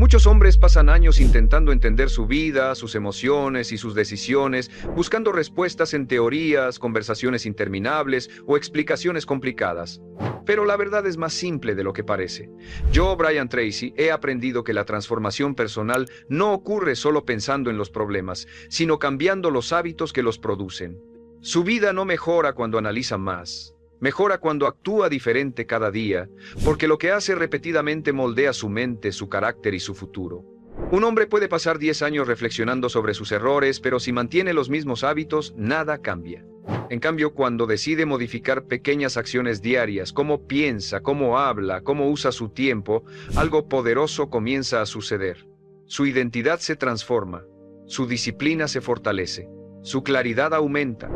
Muchos hombres pasan años intentando entender su vida, sus emociones y sus decisiones, buscando respuestas en teorías, conversaciones interminables o explicaciones complicadas. Pero la verdad es más simple de lo que parece. Yo, Brian Tracy, he aprendido que la transformación personal no ocurre solo pensando en los problemas, sino cambiando los hábitos que los producen. Su vida no mejora cuando analiza más. Mejora cuando actúa diferente cada día, porque lo que hace repetidamente moldea su mente, su carácter y su futuro. Un hombre puede pasar 10 años reflexionando sobre sus errores, pero si mantiene los mismos hábitos, nada cambia. En cambio, cuando decide modificar pequeñas acciones diarias, cómo piensa, cómo habla, cómo usa su tiempo, algo poderoso comienza a suceder. Su identidad se transforma, su disciplina se fortalece, su claridad aumenta.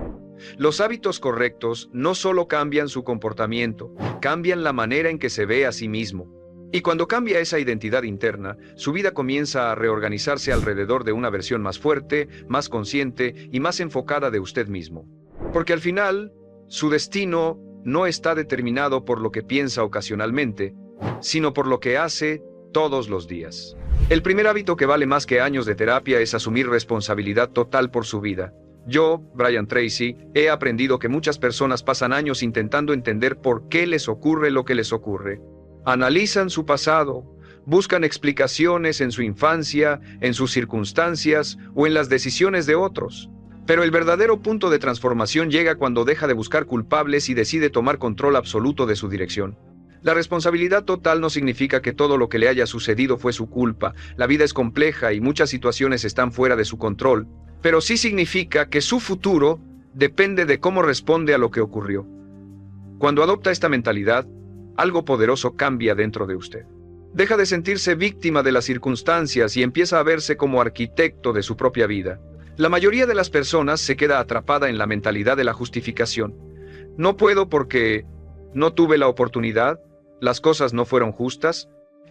Los hábitos correctos no solo cambian su comportamiento, cambian la manera en que se ve a sí mismo. Y cuando cambia esa identidad interna, su vida comienza a reorganizarse alrededor de una versión más fuerte, más consciente y más enfocada de usted mismo. Porque al final, su destino no está determinado por lo que piensa ocasionalmente, sino por lo que hace todos los días. El primer hábito que vale más que años de terapia es asumir responsabilidad total por su vida. Yo, Brian Tracy, he aprendido que muchas personas pasan años intentando entender por qué les ocurre lo que les ocurre. Analizan su pasado, buscan explicaciones en su infancia, en sus circunstancias o en las decisiones de otros. Pero el verdadero punto de transformación llega cuando deja de buscar culpables y decide tomar control absoluto de su dirección. La responsabilidad total no significa que todo lo que le haya sucedido fue su culpa. La vida es compleja y muchas situaciones están fuera de su control. Pero sí significa que su futuro depende de cómo responde a lo que ocurrió. Cuando adopta esta mentalidad, algo poderoso cambia dentro de usted. Deja de sentirse víctima de las circunstancias y empieza a verse como arquitecto de su propia vida. La mayoría de las personas se queda atrapada en la mentalidad de la justificación. No puedo porque no tuve la oportunidad, las cosas no fueron justas.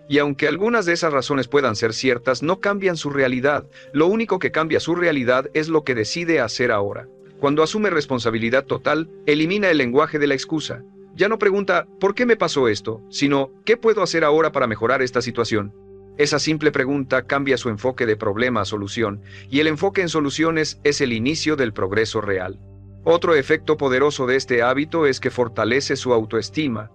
Y aunque algunas de esas razones puedan ser ciertas, no cambian su realidad. Lo único que cambia su realidad es lo que decide hacer ahora. Cuando asume responsabilidad total, elimina el lenguaje de la excusa. Ya no pregunta, ¿por qué me pasó esto?, sino, ¿qué puedo hacer ahora para mejorar esta situación? Esa simple pregunta cambia su enfoque de problema a solución, y el enfoque en soluciones es el inicio del progreso real. Otro efecto poderoso de este hábito es que fortalece su autoestima.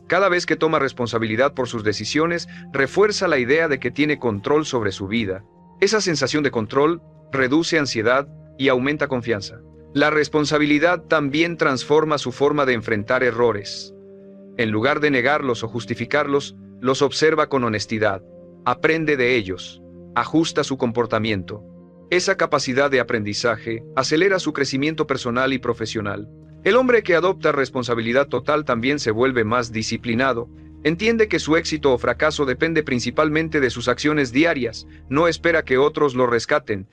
Cada vez que toma responsabilidad por sus decisiones, refuerza la idea de que tiene control sobre su vida. Esa sensación de control reduce ansiedad y aumenta confianza. La responsabilidad también transforma su forma de enfrentar errores. En lugar de negarlos o justificarlos, los observa con honestidad, aprende de ellos, ajusta su comportamiento. Esa capacidad de aprendizaje acelera su crecimiento personal y profesional. El hombre que adopta responsabilidad total también se vuelve más disciplinado. Entiende que su éxito o fracaso depende principalmente de sus acciones diarias. No espera que otros lo rescaten.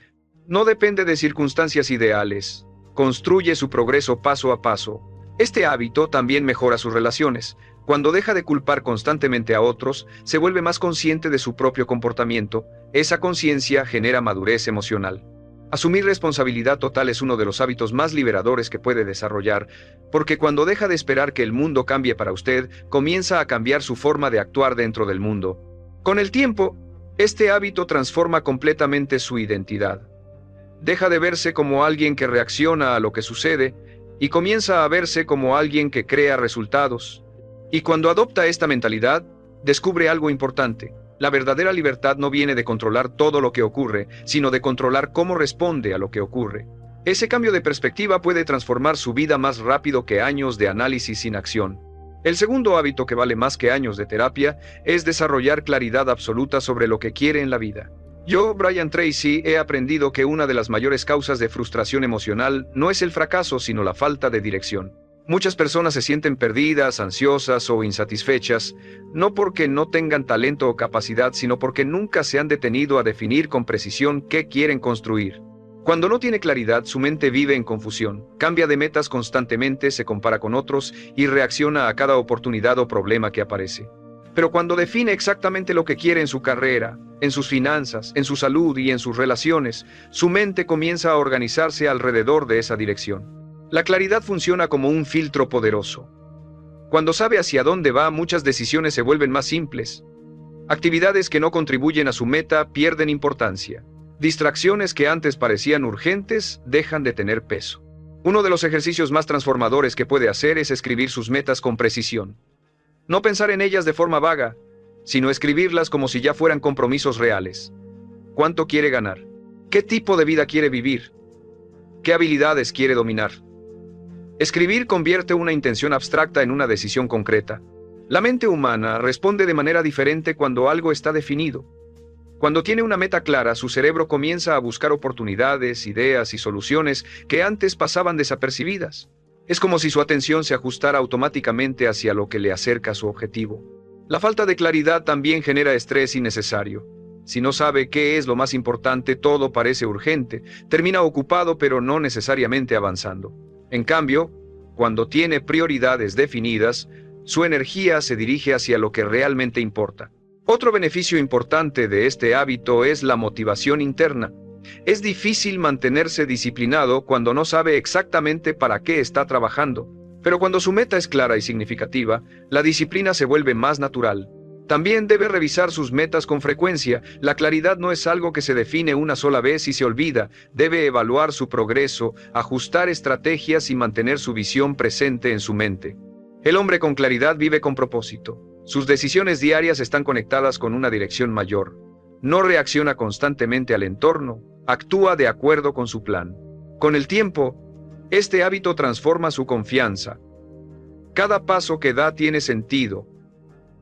No depende de circunstancias ideales. Construye su progreso paso a paso. Este hábito también mejora sus relaciones. Cuando deja de culpar constantemente a otros, se vuelve más consciente de su propio comportamiento. Esa conciencia genera madurez emocional. Asumir responsabilidad total es uno de los hábitos más liberadores que puede desarrollar, porque cuando deja de esperar que el mundo cambie para usted, comienza a cambiar su forma de actuar dentro del mundo. Con el tiempo, este hábito transforma completamente su identidad. Deja de verse como alguien que reacciona a lo que sucede y comienza a verse como alguien que crea resultados. Y cuando adopta esta mentalidad, descubre algo importante. La verdadera libertad no viene de controlar todo lo que ocurre, sino de controlar cómo responde a lo que ocurre. Ese cambio de perspectiva puede transformar su vida más rápido que años de análisis sin acción. El segundo hábito que vale más que años de terapia es desarrollar claridad absoluta sobre lo que quiere en la vida. Yo, Brian Tracy, he aprendido que una de las mayores causas de frustración emocional no es el fracaso, sino la falta de dirección. Muchas personas se sienten perdidas, ansiosas o insatisfechas, no porque no tengan talento o capacidad, sino porque nunca se han detenido a definir con precisión qué quieren construir. Cuando no tiene claridad, su mente vive en confusión, cambia de metas constantemente, se compara con otros y reacciona a cada oportunidad o problema que aparece. Pero cuando define exactamente lo que quiere en su carrera, en sus finanzas, en su salud y en sus relaciones, su mente comienza a organizarse alrededor de esa dirección. La claridad funciona como un filtro poderoso. Cuando sabe hacia dónde va, muchas decisiones se vuelven más simples. Actividades que no contribuyen a su meta pierden importancia. Distracciones que antes parecían urgentes dejan de tener peso. Uno de los ejercicios más transformadores que puede hacer es escribir sus metas con precisión. No pensar en ellas de forma vaga, sino escribirlas como si ya fueran compromisos reales. ¿Cuánto quiere ganar? ¿Qué tipo de vida quiere vivir? ¿Qué habilidades quiere dominar? Escribir convierte una intención abstracta en una decisión concreta. La mente humana responde de manera diferente cuando algo está definido. Cuando tiene una meta clara, su cerebro comienza a buscar oportunidades, ideas y soluciones que antes pasaban desapercibidas. Es como si su atención se ajustara automáticamente hacia lo que le acerca a su objetivo. La falta de claridad también genera estrés innecesario. Si no sabe qué es lo más importante, todo parece urgente, termina ocupado pero no necesariamente avanzando. En cambio, cuando tiene prioridades definidas, su energía se dirige hacia lo que realmente importa. Otro beneficio importante de este hábito es la motivación interna. Es difícil mantenerse disciplinado cuando no sabe exactamente para qué está trabajando, pero cuando su meta es clara y significativa, la disciplina se vuelve más natural. También debe revisar sus metas con frecuencia. La claridad no es algo que se define una sola vez y se olvida. Debe evaluar su progreso, ajustar estrategias y mantener su visión presente en su mente. El hombre con claridad vive con propósito. Sus decisiones diarias están conectadas con una dirección mayor. No reacciona constantemente al entorno, actúa de acuerdo con su plan. Con el tiempo, este hábito transforma su confianza. Cada paso que da tiene sentido.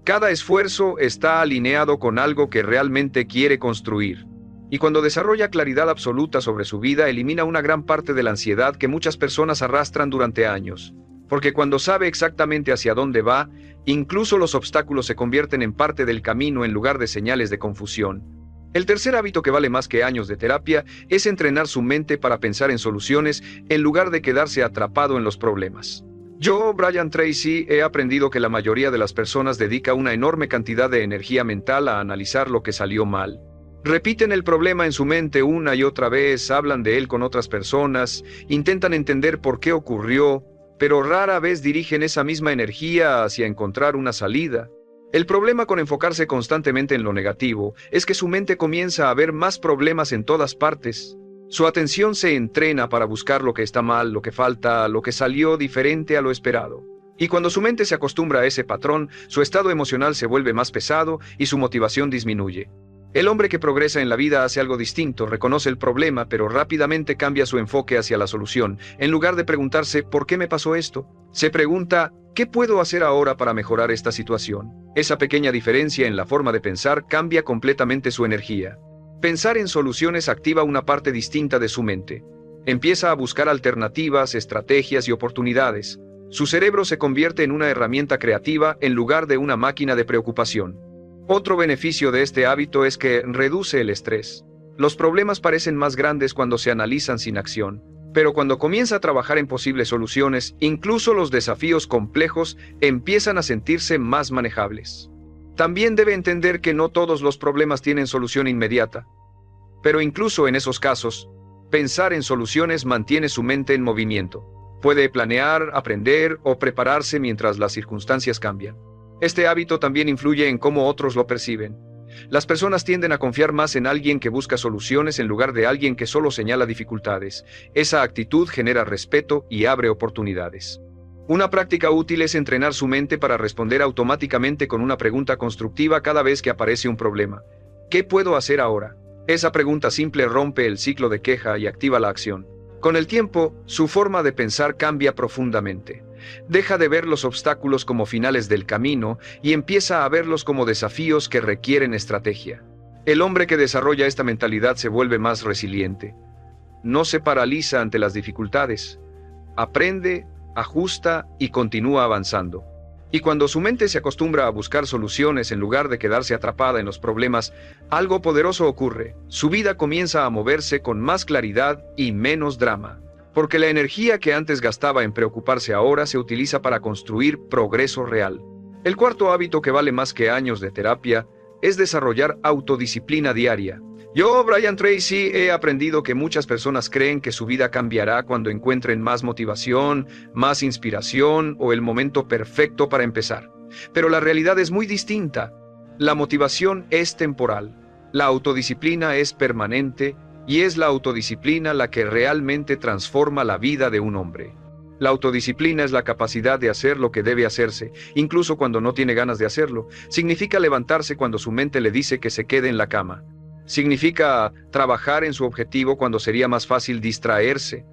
Cada esfuerzo está alineado con algo que realmente quiere construir. Y cuando desarrolla claridad absoluta sobre su vida, elimina una gran parte de la ansiedad que muchas personas arrastran durante años. Porque cuando sabe exactamente hacia dónde va, incluso los obstáculos se convierten en parte del camino en lugar de señales de confusión. El tercer hábito que vale más que años de terapia es entrenar su mente para pensar en soluciones en lugar de quedarse atrapado en los problemas. Yo, Brian Tracy, he aprendido que la mayoría de las personas dedica una enorme cantidad de energía mental a analizar lo que salió mal. Repiten el problema en su mente una y otra vez, hablan de él con otras personas, intentan entender por qué ocurrió, pero rara vez dirigen esa misma energía hacia encontrar una salida. El problema con enfocarse constantemente en lo negativo es que su mente comienza a ver más problemas en todas partes. Su atención se entrena para buscar lo que está mal, lo que falta, lo que salió diferente a lo esperado. Y cuando su mente se acostumbra a ese patrón, su estado emocional se vuelve más pesado y su motivación disminuye. El hombre que progresa en la vida hace algo distinto, reconoce el problema, pero rápidamente cambia su enfoque hacia la solución. En lugar de preguntarse ¿por qué me pasó esto?, se pregunta ¿qué puedo hacer ahora para mejorar esta situación? Esa pequeña diferencia en la forma de pensar cambia completamente su energía. Pensar en soluciones activa una parte distinta de su mente. Empieza a buscar alternativas, estrategias y oportunidades. Su cerebro se convierte en una herramienta creativa en lugar de una máquina de preocupación. Otro beneficio de este hábito es que reduce el estrés. Los problemas parecen más grandes cuando se analizan sin acción, pero cuando comienza a trabajar en posibles soluciones, incluso los desafíos complejos empiezan a sentirse más manejables. También debe entender que no todos los problemas tienen solución inmediata. Pero incluso en esos casos, pensar en soluciones mantiene su mente en movimiento. Puede planear, aprender o prepararse mientras las circunstancias cambian. Este hábito también influye en cómo otros lo perciben. Las personas tienden a confiar más en alguien que busca soluciones en lugar de alguien que solo señala dificultades. Esa actitud genera respeto y abre oportunidades. Una práctica útil es entrenar su mente para responder automáticamente con una pregunta constructiva cada vez que aparece un problema. ¿Qué puedo hacer ahora? Esa pregunta simple rompe el ciclo de queja y activa la acción. Con el tiempo, su forma de pensar cambia profundamente. Deja de ver los obstáculos como finales del camino y empieza a verlos como desafíos que requieren estrategia. El hombre que desarrolla esta mentalidad se vuelve más resiliente. No se paraliza ante las dificultades. Aprende, ajusta y continúa avanzando. Y cuando su mente se acostumbra a buscar soluciones en lugar de quedarse atrapada en los problemas, algo poderoso ocurre. Su vida comienza a moverse con más claridad y menos drama. Porque la energía que antes gastaba en preocuparse ahora se utiliza para construir progreso real. El cuarto hábito que vale más que años de terapia es desarrollar autodisciplina diaria. Yo, Brian Tracy, he aprendido que muchas personas creen que su vida cambiará cuando encuentren más motivación, más inspiración o el momento perfecto para empezar. Pero la realidad es muy distinta. La motivación es temporal, la autodisciplina es permanente y es la autodisciplina la que realmente transforma la vida de un hombre. La autodisciplina es la capacidad de hacer lo que debe hacerse, incluso cuando no tiene ganas de hacerlo. Significa levantarse cuando su mente le dice que se quede en la cama. Significa trabajar en su objetivo cuando sería más fácil distraerse.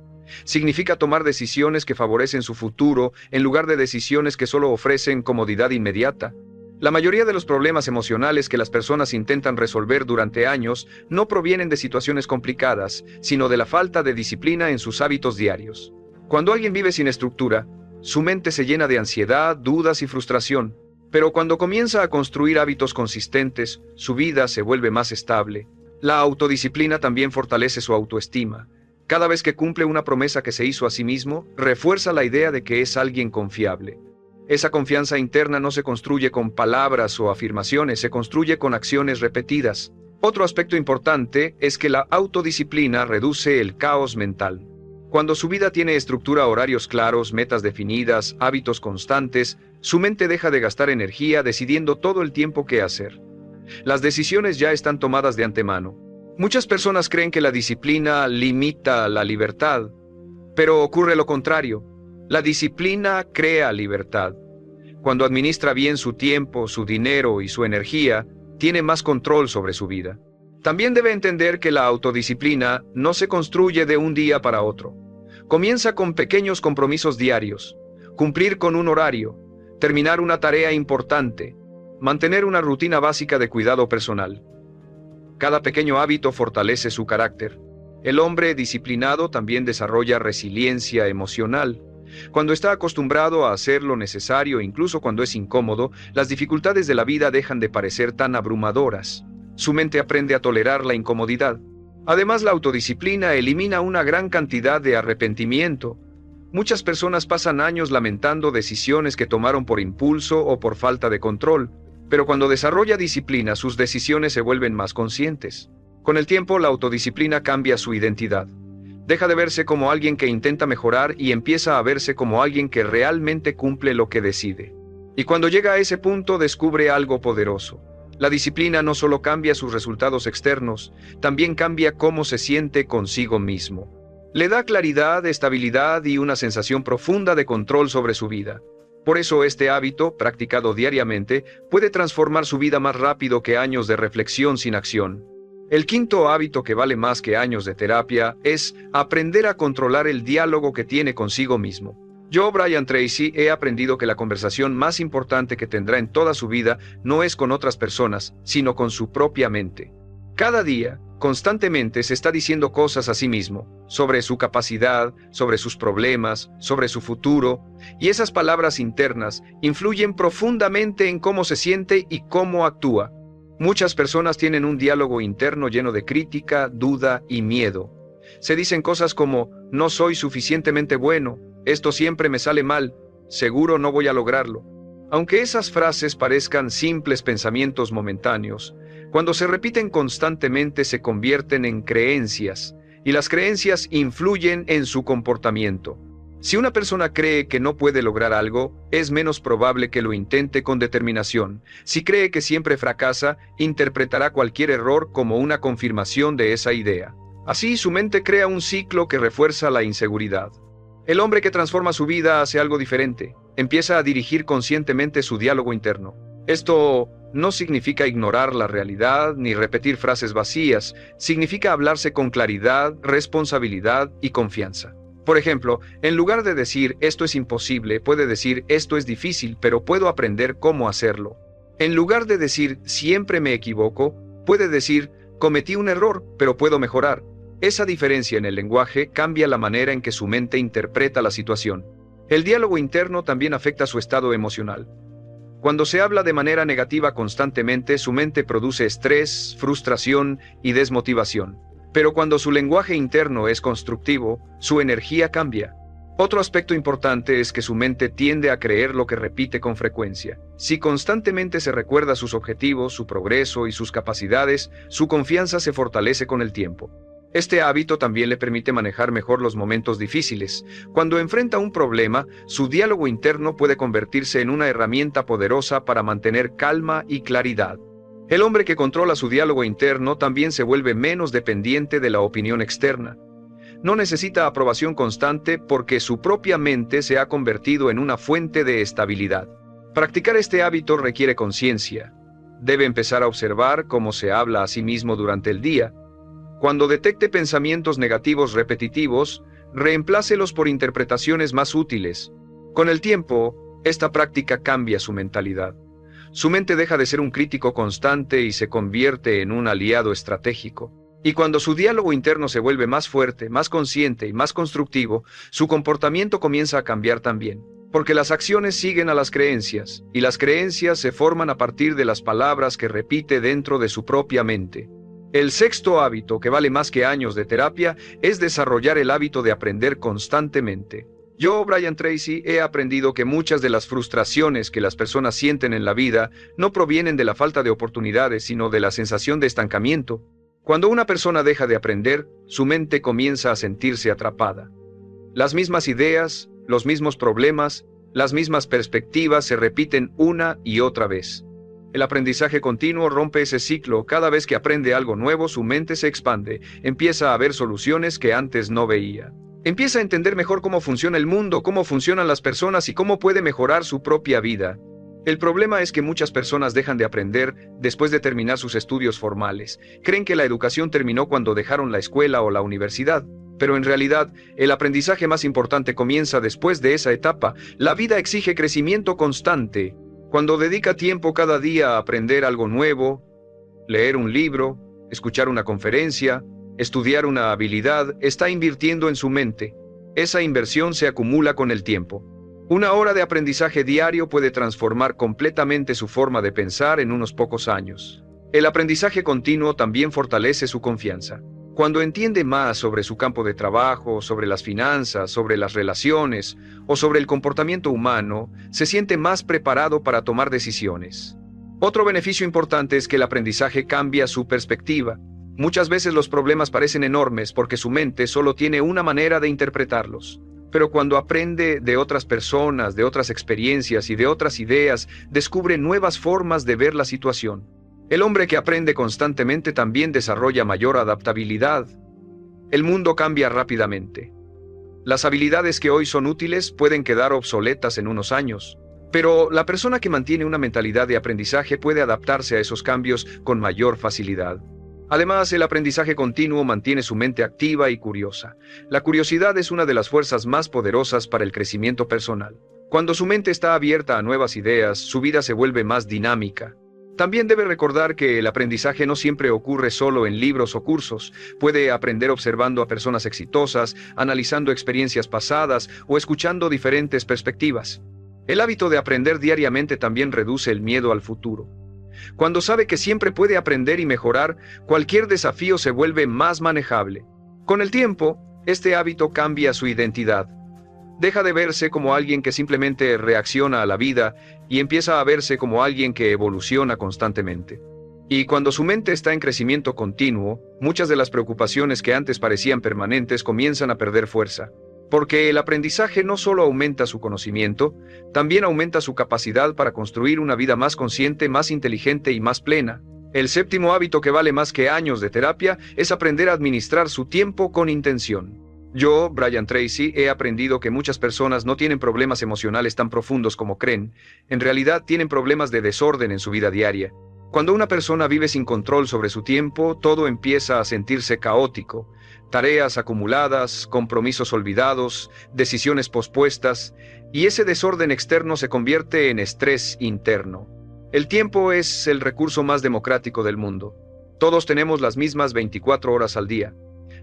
Significa tomar decisiones que favorecen su futuro en lugar de decisiones que solo ofrecen comodidad inmediata. La mayoría de los problemas emocionales que las personas intentan resolver durante años no provienen de situaciones complicadas, sino de la falta de disciplina en sus hábitos diarios. Cuando alguien vive sin estructura, su mente se llena de ansiedad, dudas y frustración. Pero cuando comienza a construir hábitos consistentes, su vida se vuelve más estable. La autodisciplina también fortalece su autoestima. Cada vez que cumple una promesa que se hizo a sí mismo, refuerza la idea de que es alguien confiable. Esa confianza interna no se construye con palabras o afirmaciones, se construye con acciones repetidas. Otro aspecto importante es que la autodisciplina reduce el caos mental. Cuando su vida tiene estructura, horarios claros, metas definidas, hábitos constantes, su mente deja de gastar energía decidiendo todo el tiempo qué hacer. Las decisiones ya están tomadas de antemano. Muchas personas creen que la disciplina limita la libertad, pero ocurre lo contrario. La disciplina crea libertad. Cuando administra bien su tiempo, su dinero y su energía, tiene más control sobre su vida. También debe entender que la autodisciplina no se construye de un día para otro. Comienza con pequeños compromisos diarios, cumplir con un horario, terminar una tarea importante, mantener una rutina básica de cuidado personal. Cada pequeño hábito fortalece su carácter. El hombre disciplinado también desarrolla resiliencia emocional. Cuando está acostumbrado a hacer lo necesario, incluso cuando es incómodo, las dificultades de la vida dejan de parecer tan abrumadoras. Su mente aprende a tolerar la incomodidad. Además, la autodisciplina elimina una gran cantidad de arrepentimiento. Muchas personas pasan años lamentando decisiones que tomaron por impulso o por falta de control, pero cuando desarrolla disciplina, sus decisiones se vuelven más conscientes. Con el tiempo, la autodisciplina cambia su identidad. Deja de verse como alguien que intenta mejorar y empieza a verse como alguien que realmente cumple lo que decide. Y cuando llega a ese punto, descubre algo poderoso. La disciplina no solo cambia sus resultados externos, también cambia cómo se siente consigo mismo. Le da claridad, estabilidad y una sensación profunda de control sobre su vida. Por eso este hábito, practicado diariamente, puede transformar su vida más rápido que años de reflexión sin acción. El quinto hábito, que vale más que años de terapia, es aprender a controlar el diálogo que tiene consigo mismo. Yo, Brian Tracy, he aprendido que la conversación más importante que tendrá en toda su vida no es con otras personas, sino con su propia mente. Cada día, constantemente se está diciendo cosas a sí mismo, sobre su capacidad, sobre sus problemas, sobre su futuro, y esas palabras internas influyen profundamente en cómo se siente y cómo actúa. Muchas personas tienen un diálogo interno lleno de crítica, duda y miedo. Se dicen cosas como, no soy suficientemente bueno, esto siempre me sale mal, seguro no voy a lograrlo. Aunque esas frases parezcan simples pensamientos momentáneos, cuando se repiten constantemente se convierten en creencias, y las creencias influyen en su comportamiento. Si una persona cree que no puede lograr algo, es menos probable que lo intente con determinación. Si cree que siempre fracasa, interpretará cualquier error como una confirmación de esa idea. Así, su mente crea un ciclo que refuerza la inseguridad. El hombre que transforma su vida hace algo diferente. Empieza a dirigir conscientemente su diálogo interno. Esto no significa ignorar la realidad ni repetir frases vacías. Significa hablarse con claridad, responsabilidad y confianza. Por ejemplo, en lugar de decir esto es imposible, puede decir esto es difícil, pero puedo aprender cómo hacerlo. En lugar de decir siempre me equivoco, puede decir cometí un error, pero puedo mejorar. Esa diferencia en el lenguaje cambia la manera en que su mente interpreta la situación. El diálogo interno también afecta su estado emocional. Cuando se habla de manera negativa constantemente, su mente produce estrés, frustración y desmotivación. Pero cuando su lenguaje interno es constructivo, su energía cambia. Otro aspecto importante es que su mente tiende a creer lo que repite con frecuencia. Si constantemente se recuerda sus objetivos, su progreso y sus capacidades, su confianza se fortalece con el tiempo. Este hábito también le permite manejar mejor los momentos difíciles. Cuando enfrenta un problema, su diálogo interno puede convertirse en una herramienta poderosa para mantener calma y claridad. El hombre que controla su diálogo interno también se vuelve menos dependiente de la opinión externa. No necesita aprobación constante porque su propia mente se ha convertido en una fuente de estabilidad. Practicar este hábito requiere conciencia. Debe empezar a observar cómo se habla a sí mismo durante el día. Cuando detecte pensamientos negativos repetitivos, reemplácelos por interpretaciones más útiles. Con el tiempo, esta práctica cambia su mentalidad. Su mente deja de ser un crítico constante y se convierte en un aliado estratégico. Y cuando su diálogo interno se vuelve más fuerte, más consciente y más constructivo, su comportamiento comienza a cambiar también. Porque las acciones siguen a las creencias, y las creencias se forman a partir de las palabras que repite dentro de su propia mente. El sexto hábito, que vale más que años de terapia, es desarrollar el hábito de aprender constantemente. Yo, Brian Tracy, he aprendido que muchas de las frustraciones que las personas sienten en la vida no provienen de la falta de oportunidades, sino de la sensación de estancamiento. Cuando una persona deja de aprender, su mente comienza a sentirse atrapada. Las mismas ideas, los mismos problemas, las mismas perspectivas se repiten una y otra vez. El aprendizaje continuo rompe ese ciclo. Cada vez que aprende algo nuevo, su mente se expande, empieza a ver soluciones que antes no veía. Empieza a entender mejor cómo funciona el mundo, cómo funcionan las personas y cómo puede mejorar su propia vida. El problema es que muchas personas dejan de aprender después de terminar sus estudios formales. Creen que la educación terminó cuando dejaron la escuela o la universidad. Pero en realidad, el aprendizaje más importante comienza después de esa etapa. La vida exige crecimiento constante. Cuando dedica tiempo cada día a aprender algo nuevo, leer un libro, escuchar una conferencia, estudiar una habilidad, está invirtiendo en su mente. Esa inversión se acumula con el tiempo. Una hora de aprendizaje diario puede transformar completamente su forma de pensar en unos pocos años. El aprendizaje continuo también fortalece su confianza. Cuando entiende más sobre su campo de trabajo, sobre las finanzas, sobre las relaciones o sobre el comportamiento humano, se siente más preparado para tomar decisiones. Otro beneficio importante es que el aprendizaje cambia su perspectiva. Muchas veces los problemas parecen enormes porque su mente solo tiene una manera de interpretarlos. Pero cuando aprende de otras personas, de otras experiencias y de otras ideas, descubre nuevas formas de ver la situación. El hombre que aprende constantemente también desarrolla mayor adaptabilidad. El mundo cambia rápidamente. Las habilidades que hoy son útiles pueden quedar obsoletas en unos años. Pero la persona que mantiene una mentalidad de aprendizaje puede adaptarse a esos cambios con mayor facilidad. Además, el aprendizaje continuo mantiene su mente activa y curiosa. La curiosidad es una de las fuerzas más poderosas para el crecimiento personal. Cuando su mente está abierta a nuevas ideas, su vida se vuelve más dinámica. También debe recordar que el aprendizaje no siempre ocurre solo en libros o cursos. Puede aprender observando a personas exitosas, analizando experiencias pasadas o escuchando diferentes perspectivas. El hábito de aprender diariamente también reduce el miedo al futuro. Cuando sabe que siempre puede aprender y mejorar, cualquier desafío se vuelve más manejable. Con el tiempo, este hábito cambia su identidad. Deja de verse como alguien que simplemente reacciona a la vida y empieza a verse como alguien que evoluciona constantemente. Y cuando su mente está en crecimiento continuo, muchas de las preocupaciones que antes parecían permanentes comienzan a perder fuerza. Porque el aprendizaje no solo aumenta su conocimiento, también aumenta su capacidad para construir una vida más consciente, más inteligente y más plena. El séptimo hábito que vale más que años de terapia es aprender a administrar su tiempo con intención. Yo, Brian Tracy, he aprendido que muchas personas no tienen problemas emocionales tan profundos como creen. En realidad tienen problemas de desorden en su vida diaria. Cuando una persona vive sin control sobre su tiempo, todo empieza a sentirse caótico. Tareas acumuladas, compromisos olvidados, decisiones pospuestas, y ese desorden externo se convierte en estrés interno. El tiempo es el recurso más democrático del mundo. Todos tenemos las mismas 24 horas al día.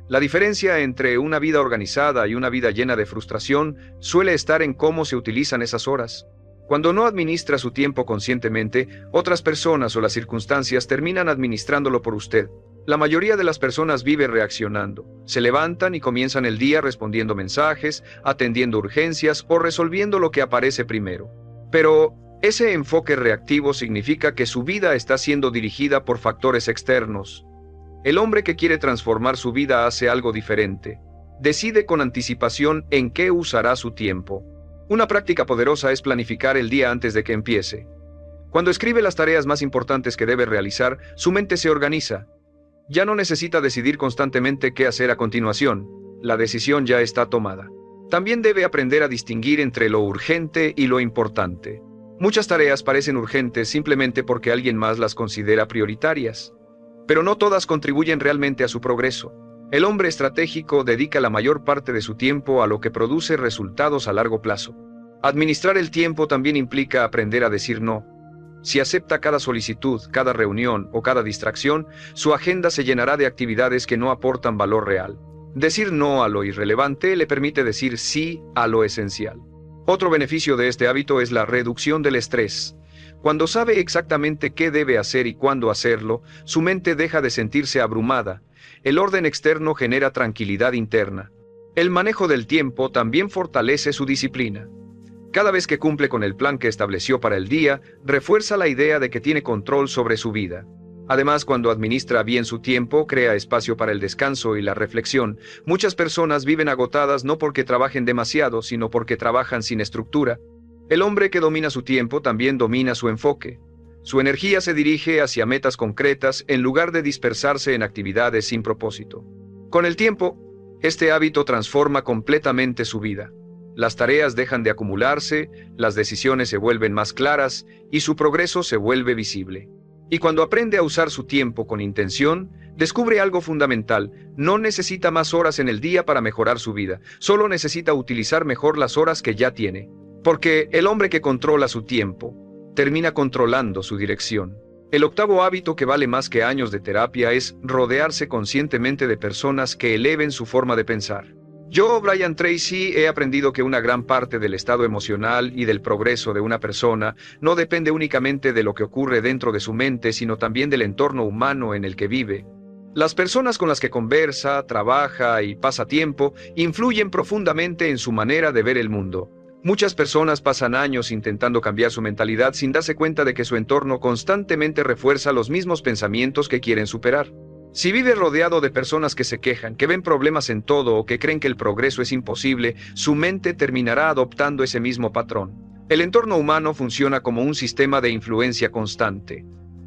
La diferencia entre una vida organizada y una vida llena de frustración suele estar en cómo se utilizan esas horas. Cuando no administra su tiempo conscientemente, otras personas o las circunstancias terminan administrándolo por usted. La mayoría de las personas vive reaccionando. Se levantan y comienzan el día respondiendo mensajes, atendiendo urgencias o resolviendo lo que aparece primero. Pero ese enfoque reactivo significa que su vida está siendo dirigida por factores externos. El hombre que quiere transformar su vida hace algo diferente. Decide con anticipación en qué usará su tiempo. Una práctica poderosa es planificar el día antes de que empiece. Cuando escribe las tareas más importantes que debe realizar, su mente se organiza. Ya no necesita decidir constantemente qué hacer a continuación. La decisión ya está tomada. También debe aprender a distinguir entre lo urgente y lo importante. Muchas tareas parecen urgentes simplemente porque alguien más las considera prioritarias. Pero no todas contribuyen realmente a su progreso. El hombre estratégico dedica la mayor parte de su tiempo a lo que produce resultados a largo plazo. Administrar el tiempo también implica aprender a decir no. Si acepta cada solicitud, cada reunión o cada distracción, su agenda se llenará de actividades que no aportan valor real. Decir no a lo irrelevante le permite decir sí a lo esencial. Otro beneficio de este hábito es la reducción del estrés. Cuando sabe exactamente qué debe hacer y cuándo hacerlo, su mente deja de sentirse abrumada. El orden externo genera tranquilidad interna. El manejo del tiempo también fortalece su disciplina. Cada vez que cumple con el plan que estableció para el día, refuerza la idea de que tiene control sobre su vida. Además, cuando administra bien su tiempo, crea espacio para el descanso y la reflexión. Muchas personas viven agotadas no porque trabajen demasiado, sino porque trabajan sin estructura. El hombre que domina su tiempo también domina su enfoque. Su energía se dirige hacia metas concretas en lugar de dispersarse en actividades sin propósito. Con el tiempo, este hábito transforma completamente su vida. Las tareas dejan de acumularse, las decisiones se vuelven más claras y su progreso se vuelve visible. Y cuando aprende a usar su tiempo con intención, descubre algo fundamental: no necesita más horas en el día para mejorar su vida, solo necesita utilizar mejor las horas que ya tiene. Porque el hombre que controla su tiempo, termina controlando su dirección. El octavo hábito que vale más que años de terapia es rodearse conscientemente de personas que eleven su forma de pensar. Yo, Brian Tracy, he aprendido que una gran parte del estado emocional y del progreso de una persona no depende únicamente de lo que ocurre dentro de su mente, sino también del entorno humano en el que vive. Las personas con las que conversa, trabaja y pasa tiempo influyen profundamente en su manera de ver el mundo. Muchas personas pasan años intentando cambiar su mentalidad sin darse cuenta de que su entorno constantemente refuerza los mismos pensamientos que quieren superar. Si vive rodeado de personas que se quejan, que ven problemas en todo o que creen que el progreso es imposible, su mente terminará adoptando ese mismo patrón. El entorno humano funciona como un sistema de influencia constante.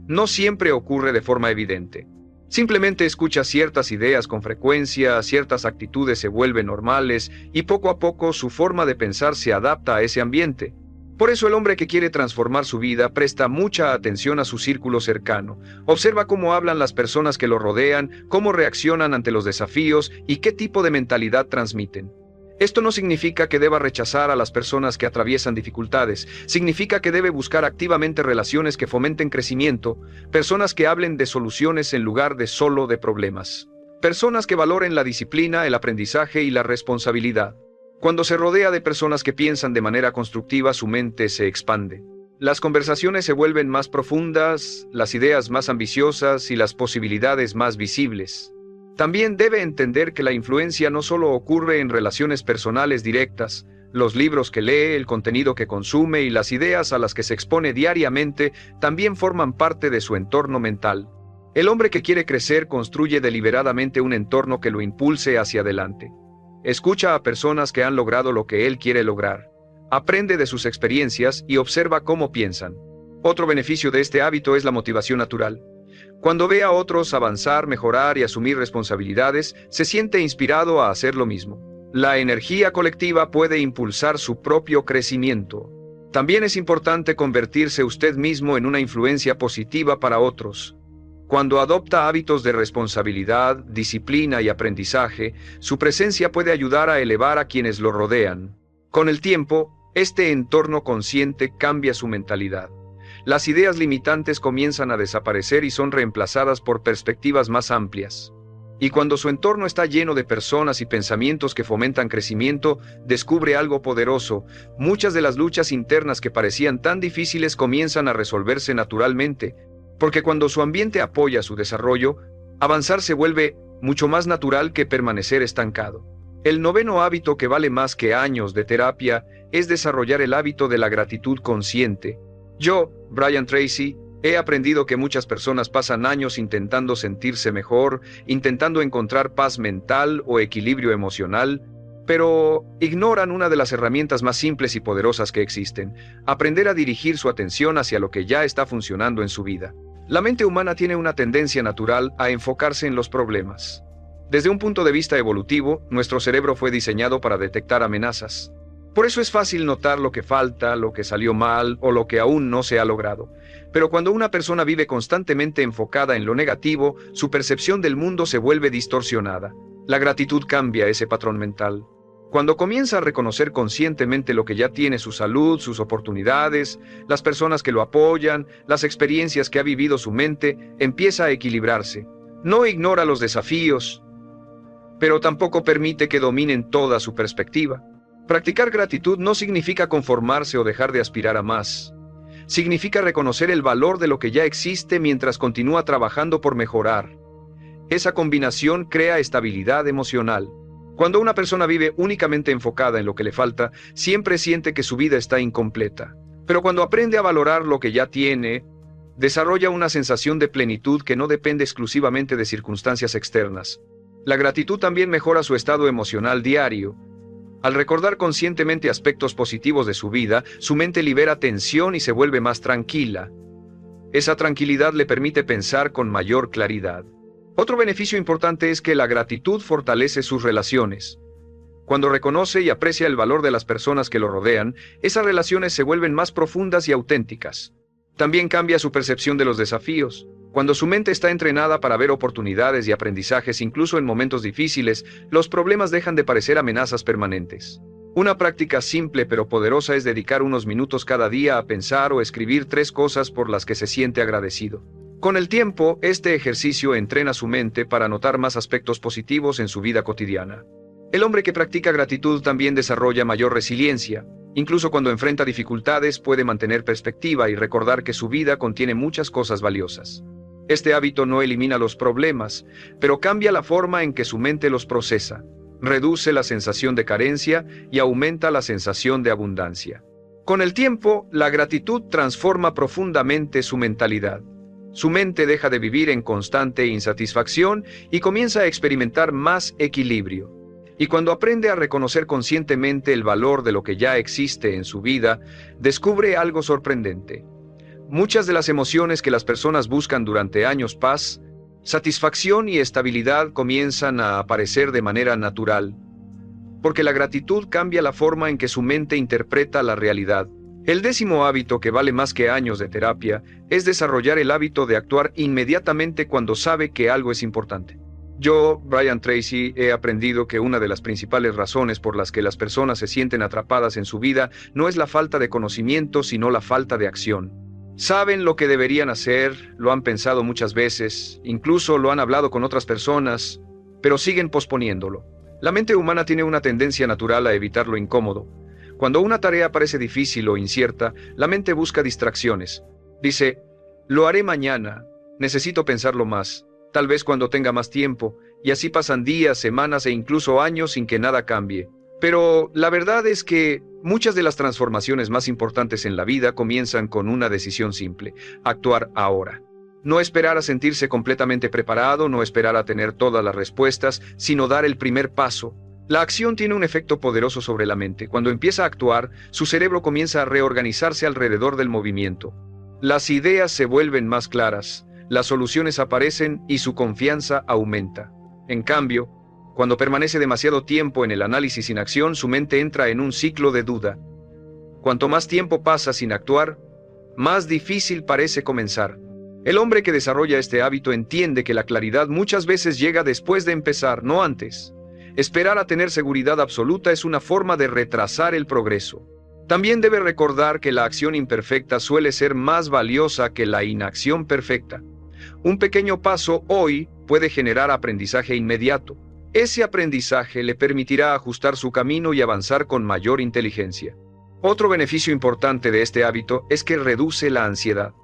No siempre ocurre de forma evidente. Simplemente escucha ciertas ideas con frecuencia, ciertas actitudes se vuelven normales y poco a poco su forma de pensar se adapta a ese ambiente. Por eso el hombre que quiere transformar su vida presta mucha atención a su círculo cercano. Observa cómo hablan las personas que lo rodean, cómo reaccionan ante los desafíos y qué tipo de mentalidad transmiten. Esto no significa que deba rechazar a las personas que atraviesan dificultades. Significa que debe buscar activamente relaciones que fomenten crecimiento, personas que hablen de soluciones en lugar de solo de problemas. Personas que valoren la disciplina, el aprendizaje y la responsabilidad. Cuando se rodea de personas que piensan de manera constructiva, su mente se expande. Las conversaciones se vuelven más profundas, las ideas más ambiciosas y las posibilidades más visibles. También debe entender que la influencia no solo ocurre en relaciones personales directas. Los libros que lee, el contenido que consume y las ideas a las que se expone diariamente también forman parte de su entorno mental. El hombre que quiere crecer construye deliberadamente un entorno que lo impulse hacia adelante. Escucha a personas que han logrado lo que él quiere lograr. Aprende de sus experiencias y observa cómo piensan. Otro beneficio de este hábito es la motivación natural. Cuando ve a otros avanzar, mejorar y asumir responsabilidades, se siente inspirado a hacer lo mismo. La energía colectiva puede impulsar su propio crecimiento. También es importante convertirse usted mismo en una influencia positiva para otros. Cuando adopta hábitos de responsabilidad, disciplina y aprendizaje, su presencia puede ayudar a elevar a quienes lo rodean. Con el tiempo, este entorno consciente cambia su mentalidad. Las ideas limitantes comienzan a desaparecer y son reemplazadas por perspectivas más amplias. Y cuando su entorno está lleno de personas y pensamientos que fomentan crecimiento, descubre algo poderoso. Muchas de las luchas internas que parecían tan difíciles comienzan a resolverse naturalmente, porque cuando su ambiente apoya su desarrollo, avanzar se vuelve mucho más natural que permanecer estancado. El noveno hábito que vale más que años de terapia es desarrollar el hábito de la gratitud consciente. Yo, Brian Tracy, he aprendido que muchas personas pasan años intentando sentirse mejor, intentando encontrar paz mental o equilibrio emocional, pero ignoran una de las herramientas más simples y poderosas que existen: aprender a dirigir su atención hacia lo que ya está funcionando en su vida. La mente humana tiene una tendencia natural a enfocarse en los problemas. Desde un punto de vista evolutivo, nuestro cerebro fue diseñado para detectar amenazas. Por eso es fácil notar lo que falta, lo que salió mal o lo que aún no se ha logrado. Pero cuando una persona vive constantemente enfocada en lo negativo, su percepción del mundo se vuelve distorsionada. La gratitud cambia ese patrón mental. Cuando comienza a reconocer conscientemente lo que ya tiene: su salud, sus oportunidades, las personas que lo apoyan, las experiencias que ha vivido su mente, empieza a equilibrarse. No ignora los desafíos, pero tampoco permite que dominen toda su perspectiva. Practicar gratitud no significa conformarse o dejar de aspirar a más. Significa reconocer el valor de lo que ya existe mientras continúa trabajando por mejorar. Esa combinación crea estabilidad emocional. Cuando una persona vive únicamente enfocada en lo que le falta, siempre siente que su vida está incompleta. Pero cuando aprende a valorar lo que ya tiene, desarrolla una sensación de plenitud que no depende exclusivamente de circunstancias externas. La gratitud también mejora su estado emocional diario. Al recordar conscientemente aspectos positivos de su vida, su mente libera tensión y se vuelve más tranquila. Esa tranquilidad le permite pensar con mayor claridad. Otro beneficio importante es que la gratitud fortalece sus relaciones. Cuando reconoce y aprecia el valor de las personas que lo rodean, esas relaciones se vuelven más profundas y auténticas. También cambia su percepción de los desafíos. Cuando su mente está entrenada para ver oportunidades y aprendizajes incluso en momentos difíciles, los problemas dejan de parecer amenazas permanentes. Una práctica simple pero poderosa es dedicar unos minutos cada día a pensar o escribir 3 cosas por las que se siente agradecido. Con el tiempo, este ejercicio entrena su mente para notar más aspectos positivos en su vida cotidiana. El hombre que practica gratitud también desarrolla mayor resiliencia. Incluso cuando enfrenta dificultades, puede mantener perspectiva y recordar que su vida contiene muchas cosas valiosas. Este hábito no elimina los problemas, pero cambia la forma en que su mente los procesa. Reduce la sensación de carencia y aumenta la sensación de abundancia. Con el tiempo, la gratitud transforma profundamente su mentalidad. Su mente deja de vivir en constante insatisfacción y comienza a experimentar más equilibrio. Y cuando aprende a reconocer conscientemente el valor de lo que ya existe en su vida, descubre algo sorprendente. Muchas de las emociones que las personas buscan durante años: paz, satisfacción y estabilidad, comienzan a aparecer de manera natural. Porque la gratitud cambia la forma en que su mente interpreta la realidad. El 10º hábito, que vale más que años de terapia, es desarrollar el hábito de actuar inmediatamente cuando sabe que algo es importante. Yo, Brian Tracy, he aprendido que una de las principales razones por las que las personas se sienten atrapadas en su vida no es la falta de conocimiento, sino la falta de acción. Saben lo que deberían hacer, lo han pensado muchas veces, incluso lo han hablado con otras personas, pero siguen posponiéndolo. La mente humana tiene una tendencia natural a evitar lo incómodo. Cuando una tarea parece difícil o incierta, la mente busca distracciones. Dice: lo haré mañana, necesito pensarlo más, tal vez cuando tenga más tiempo, y así pasan días, semanas e incluso años sin que nada cambie. Pero la verdad es que muchas de las transformaciones más importantes en la vida comienzan con una decisión simple: actuar ahora. No esperar a sentirse completamente preparado, no esperar a tener todas las respuestas, sino dar el primer paso. La acción tiene un efecto poderoso sobre la mente. Cuando empieza a actuar, su cerebro comienza a reorganizarse alrededor del movimiento. Las ideas se vuelven más claras, las soluciones aparecen y su confianza aumenta. En cambio, cuando permanece demasiado tiempo en el análisis sin acción, su mente entra en un ciclo de duda. Cuanto más tiempo pasa sin actuar, más difícil parece comenzar. El hombre que desarrolla este hábito entiende que la claridad muchas veces llega después de empezar, no antes. Esperar a tener seguridad absoluta es una forma de retrasar el progreso. También debe recordar que la acción imperfecta suele ser más valiosa que la inacción perfecta. Un pequeño paso hoy puede generar aprendizaje inmediato. Ese aprendizaje le permitirá ajustar su camino y avanzar con mayor inteligencia. Otro beneficio importante de este hábito es que reduce la ansiedad.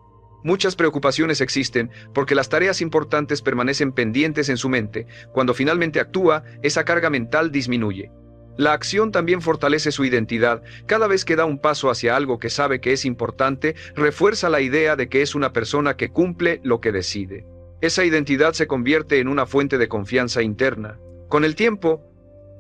Muchas preocupaciones existen porque las tareas importantes permanecen pendientes en su mente. Cuando finalmente actúa, esa carga mental disminuye. La acción también fortalece su identidad. Cada vez que da un paso hacia algo que sabe que es importante, refuerza la idea de que es una persona que cumple lo que decide. Esa identidad se convierte en una fuente de confianza interna. Con el tiempo,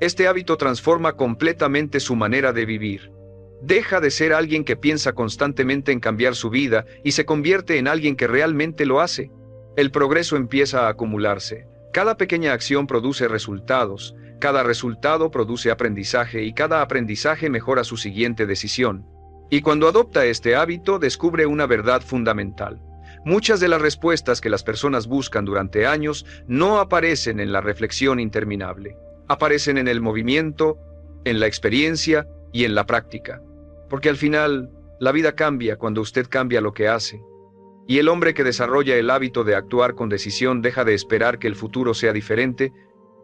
Este hábito transforma completamente su manera de vivir. Deja de ser alguien que piensa constantemente en cambiar su vida y se convierte en alguien que realmente lo hace. El progreso empieza a acumularse. Cada pequeña acción produce resultados, cada resultado produce aprendizaje y cada aprendizaje mejora su siguiente decisión. Y cuando adopta este hábito, descubre una verdad fundamental. Muchas de las respuestas que las personas buscan durante años no aparecen en la reflexión interminable. Aparecen en el movimiento, en la experiencia y en la práctica. Porque al final, la vida cambia cuando usted cambia lo que hace. Y el hombre que desarrolla el hábito de actuar con decisión deja de esperar que el futuro sea diferente,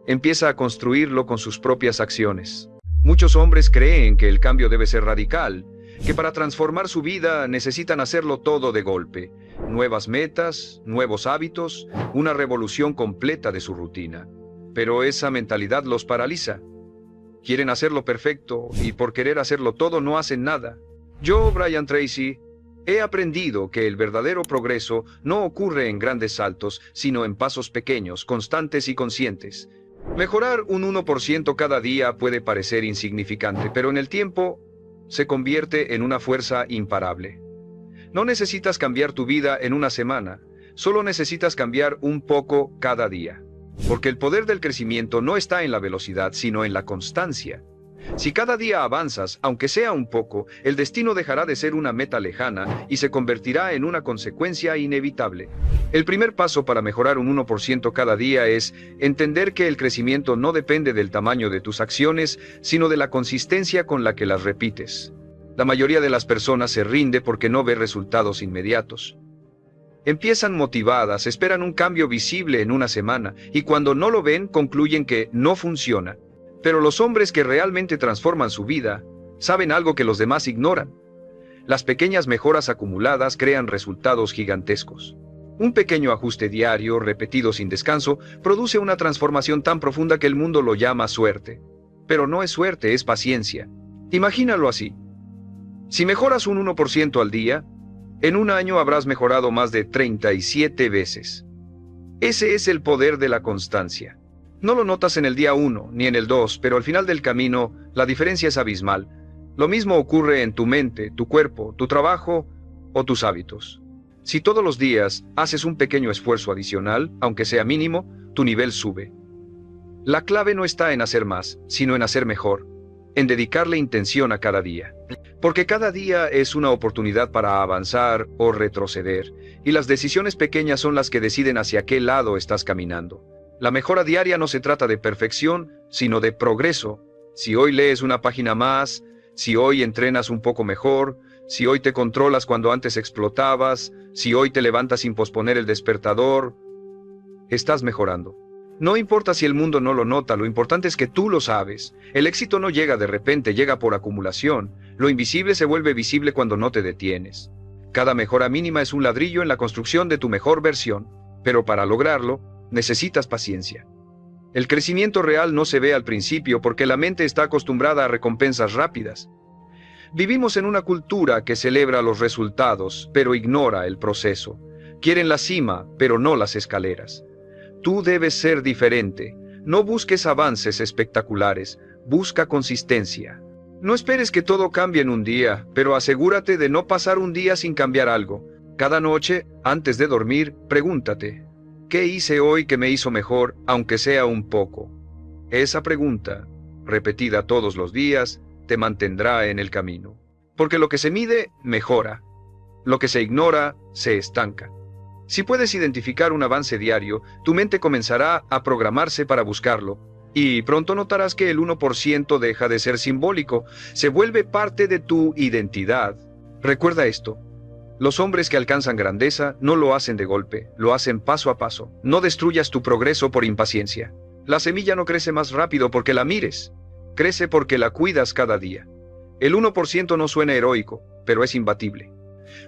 empieza a construirlo con sus propias acciones. Muchos hombres creen que el cambio debe ser radical, que para transformar su vida necesitan hacerlo todo de golpe. Nuevas metas, nuevos hábitos, una revolución completa de su rutina. Pero esa mentalidad los paraliza. Quieren hacerlo perfecto y por querer hacerlo todo no hacen nada. Yo, Brian Tracy, he aprendido que el verdadero progreso no ocurre en grandes saltos, sino en pasos pequeños, constantes y conscientes. Mejorar un 1% cada día puede parecer insignificante, pero en el tiempo se convierte en una fuerza imparable. No necesitas cambiar tu vida en una semana, solo necesitas cambiar un poco cada día. Porque el poder del crecimiento no está en la velocidad, sino en la constancia. Si cada día avanzas, aunque sea un poco, el destino dejará de ser una meta lejana y se convertirá en una consecuencia inevitable. El primer paso para mejorar un 1% cada día es entender que el crecimiento no depende del tamaño de tus acciones, sino de la consistencia con la que las repites. La mayoría de las personas se rinde porque no ve resultados inmediatos. Empiezan motivadas, esperan un cambio visible en una semana y cuando no lo ven concluyen que no funciona. Pero los hombres que realmente transforman su vida saben algo que los demás ignoran. Las pequeñas mejoras acumuladas crean resultados gigantescos. Un pequeño ajuste diario, repetido sin descanso, produce una transformación tan profunda que el mundo lo llama suerte. Pero no es suerte, es paciencia. Imagínalo así. Si mejoras un 1% al día, en un año habrás mejorado más de 37 veces. Ese es el poder de la constancia. No lo notas en el día 1 ni en el 2, pero al final del camino la diferencia es abismal. Lo mismo ocurre en tu mente, tu cuerpo, tu trabajo o tus hábitos. Si todos los días haces un pequeño esfuerzo adicional, aunque sea mínimo, tu nivel sube. La clave no está en hacer más, sino en hacer mejor, en dedicarle intención a cada día. Porque cada día es una oportunidad para avanzar o retroceder, y las decisiones pequeñas son las que deciden hacia qué lado estás caminando. La mejora diaria no se trata de perfección, sino de progreso. Si hoy lees una página más, si hoy entrenas un poco mejor, si hoy te controlas cuando antes explotabas, si hoy te levantas sin posponer el despertador, estás mejorando. No importa si el mundo no lo nota, lo importante es que tú lo sabes. El éxito no llega de repente, llega por acumulación. Lo invisible se vuelve visible cuando no te detienes. Cada mejora mínima es un ladrillo en la construcción de tu mejor versión, pero para lograrlo, necesitas paciencia. El crecimiento real no se ve al principio porque la mente está acostumbrada a recompensas rápidas. Vivimos en una cultura que celebra los resultados, pero ignora el proceso. Quieren la cima, pero no las escaleras. Tú debes ser diferente. No busques avances espectaculares, busca consistencia. No esperes que todo cambie en un día, pero asegúrate de no pasar un día sin cambiar algo. Cada noche, antes de dormir, pregúntate, ¿qué hice hoy que me hizo mejor, aunque sea un poco? Esa pregunta, repetida todos los días, te mantendrá en el camino. Porque lo que se mide, mejora. Lo que se ignora, se estanca. Si puedes identificar un avance diario, tu mente comenzará a programarse para buscarlo, y pronto notarás que el 1% deja de ser simbólico, se vuelve parte de tu identidad. Recuerda esto. Los hombres que alcanzan grandeza no lo hacen de golpe, lo hacen paso a paso. No destruyas tu progreso por impaciencia. La semilla no crece más rápido porque la mires, crece porque la cuidas cada día. El 1% no suena heroico, pero es imbatible.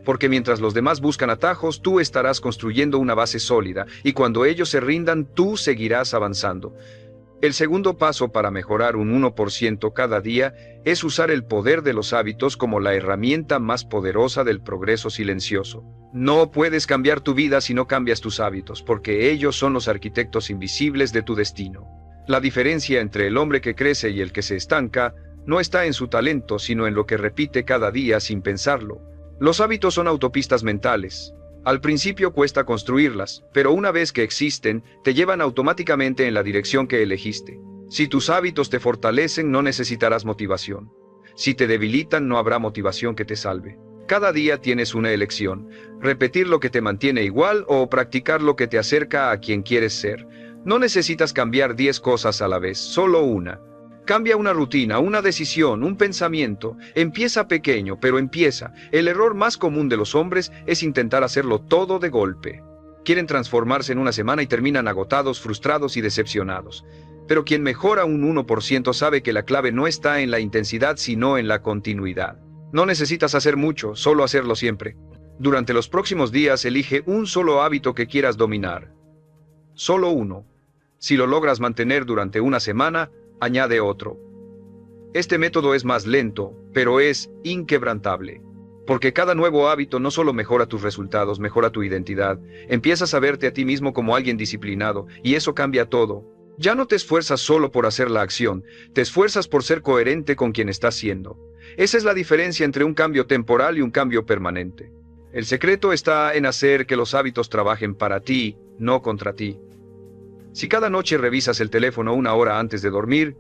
Porque mientras los demás buscan atajos, tú estarás construyendo una base sólida, y cuando ellos se rindan, tú seguirás avanzando. El segundo paso para mejorar un 1% cada día es usar el poder de los hábitos como la herramienta más poderosa del progreso silencioso. No puedes cambiar tu vida si no cambias tus hábitos, porque ellos son los arquitectos invisibles de tu destino. La diferencia entre el hombre que crece y el que se estanca no está en su talento, sino en lo que repite cada día sin pensarlo. Los hábitos son autopistas mentales. Al principio cuesta construirlas, pero una vez que existen, te llevan automáticamente en la dirección que elegiste. Si tus hábitos te fortalecen, no necesitarás motivación. Si te debilitan, no habrá motivación que te salve. Cada día tienes una elección: repetir lo que te mantiene igual o practicar lo que te acerca a quien quieres ser. No necesitas cambiar 10 cosas a la vez, solo una. Cambia una rutina, una decisión, un pensamiento. Empieza pequeño, pero empieza. El error más común de los hombres es intentar hacerlo todo de golpe. Quieren transformarse en una semana y terminan agotados, frustrados y decepcionados. Pero quien mejora un 1% sabe que la clave no está en la intensidad, sino en la continuidad. No necesitas hacer mucho, solo hacerlo siempre. Durante los próximos días elige un solo hábito que quieras dominar. Solo uno. Si lo logras mantener durante una semana, añade otro. Este método es más lento, pero es inquebrantable. Porque cada nuevo hábito no solo mejora tus resultados, mejora tu identidad. Empiezas a verte a ti mismo como alguien disciplinado, y eso cambia todo. Ya no te esfuerzas solo por hacer la acción, te esfuerzas por ser coherente con quien estás siendo. Esa es la diferencia entre un cambio temporal y un cambio permanente. El secreto está en hacer que los hábitos trabajen para ti, no contra ti. Si cada noche revisas el teléfono 1 hora antes de dormir,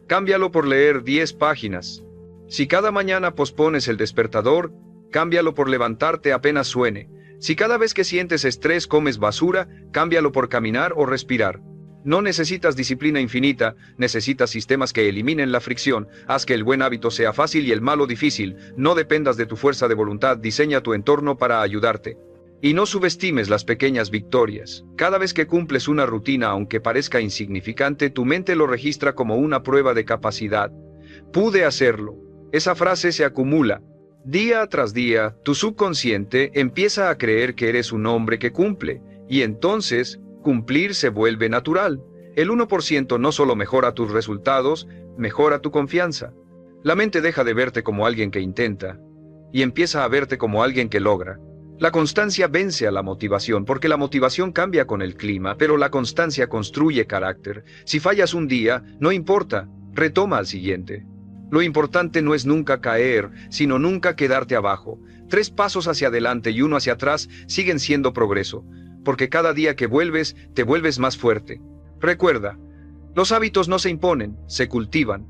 cámbialo por leer 10 páginas. Si cada mañana pospones el despertador, cámbialo por levantarte apenas suene. Si cada vez que sientes estrés comes basura, cámbialo por caminar o respirar. No necesitas disciplina infinita, necesitas sistemas que eliminen la fricción. Haz que el buen hábito sea fácil y el malo difícil. No dependas de tu fuerza de voluntad, diseña tu entorno para ayudarte. Y no subestimes las pequeñas victorias. Cada vez que cumples una rutina, aunque parezca insignificante, tu mente lo registra como una prueba de capacidad. Pude hacerlo. Esa frase se acumula. Día tras día, tu subconsciente empieza a creer que eres un hombre que cumple, y entonces cumplir se vuelve natural. El 1% no solo mejora tus resultados, mejora tu confianza. La mente deja de verte como alguien que intenta, y empieza a verte como alguien que logra. La constancia vence a la motivación, porque la motivación cambia con el clima, pero la constancia construye carácter. Si fallas un día, no importa, retoma al siguiente. Lo importante no es nunca caer, sino nunca quedarte abajo. 3 pasos hacia adelante y 1 hacia atrás siguen siendo progreso, porque cada día que vuelves, te vuelves más fuerte. Recuerda, los hábitos no se imponen, se cultivan.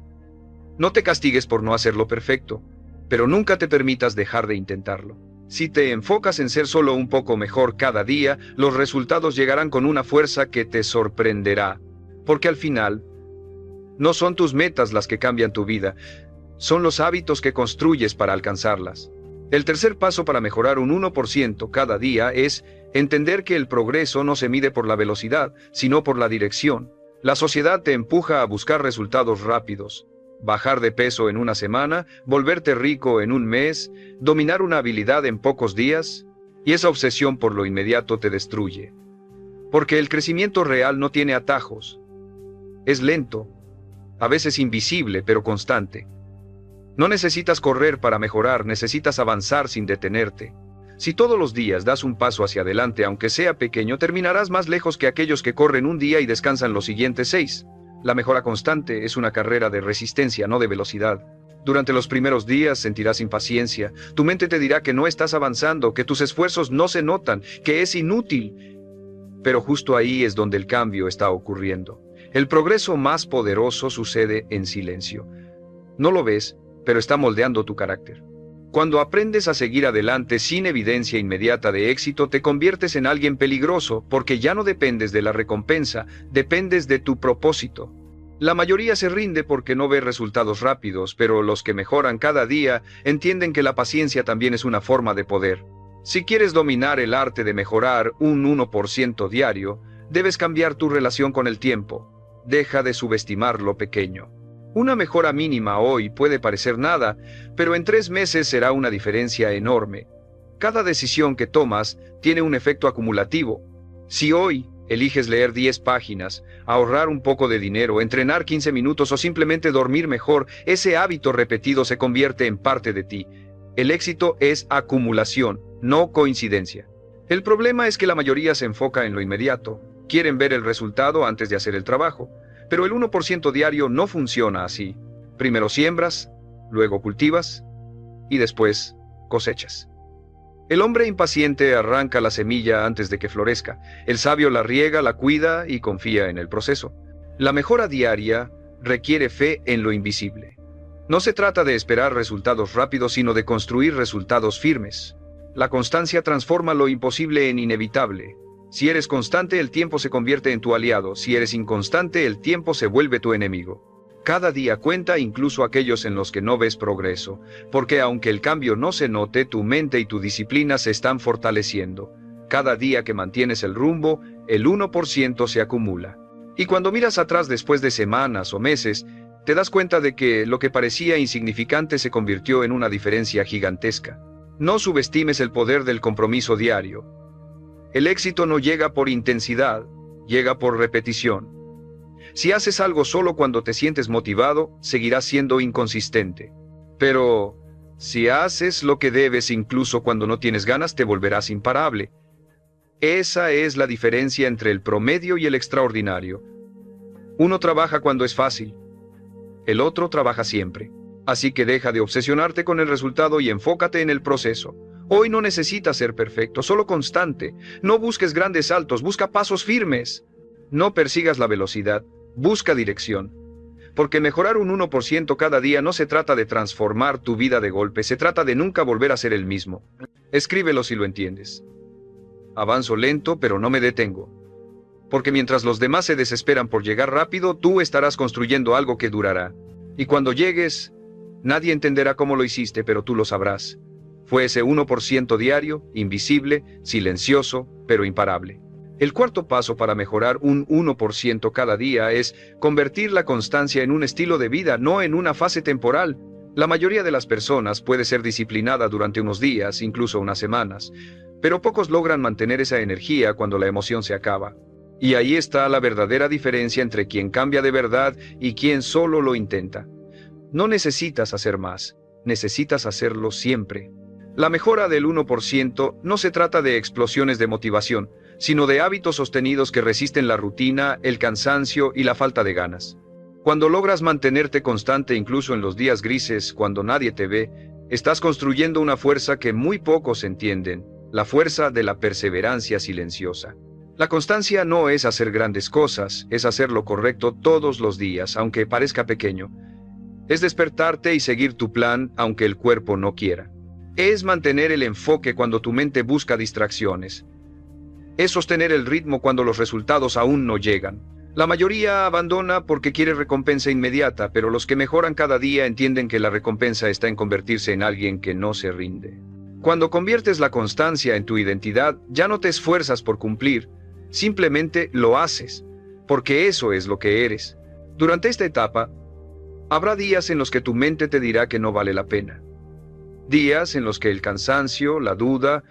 No te castigues por no hacerlo perfecto, pero nunca te permitas dejar de intentarlo. Si te enfocas en ser solo un poco mejor cada día, los resultados llegarán con una fuerza que te sorprenderá. Porque al final, no son tus metas las que cambian tu vida, son los hábitos que construyes para alcanzarlas. El tercer paso para mejorar un 1% cada día es entender que el progreso no se mide por la velocidad, sino por la dirección. La sociedad te empuja a buscar resultados rápidos. Bajar de peso en una semana, volverte rico en un mes, dominar una habilidad en pocos días, y esa obsesión por lo inmediato te destruye. Porque el crecimiento real no tiene atajos. Es lento, a veces invisible, pero constante. No necesitas correr para mejorar, necesitas avanzar sin detenerte. Si todos los días das un paso hacia adelante, aunque sea pequeño, terminarás más lejos que aquellos que corren un día y descansan los siguientes 6. La mejora constante es una carrera de resistencia, no de velocidad. Durante los primeros días sentirás impaciencia. Tu mente te dirá que no estás avanzando, que tus esfuerzos no se notan, que es inútil. Pero justo ahí es donde el cambio está ocurriendo. El progreso más poderoso sucede en silencio. No lo ves, pero está moldeando tu carácter. Cuando aprendes a seguir adelante sin evidencia inmediata de éxito, te conviertes en alguien peligroso, porque ya no dependes de la recompensa, dependes de tu propósito. La mayoría se rinde porque no ve resultados rápidos, pero los que mejoran cada día entienden que la paciencia también es una forma de poder. Si quieres dominar el arte de mejorar un 1% diario, debes cambiar tu relación con el tiempo. Deja de subestimar lo pequeño. Una mejora mínima hoy puede parecer nada, pero en 3 meses será una diferencia enorme. Cada decisión que tomas tiene un efecto acumulativo. Si hoy eliges leer 10 páginas, ahorrar un poco de dinero, entrenar 15 minutos o simplemente dormir mejor, ese hábito repetido se convierte en parte de ti. El éxito es acumulación, no coincidencia. El problema es que la mayoría se enfoca en lo inmediato. Quieren ver el resultado antes de hacer el trabajo. Pero el 1% diario no funciona así. Primero siembras, luego cultivas y después cosechas. El hombre impaciente arranca la semilla antes de que florezca. El sabio la riega, la cuida y confía en el proceso. La mejora diaria requiere fe en lo invisible. No se trata de esperar resultados rápidos, sino de construir resultados firmes. La constancia transforma lo imposible en inevitable. Si eres constante, el tiempo se convierte en tu aliado. Si eres inconstante, el tiempo se vuelve tu enemigo. Cada día cuenta, incluso aquellos en los que no ves progreso, porque aunque el cambio no se note, tu mente y tu disciplina se están fortaleciendo. Cada día que mantienes el rumbo, el 1% se acumula. Y cuando miras atrás después de semanas o meses, te das cuenta de que lo que parecía insignificante se convirtió en una diferencia gigantesca. No subestimes el poder del compromiso diario. El éxito no llega por intensidad, llega por repetición. Si haces algo solo cuando te sientes motivado, seguirás siendo inconsistente. Pero si haces lo que debes incluso cuando no tienes ganas, te volverás imparable. Esa es la diferencia entre el promedio y el extraordinario. Uno trabaja cuando es fácil, el otro trabaja siempre. Así que deja de obsesionarte con el resultado y enfócate en el proceso. Hoy no necesitas ser perfecto, solo constante. No busques grandes saltos, busca pasos firmes. No persigas la velocidad, busca dirección. Porque mejorar un 1% cada día no se trata de transformar tu vida de golpe, se trata de nunca volver a ser el mismo. Escríbelo si lo entiendes. Avanzo lento, pero no me detengo. Porque mientras los demás se desesperan por llegar rápido, tú estarás construyendo algo que durará. Y cuando llegues, nadie entenderá cómo lo hiciste, pero tú lo sabrás. Fue ese 1% diario, invisible, silencioso, pero imparable. El cuarto paso para mejorar un 1% cada día es convertir la constancia en un estilo de vida, no en una fase temporal. La mayoría de las personas puede ser disciplinada durante unos días, incluso unas semanas, pero pocos logran mantener esa energía cuando la emoción se acaba. Y ahí está la verdadera diferencia entre quien cambia de verdad y quien solo lo intenta. No necesitas hacer más, necesitas hacerlo siempre. La mejora del 1% no se trata de explosiones de motivación, sino de hábitos sostenidos que resisten la rutina, el cansancio y la falta de ganas. Cuando logras mantenerte constante incluso en los días grises, cuando nadie te ve, estás construyendo una fuerza que muy pocos entienden, la fuerza de la perseverancia silenciosa. La constancia no es hacer grandes cosas, es hacer lo correcto todos los días, aunque parezca pequeño. Es despertarte y seguir tu plan, aunque el cuerpo no quiera. Es mantener el enfoque cuando tu mente busca distracciones. Es sostener el ritmo cuando los resultados aún no llegan. La mayoría abandona porque quiere recompensa inmediata, pero los que mejoran cada día entienden que la recompensa está en convertirse en alguien que no se rinde. Cuando conviertes la constancia en tu identidad, ya no te esfuerzas por cumplir, simplemente lo haces, porque eso es lo que eres. Durante esta etapa, habrá días en los que tu mente te dirá que no vale la pena. Días en los que el cansancio, la duda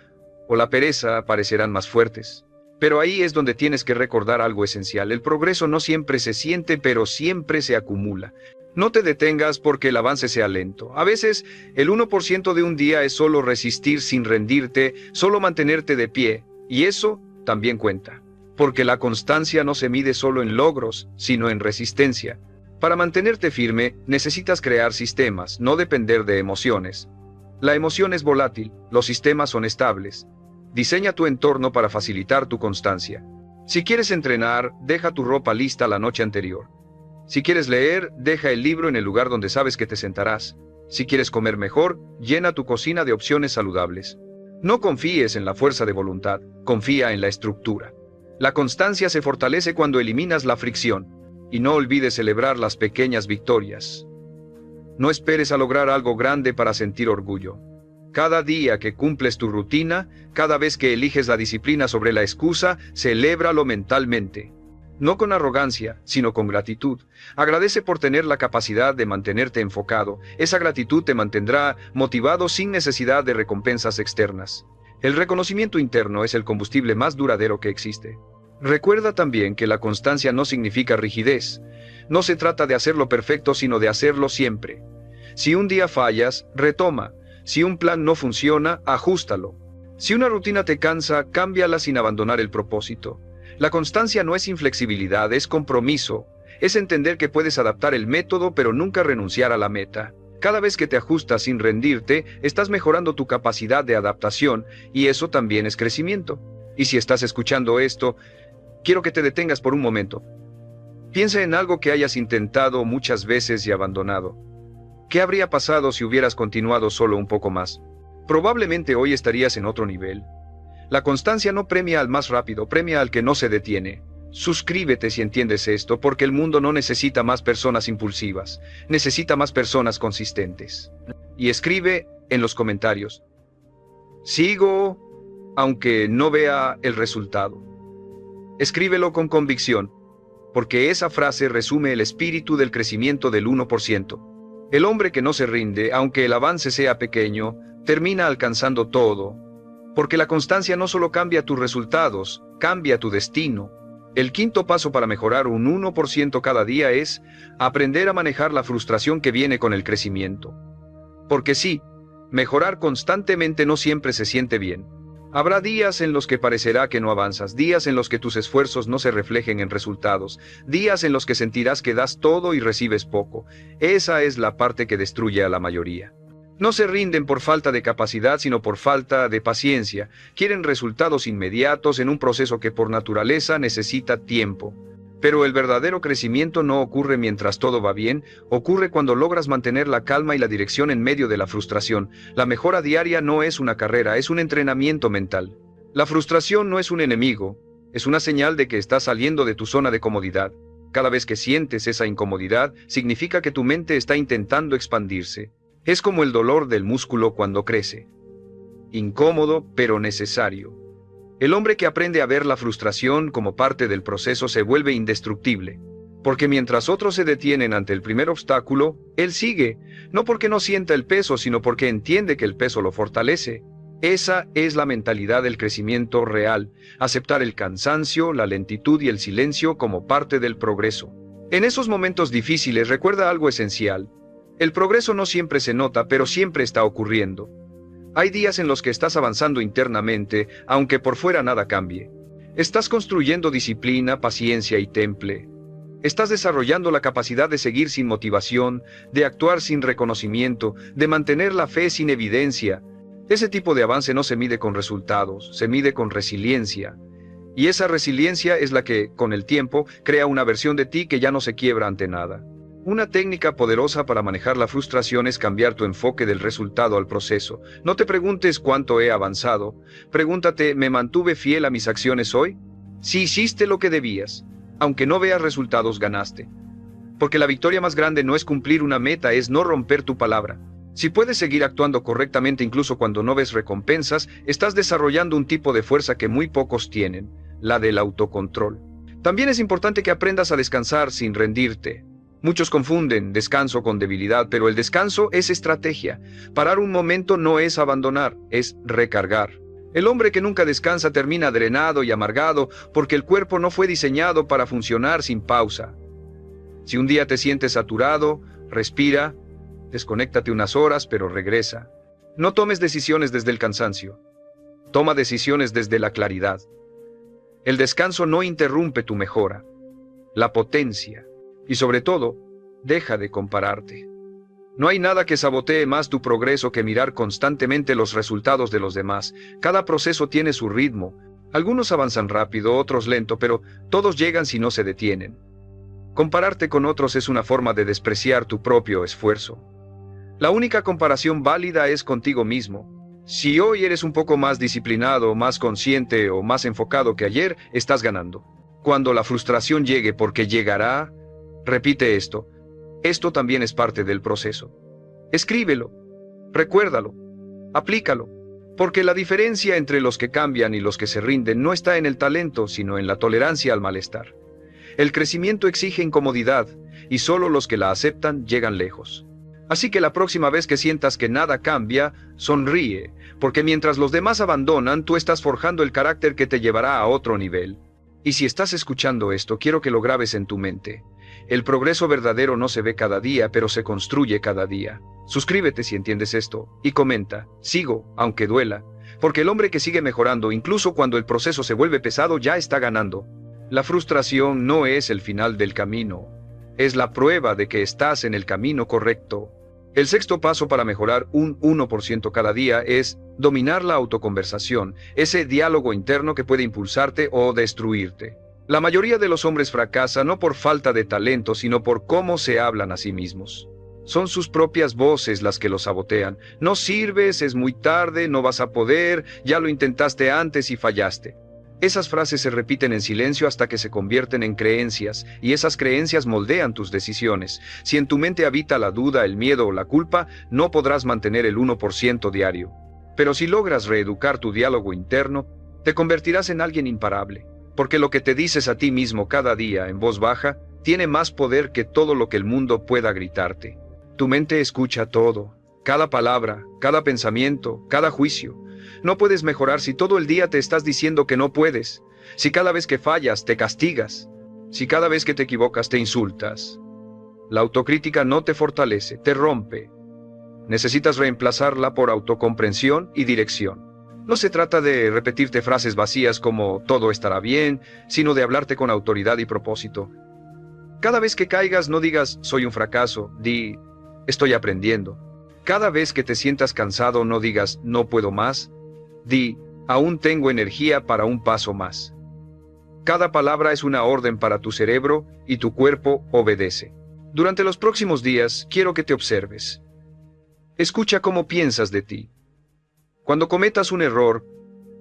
o la pereza parecerán más fuertes. Pero ahí es donde tienes que recordar algo esencial. El progreso no siempre se siente, pero siempre se acumula. No te detengas porque el avance sea lento. A veces, el 1% de un día es solo resistir sin rendirte, solo mantenerte de pie. Y eso también cuenta. Porque la constancia no se mide solo en logros, sino en resistencia. Para mantenerte firme, necesitas crear sistemas, no depender de emociones. La emoción es volátil, los sistemas son estables. Diseña tu entorno para facilitar tu constancia. Si quieres entrenar, deja tu ropa lista la noche anterior. Si quieres leer, deja el libro en el lugar donde sabes que te sentarás. Si quieres comer mejor, llena tu cocina de opciones saludables. No confíes en la fuerza de voluntad, confía en la estructura. La constancia se fortalece cuando eliminas la fricción. Y no olvides celebrar las pequeñas victorias. No esperes a lograr algo grande para sentir orgullo. Cada día que cumples tu rutina, cada vez que eliges la disciplina sobre la excusa, celébralo mentalmente. No con arrogancia, sino con gratitud. Agradece por tener la capacidad de mantenerte enfocado. Esa gratitud te mantendrá motivado sin necesidad de recompensas externas. El reconocimiento interno es el combustible más duradero que existe. Recuerda también que la constancia no significa rigidez. No se trata de hacerlo perfecto, sino de hacerlo siempre. Si un día fallas, retoma. Si un plan no funciona, ajústalo. Si una rutina te cansa, cámbiala sin abandonar el propósito. La constancia no es inflexibilidad, es compromiso. Es entender que puedes adaptar el método pero nunca renunciar a la meta. Cada vez que te ajustas sin rendirte, estás mejorando tu capacidad de adaptación y eso también es crecimiento. Y si estás escuchando esto, quiero que te detengas por un momento. Piensa en algo que hayas intentado muchas veces y abandonado. ¿Qué habría pasado si hubieras continuado solo un poco más? Probablemente hoy estarías en otro nivel. La constancia no premia al más rápido, premia al que no se detiene. Suscríbete si entiendes esto, porque el mundo no necesita más personas impulsivas, necesita más personas consistentes. Y escribe en los comentarios: sigo, aunque no vea el resultado. Escríbelo con convicción, porque esa frase resume el espíritu del crecimiento del 1%. El hombre que no se rinde, aunque el avance sea pequeño, termina alcanzando todo, porque la constancia no solo cambia tus resultados, cambia tu destino. El quinto paso para mejorar un 1% cada día es aprender a manejar la frustración que viene con el crecimiento. Porque sí, mejorar constantemente no siempre se siente bien. Habrá días en los que parecerá que no avanzas, días en los que tus esfuerzos no se reflejen en resultados, días en los que sentirás que das todo y recibes poco. Esa es la parte que destruye a la mayoría. No se rinden por falta de capacidad, sino por falta de paciencia. Quieren resultados inmediatos en un proceso que por naturaleza necesita tiempo. Pero el verdadero crecimiento no ocurre mientras todo va bien, ocurre cuando logras mantener la calma y la dirección en medio de la frustración. La mejora diaria no es una carrera, es un entrenamiento mental. La frustración no es un enemigo, es una señal de que estás saliendo de tu zona de comodidad. Cada vez que sientes esa incomodidad, significa que tu mente está intentando expandirse. Es como el dolor del músculo cuando crece. Incómodo, pero necesario. El hombre que aprende a ver la frustración como parte del proceso se vuelve indestructible. Porque mientras otros se detienen ante el primer obstáculo, él sigue, no porque no sienta el peso, sino porque entiende que el peso lo fortalece. Esa es la mentalidad del crecimiento real, aceptar el cansancio, la lentitud y el silencio como parte del progreso. En esos momentos difíciles recuerda algo esencial. El progreso no siempre se nota, pero siempre está ocurriendo. Hay días en los que estás avanzando internamente, aunque por fuera nada cambie. Estás construyendo disciplina, paciencia y temple. Estás desarrollando la capacidad de seguir sin motivación, de actuar sin reconocimiento, de mantener la fe sin evidencia. Ese tipo de avance no se mide con resultados, se mide con resiliencia. Y esa resiliencia es la que, con el tiempo, crea una versión de ti que ya no se quiebra ante nada. Una técnica poderosa para manejar la frustración es cambiar tu enfoque del resultado al proceso. No te preguntes cuánto he avanzado. Pregúntate, ¿me mantuve fiel a mis acciones hoy? Si hiciste lo que debías, aunque no veas resultados, ganaste. Porque la victoria más grande no es cumplir una meta, es no romper tu palabra. Si puedes seguir actuando correctamente incluso cuando no ves recompensas, estás desarrollando un tipo de fuerza que muy pocos tienen, la del autocontrol. También es importante que aprendas a descansar sin rendirte. Muchos confunden descanso con debilidad, pero el descanso es estrategia. Parar un momento no es abandonar, es recargar. El hombre que nunca descansa termina drenado y amargado porque el cuerpo no fue diseñado para funcionar sin pausa. Si un día te sientes saturado, respira, desconéctate unas horas, pero regresa. No tomes decisiones desde el cansancio. Toma decisiones desde la claridad. El descanso no interrumpe tu mejora, la potencia. Y sobre todo, deja de compararte. No hay nada que sabotee más tu progreso que mirar constantemente los resultados de los demás. Cada proceso tiene su ritmo. Algunos avanzan rápido, otros lento, pero todos llegan si no se detienen. Compararte con otros es una forma de despreciar tu propio esfuerzo. La única comparación válida es contigo mismo. Si hoy eres un poco más disciplinado, más consciente o más enfocado que ayer, estás ganando. Cuando la frustración llegue, porque llegará, repite esto. Esto también es parte del proceso. Escríbelo, recuérdalo, aplícalo, porque la diferencia entre los que cambian y los que se rinden no está en el talento, sino en la tolerancia al malestar. El crecimiento exige incomodidad, y solo los que la aceptan llegan lejos. Así que la próxima vez que sientas que nada cambia, sonríe, porque mientras los demás abandonan, tú estás forjando el carácter que te llevará a otro nivel. Y si estás escuchando esto, quiero que lo grabes en tu mente. El progreso verdadero no se ve cada día, pero se construye cada día. Suscríbete si entiendes esto, y comenta, sigo, aunque duela, porque el hombre que sigue mejorando, incluso cuando el proceso se vuelve pesado, ya está ganando. La frustración no es el final del camino, es la prueba de que estás en el camino correcto. El sexto paso para mejorar un 1% cada día es dominar la autoconversación, ese diálogo interno que puede impulsarte o destruirte. La mayoría de los hombres fracasa no por falta de talento, sino por cómo se hablan a sí mismos. Son sus propias voces las que los sabotean. No sirves, es muy tarde, no vas a poder, ya lo intentaste antes y fallaste. Esas frases se repiten en silencio hasta que se convierten en creencias, y esas creencias moldean tus decisiones. Si en tu mente habita la duda, el miedo o la culpa, no podrás mantener el 1% diario. Pero si logras reeducar tu diálogo interno, te convertirás en alguien imparable, porque lo que te dices a ti mismo cada día en voz baja tiene más poder que todo lo que el mundo pueda gritarte. Tu mente escucha todo, cada palabra, cada pensamiento, cada juicio. No puedes mejorar si todo el día te estás diciendo que no puedes, si cada vez que fallas te castigas, si cada vez que te equivocas te insultas. La autocrítica no te fortalece, te rompe. Necesitas reemplazarla por autocomprensión y dirección. No se trata de repetirte frases vacías como todo estará bien, sino de hablarte con autoridad y propósito. Cada vez que caigas no digas soy un fracaso, di estoy aprendiendo. Cada vez que te sientas cansado no digas no puedo más, di aún tengo energía para un paso más. Cada palabra es una orden para tu cerebro y tu cuerpo obedece. Durante los próximos días quiero que te observes. Escucha cómo piensas de ti. Cuando cometas un error,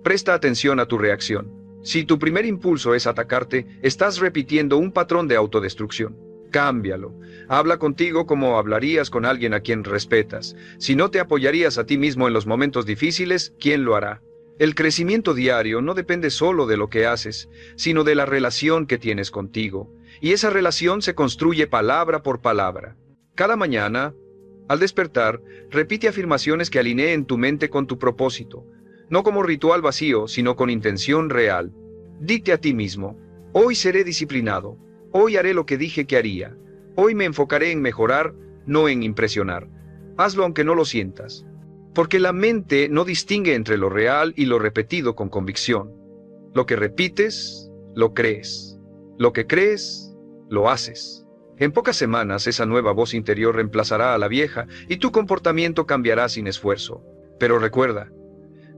presta atención a tu reacción. Si tu primer impulso es atacarte, estás repitiendo un patrón de autodestrucción. Cámbialo. Habla contigo como hablarías con alguien a quien respetas. Si no te apoyarías a ti mismo en los momentos difíciles, ¿quién lo hará? El crecimiento diario no depende solo de lo que haces, sino de la relación que tienes contigo. Y esa relación se construye palabra por palabra. Cada mañana, al despertar, repite afirmaciones que alineen tu mente con tu propósito. No como ritual vacío, sino con intención real. Dite a ti mismo, hoy seré disciplinado. Hoy haré lo que dije que haría. Hoy me enfocaré en mejorar, no en impresionar. Hazlo aunque no lo sientas. Porque la mente no distingue entre lo real y lo repetido con convicción. Lo que repites, lo crees. Lo que crees, lo haces. En pocas semanas esa nueva voz interior reemplazará a la vieja y tu comportamiento cambiará sin esfuerzo. Pero recuerda,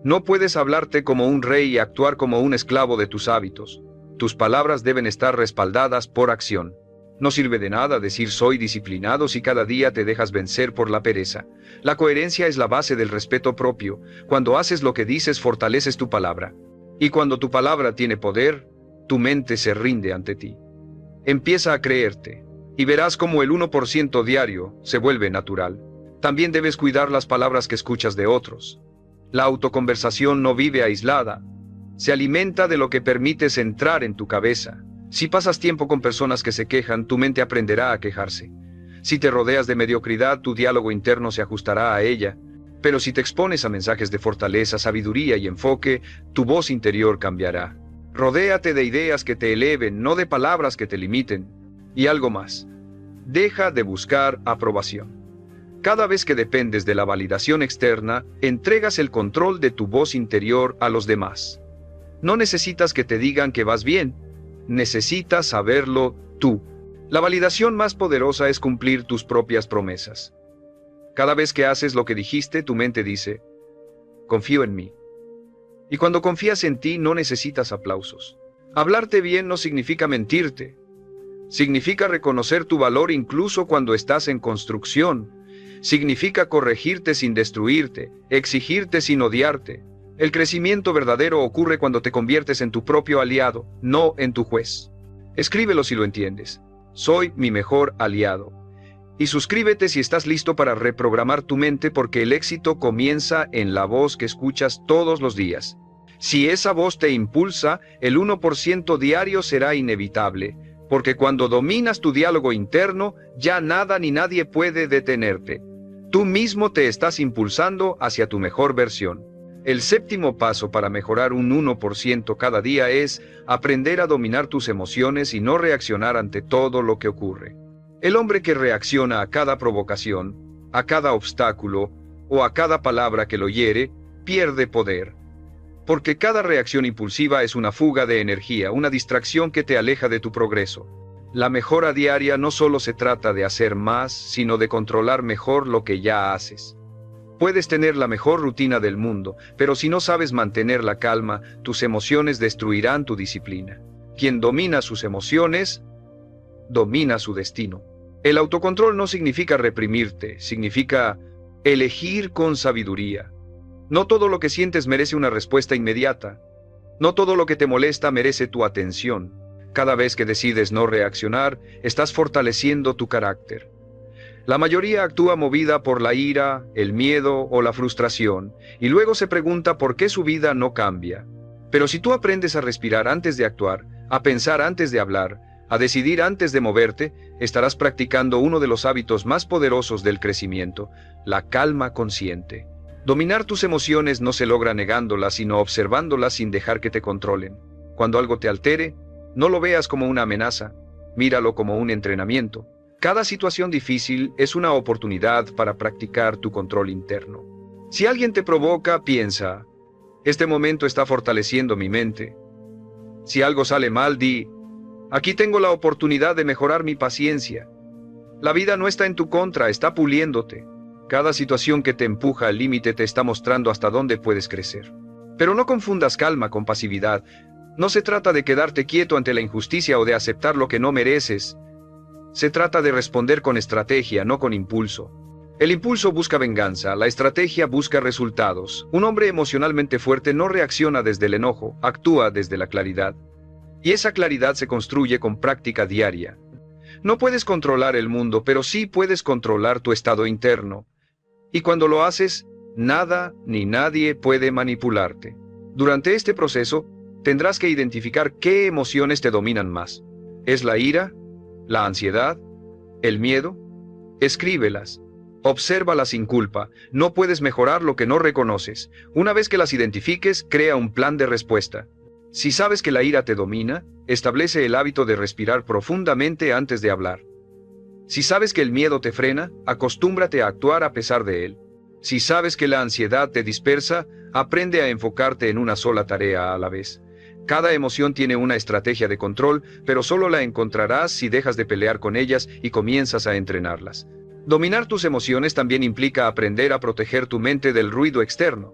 no puedes hablarte como un rey y actuar como un esclavo de tus hábitos. Tus palabras deben estar respaldadas por acción. No sirve de nada decir soy disciplinado si cada día te dejas vencer por la pereza. La coherencia es la base del respeto propio. Cuando haces lo que dices, fortaleces tu palabra. Y cuando tu palabra tiene poder, tu mente se rinde ante ti. Empieza a creerte, y verás cómo el 1% diario se vuelve natural. También debes cuidar las palabras que escuchas de otros. La autoconversación no vive aislada. Se alimenta de lo que permites entrar en tu cabeza. Si pasas tiempo con personas que se quejan, tu mente aprenderá a quejarse. Si te rodeas de mediocridad, tu diálogo interno se ajustará a ella. Pero si te expones a mensajes de fortaleza, sabiduría y enfoque, tu voz interior cambiará. Rodéate de ideas que te eleven, no de palabras que te limiten. Y algo más. Deja de buscar aprobación. Cada vez que dependes de la validación externa, entregas el control de tu voz interior a los demás. No necesitas que te digan que vas bien, necesitas saberlo tú. La validación más poderosa es cumplir tus propias promesas. Cada vez que haces lo que dijiste, tu mente dice, confío en mí. Y cuando confías en ti, no necesitas aplausos. Hablarte bien no significa mentirte. Significa reconocer tu valor incluso cuando estás en construcción. Significa corregirte sin destruirte, exigirte sin odiarte. El crecimiento verdadero ocurre cuando te conviertes en tu propio aliado, no en tu juez. Escríbelo si lo entiendes. Soy mi mejor aliado. Y suscríbete si estás listo para reprogramar tu mente, porque el éxito comienza en la voz que escuchas todos los días. Si esa voz te impulsa, el 1% diario será inevitable, porque cuando dominas tu diálogo interno, ya nada ni nadie puede detenerte. Tú mismo te estás impulsando hacia tu mejor versión. El séptimo paso para mejorar un 1% cada día es aprender a dominar tus emociones y no reaccionar ante todo lo que ocurre. El hombre que reacciona a cada provocación, a cada obstáculo o a cada palabra que lo hiere, pierde poder. Porque cada reacción impulsiva es una fuga de energía, una distracción que te aleja de tu progreso. La mejora diaria no solo se trata de hacer más, sino de controlar mejor lo que ya haces. Puedes tener la mejor rutina del mundo, pero si no sabes mantener la calma, tus emociones destruirán tu disciplina. Quien domina sus emociones, domina su destino. El autocontrol no significa reprimirte, significa elegir con sabiduría. No todo lo que sientes merece una respuesta inmediata. No todo lo que te molesta merece tu atención. Cada vez que decides no reaccionar, estás fortaleciendo tu carácter. La mayoría actúa movida por la ira, el miedo o la frustración, y luego se pregunta por qué su vida no cambia. Pero si tú aprendes a respirar antes de actuar, a pensar antes de hablar, a decidir antes de moverte, estarás practicando uno de los hábitos más poderosos del crecimiento, la calma consciente. Dominar tus emociones no se logra negándolas, sino observándolas sin dejar que te controlen. Cuando algo te altere, no lo veas como una amenaza, míralo como un entrenamiento. Cada situación difícil es una oportunidad para practicar tu control interno. Si alguien te provoca, piensa, este momento está fortaleciendo mi mente. Si algo sale mal, di, aquí tengo la oportunidad de mejorar mi paciencia. La vida no está en tu contra, está puliéndote. Cada situación que te empuja al límite te está mostrando hasta dónde puedes crecer. Pero no confundas calma con pasividad. No se trata de quedarte quieto ante la injusticia o de aceptar lo que no mereces. Se trata de responder con estrategia, no con impulso. El impulso busca venganza, la estrategia busca resultados. Un hombre emocionalmente fuerte no reacciona desde el enojo, actúa desde la claridad. Y esa claridad se construye con práctica diaria. No puedes controlar el mundo, pero sí puedes controlar tu estado interno. Y cuando lo haces, nada ni nadie puede manipularte. Durante este proceso, tendrás que identificar qué emociones te dominan más. ¿Es la ira? ¿La ansiedad? ¿El miedo? Escríbelas. Obsérvalas sin culpa. No puedes mejorar lo que no reconoces. Una vez que las identifiques, crea un plan de respuesta. Si sabes que la ira te domina, establece el hábito de respirar profundamente antes de hablar. Si sabes que el miedo te frena, acostúmbrate a actuar a pesar de él. Si sabes que la ansiedad te dispersa, aprende a enfocarte en una sola tarea a la vez. Cada emoción tiene una estrategia de control, pero solo la encontrarás si dejas de pelear con ellas y comienzas a entrenarlas. Dominar tus emociones también implica aprender a proteger tu mente del ruido externo.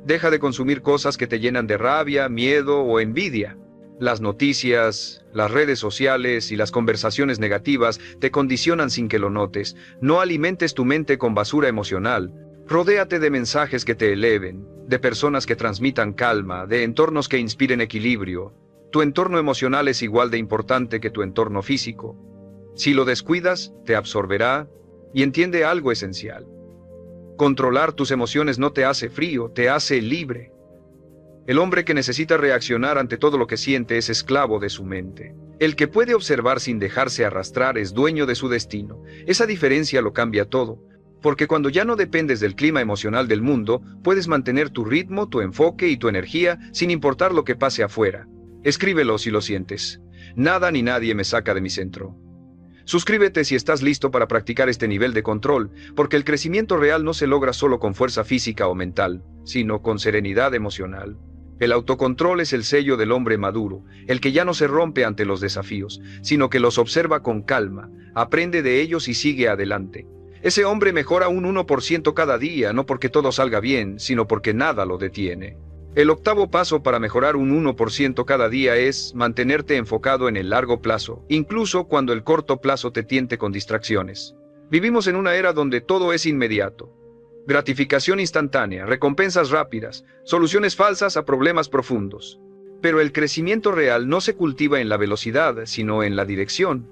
Deja de consumir cosas que te llenan de rabia, miedo o envidia. Las noticias, las redes sociales y las conversaciones negativas te condicionan sin que lo notes. No alimentes tu mente con basura emocional. Rodéate de mensajes que te eleven, de personas que transmitan calma, de entornos que inspiren equilibrio. Tu entorno emocional es igual de importante que tu entorno físico. Si lo descuidas, te absorberá y entiende algo esencial. Controlar tus emociones no te hace frío, te hace libre. El hombre que necesita reaccionar ante todo lo que siente es esclavo de su mente. El que puede observar sin dejarse arrastrar es dueño de su destino. Esa diferencia lo cambia todo. Porque cuando ya no dependes del clima emocional del mundo, puedes mantener tu ritmo, tu enfoque y tu energía sin importar lo que pase afuera. Escríbelo si lo sientes. Nada ni nadie me saca de mi centro. Suscríbete si estás listo para practicar este nivel de control, porque el crecimiento real no se logra solo con fuerza física o mental, sino con serenidad emocional. El autocontrol es el sello del hombre maduro, el que ya no se rompe ante los desafíos, sino que los observa con calma, aprende de ellos y sigue adelante. Ese hombre mejora un 1% cada día, no porque todo salga bien, sino porque nada lo detiene. El octavo paso para mejorar un 1% cada día es mantenerte enfocado en el largo plazo, incluso cuando el corto plazo te tiente con distracciones. Vivimos en una era donde todo es inmediato. Gratificación instantánea, recompensas rápidas, soluciones falsas a problemas profundos. Pero el crecimiento real no se cultiva en la velocidad, sino en la dirección.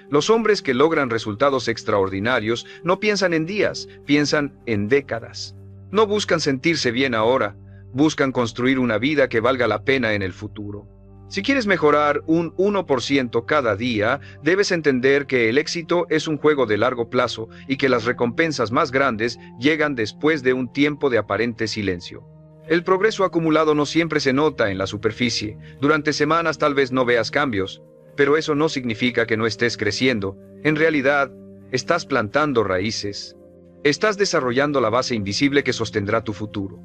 Los hombres que logran resultados extraordinarios no piensan en días, piensan en décadas. No buscan sentirse bien ahora, buscan construir una vida que valga la pena en el futuro. Si quieres mejorar un 1% cada día, debes entender que el éxito es un juego de largo plazo y que las recompensas más grandes llegan después de un tiempo de aparente silencio. El progreso acumulado no siempre se nota en la superficie. Durante semanas tal vez no veas cambios, pero eso no significa que no estés creciendo. En realidad, estás plantando raíces. Estás desarrollando la base invisible que sostendrá tu futuro.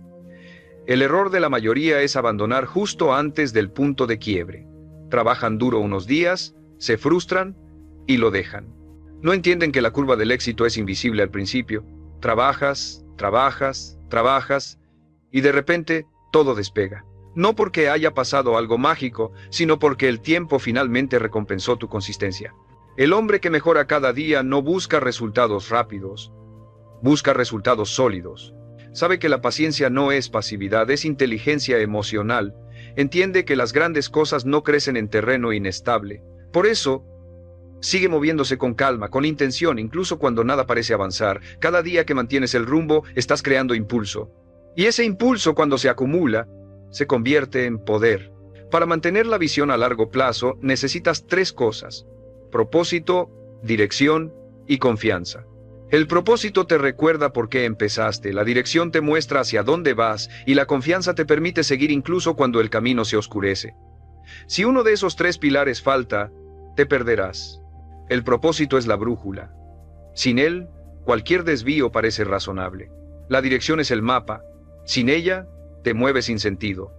El error de la mayoría es abandonar justo antes del punto de quiebre. Trabajan duro unos días, se frustran y lo dejan. No entienden que la curva del éxito es invisible al principio. Trabajas, trabajas, trabajas y de repente todo despega. No porque haya pasado algo mágico, sino porque el tiempo finalmente recompensó tu consistencia. El hombre que mejora cada día no busca resultados rápidos, busca resultados sólidos. Sabe que la paciencia no es pasividad, es inteligencia emocional. Entiende que las grandes cosas no crecen en terreno inestable. Por eso, sigue moviéndose con calma, con intención, incluso cuando nada parece avanzar. Cada día que mantienes el rumbo, estás creando impulso. Y ese impulso, cuando se acumula, se convierte en poder. Para mantener la visión a largo plazo, necesitas 3 cosas: propósito, dirección y confianza. El propósito te recuerda por qué empezaste, la dirección te muestra hacia dónde vas y la confianza te permite seguir incluso cuando el camino se oscurece. Si uno de esos 3 pilares falta, te perderás. El propósito es la brújula. Sin él, cualquier desvío parece razonable. La dirección es el mapa. Sin ella, te mueves sin sentido.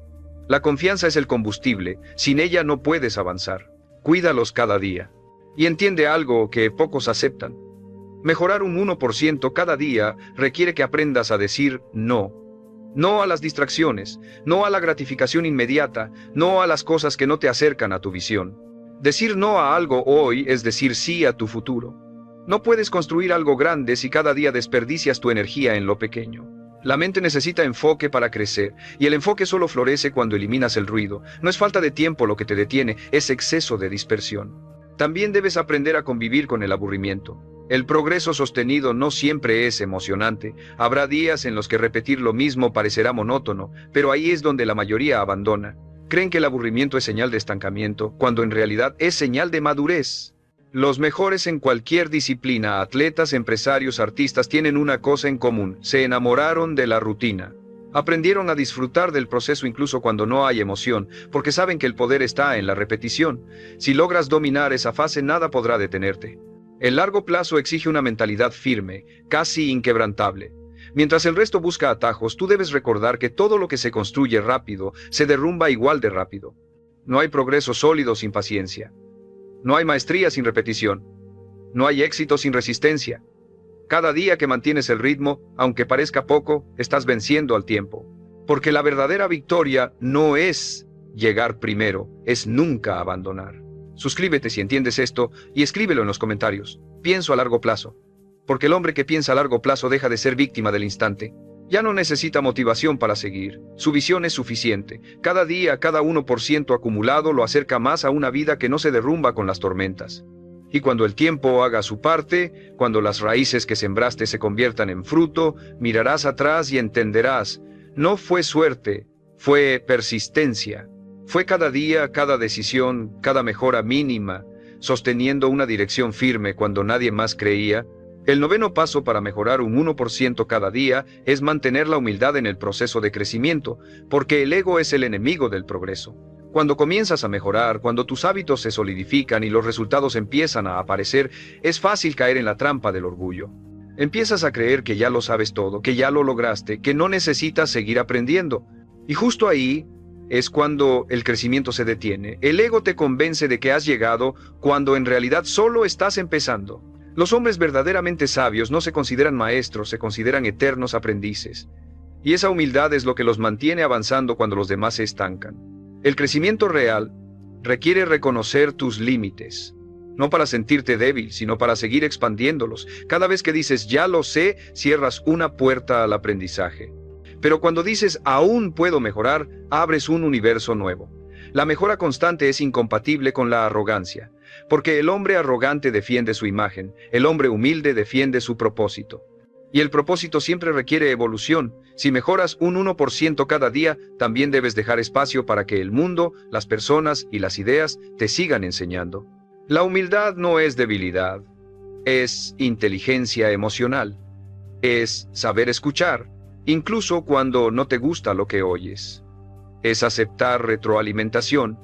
La confianza es el combustible. Sin ella no puedes avanzar. Cuídalos cada día. Y entiende algo que pocos aceptan. Mejorar un 1% cada día requiere que aprendas a decir no. No a las distracciones, no a la gratificación inmediata, no a las cosas que no te acercan a tu visión. Decir no a algo hoy es decir sí a tu futuro. No puedes construir algo grande si cada día desperdicias tu energía en lo pequeño. La mente necesita enfoque para crecer, y el enfoque solo florece cuando eliminas el ruido. No es falta de tiempo lo que te detiene, es exceso de dispersión. También debes aprender a convivir con el aburrimiento. El progreso sostenido no siempre es emocionante. Habrá días en los que repetir lo mismo parecerá monótono, pero ahí es donde la mayoría abandona. Creen que el aburrimiento es señal de estancamiento, cuando en realidad es señal de madurez. Los mejores en cualquier disciplina, atletas, empresarios, artistas, tienen una cosa en común: se enamoraron de la rutina. Aprendieron a disfrutar del proceso incluso cuando no hay emoción, porque saben que el poder está en la repetición. Si logras dominar esa fase, nada podrá detenerte. El largo plazo exige una mentalidad firme, casi inquebrantable. Mientras el resto busca atajos, tú debes recordar que todo lo que se construye rápido se derrumba igual de rápido. No hay progreso sólido sin paciencia. No hay maestría sin repetición. No hay éxito sin resistencia. Cada día que mantienes el ritmo, aunque parezca poco, estás venciendo al tiempo. Porque la verdadera victoria no es llegar primero, es nunca abandonar. Suscríbete si entiendes esto y escríbelo en los comentarios. Pienso a largo plazo. Porque el hombre que piensa a largo plazo deja de ser víctima del instante. Ya no necesita motivación para seguir. Su visión es suficiente. Cada día, cada 1% acumulado lo acerca más a una vida que no se derrumba con las tormentas. Y cuando el tiempo haga su parte, cuando las raíces que sembraste se conviertan en fruto, mirarás atrás y entenderás: no fue suerte, fue persistencia. Fue cada día, cada decisión, cada mejora mínima, sosteniendo una dirección firme cuando nadie más creía. El 9º paso para mejorar un 1% cada día es mantener la humildad en el proceso de crecimiento, porque el ego es el enemigo del progreso. Cuando comienzas a mejorar, cuando tus hábitos se solidifican y los resultados empiezan a aparecer, es fácil caer en la trampa del orgullo. Empiezas a creer que ya lo sabes todo, que ya lo lograste, que no necesitas seguir aprendiendo. Y justo ahí es cuando el crecimiento se detiene. El ego te convence de que has llegado cuando en realidad solo estás empezando. Los hombres verdaderamente sabios no se consideran maestros, se consideran eternos aprendices. Y esa humildad es lo que los mantiene avanzando cuando los demás se estancan. El crecimiento real requiere reconocer tus límites. No para sentirte débil, sino para seguir expandiéndolos. Cada vez que dices ya lo sé, cierras una puerta al aprendizaje. Pero cuando dices aún puedo mejorar, abres un universo nuevo. La mejora constante es incompatible con la arrogancia, porque el hombre arrogante defiende su imagen, el hombre humilde defiende su propósito. Y el propósito siempre requiere evolución. Si mejoras un 1% cada día, también debes dejar espacio para que el mundo, las personas y las ideas te sigan enseñando. La humildad no es debilidad, es inteligencia emocional, es saber escuchar, incluso cuando no te gusta lo que oyes. Es aceptar retroalimentación,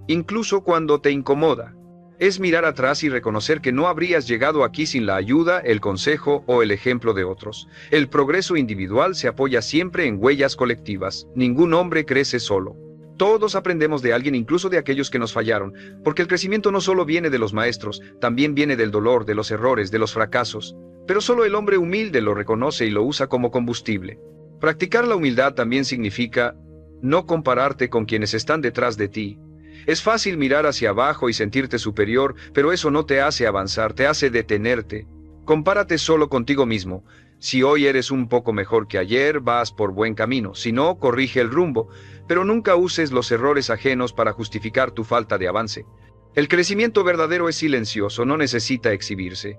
incluso cuando te incomoda. Es mirar atrás y reconocer que no habrías llegado aquí sin la ayuda, el consejo o el ejemplo de otros. El progreso individual se apoya siempre en huellas colectivas. Ningún hombre crece solo. Todos aprendemos de alguien, incluso de aquellos que nos fallaron, porque el crecimiento no solo viene de los maestros, también viene del dolor, de los errores, de los fracasos. Pero solo el hombre humilde lo reconoce y lo usa como combustible. Practicar la humildad también significa no compararte con quienes están detrás de ti. Es fácil mirar hacia abajo y sentirte superior, pero eso no te hace avanzar, te hace detenerte. Compárate solo contigo mismo. Si hoy eres un poco mejor que ayer, vas por buen camino. Si no, corrige el rumbo, pero nunca uses los errores ajenos para justificar tu falta de avance. El crecimiento verdadero es silencioso, no necesita exhibirse.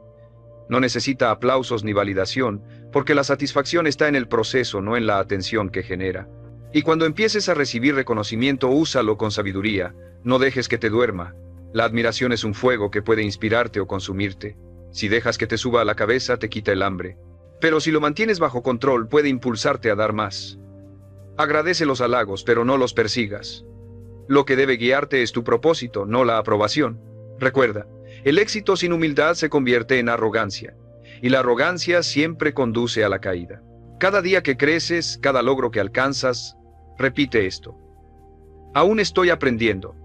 No necesita aplausos ni validación, porque la satisfacción está en el proceso, no en la atención que genera. Y cuando empieces a recibir reconocimiento, úsalo con sabiduría. No dejes que te duerma. La admiración es un fuego que puede inspirarte o consumirte. Si dejas que te suba a la cabeza, te quita el hambre. Pero si lo mantienes bajo control, puede impulsarte a dar más. Agradece los halagos, pero no los persigas. Lo que debe guiarte es tu propósito, no la aprobación. Recuerda, el éxito sin humildad se convierte en arrogancia, y la arrogancia siempre conduce a la caída. Cada día que creces, cada logro que alcanzas, repite esto: aún estoy aprendiendo.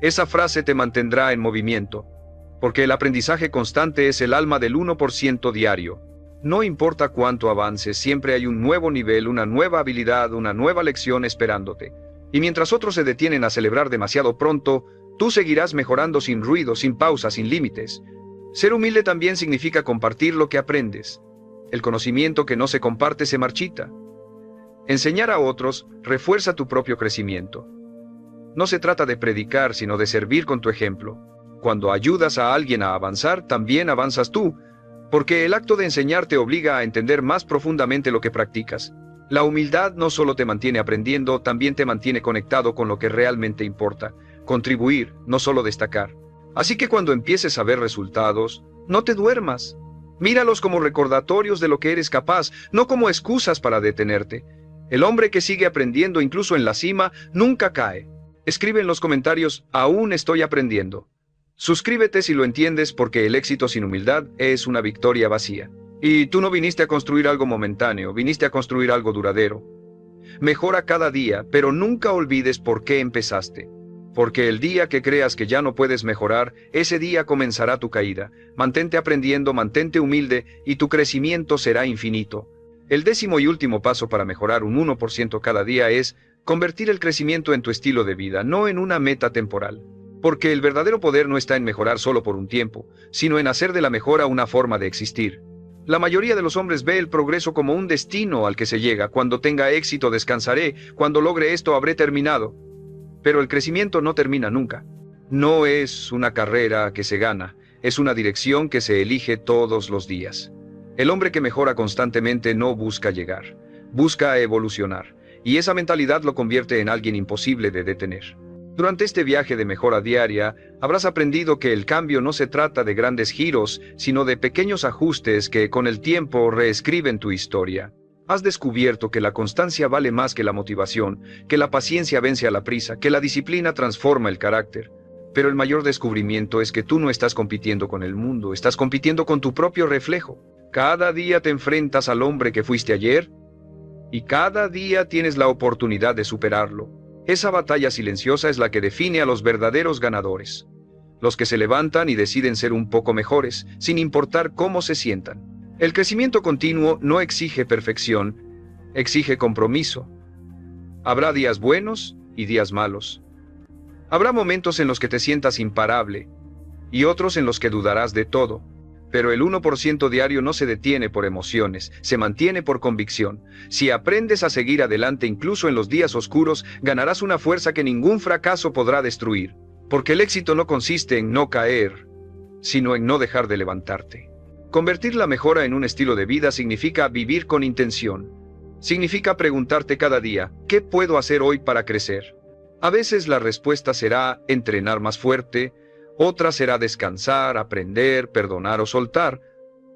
Esa frase te mantendrá en movimiento, porque el aprendizaje constante es el alma del 1% diario. No importa cuánto avances, siempre hay un nuevo nivel, una nueva habilidad, una nueva lección esperándote. Y mientras otros se detienen a celebrar demasiado pronto, tú seguirás mejorando sin ruido, sin pausa, sin límites. Ser humilde también significa compartir lo que aprendes. El conocimiento que no se comparte se marchita. Enseñar a otros refuerza tu propio crecimiento. No se trata de predicar, sino de servir con tu ejemplo. Cuando ayudas a alguien a avanzar, también avanzas tú, porque el acto de enseñar te obliga a entender más profundamente lo que practicas. La humildad no solo te mantiene aprendiendo, también te mantiene conectado con lo que realmente importa. Contribuir, no solo destacar. Así que cuando empieces a ver resultados, no te duermas. Míralos como recordatorios de lo que eres capaz, no como excusas para detenerte. El hombre que sigue aprendiendo, incluso en la cima, nunca cae. Escribe en los comentarios: aún estoy aprendiendo. Suscríbete si lo entiendes, porque el éxito sin humildad es una victoria vacía. Y tú no viniste a construir algo momentáneo, viniste a construir algo duradero. Mejora cada día, pero nunca olvides por qué empezaste. Porque el día que creas que ya no puedes mejorar, ese día comenzará tu caída. Mantente aprendiendo, mantente humilde, y tu crecimiento será infinito. El 10º y último paso para mejorar un 1% cada día es convertir el crecimiento en tu estilo de vida, no en una meta temporal. Porque el verdadero poder no está en mejorar solo por un tiempo, sino en hacer de la mejora una forma de existir. La mayoría de los hombres ve el progreso como un destino al que se llega. Cuando tenga éxito descansaré, cuando logre esto habré terminado. Pero el crecimiento no termina nunca. No es una carrera que se gana, es una dirección que se elige todos los días. El hombre que mejora constantemente no busca llegar, busca evolucionar, y esa mentalidad lo convierte en alguien imposible de detener. Durante este viaje de mejora diaria, habrás aprendido que el cambio no se trata de grandes giros, sino de pequeños ajustes que con el tiempo reescriben tu historia. Has descubierto que la constancia vale más que la motivación, que la paciencia vence a la prisa, que la disciplina transforma el carácter. Pero el mayor descubrimiento es que tú no estás compitiendo con el mundo, estás compitiendo con tu propio reflejo. Cada día te enfrentas al hombre que fuiste ayer, y cada día tienes la oportunidad de superarlo. Esa batalla silenciosa es la que define a los verdaderos ganadores. Los que se levantan y deciden ser un poco mejores, sin importar cómo se sientan. El crecimiento continuo no exige perfección, exige compromiso. Habrá días buenos y días malos. Habrá momentos en los que te sientas imparable, y otros en los que dudarás de todo. Pero el 1% diario no se detiene por emociones, se mantiene por convicción. Si aprendes a seguir adelante incluso en los días oscuros, ganarás una fuerza que ningún fracaso podrá destruir. Porque el éxito no consiste en no caer, sino en no dejar de levantarte. Convertir la mejora en un estilo de vida significa vivir con intención. Significa preguntarte cada día: ¿qué puedo hacer hoy para crecer? A veces la respuesta será entrenar más fuerte, otra será descansar, aprender, perdonar o soltar,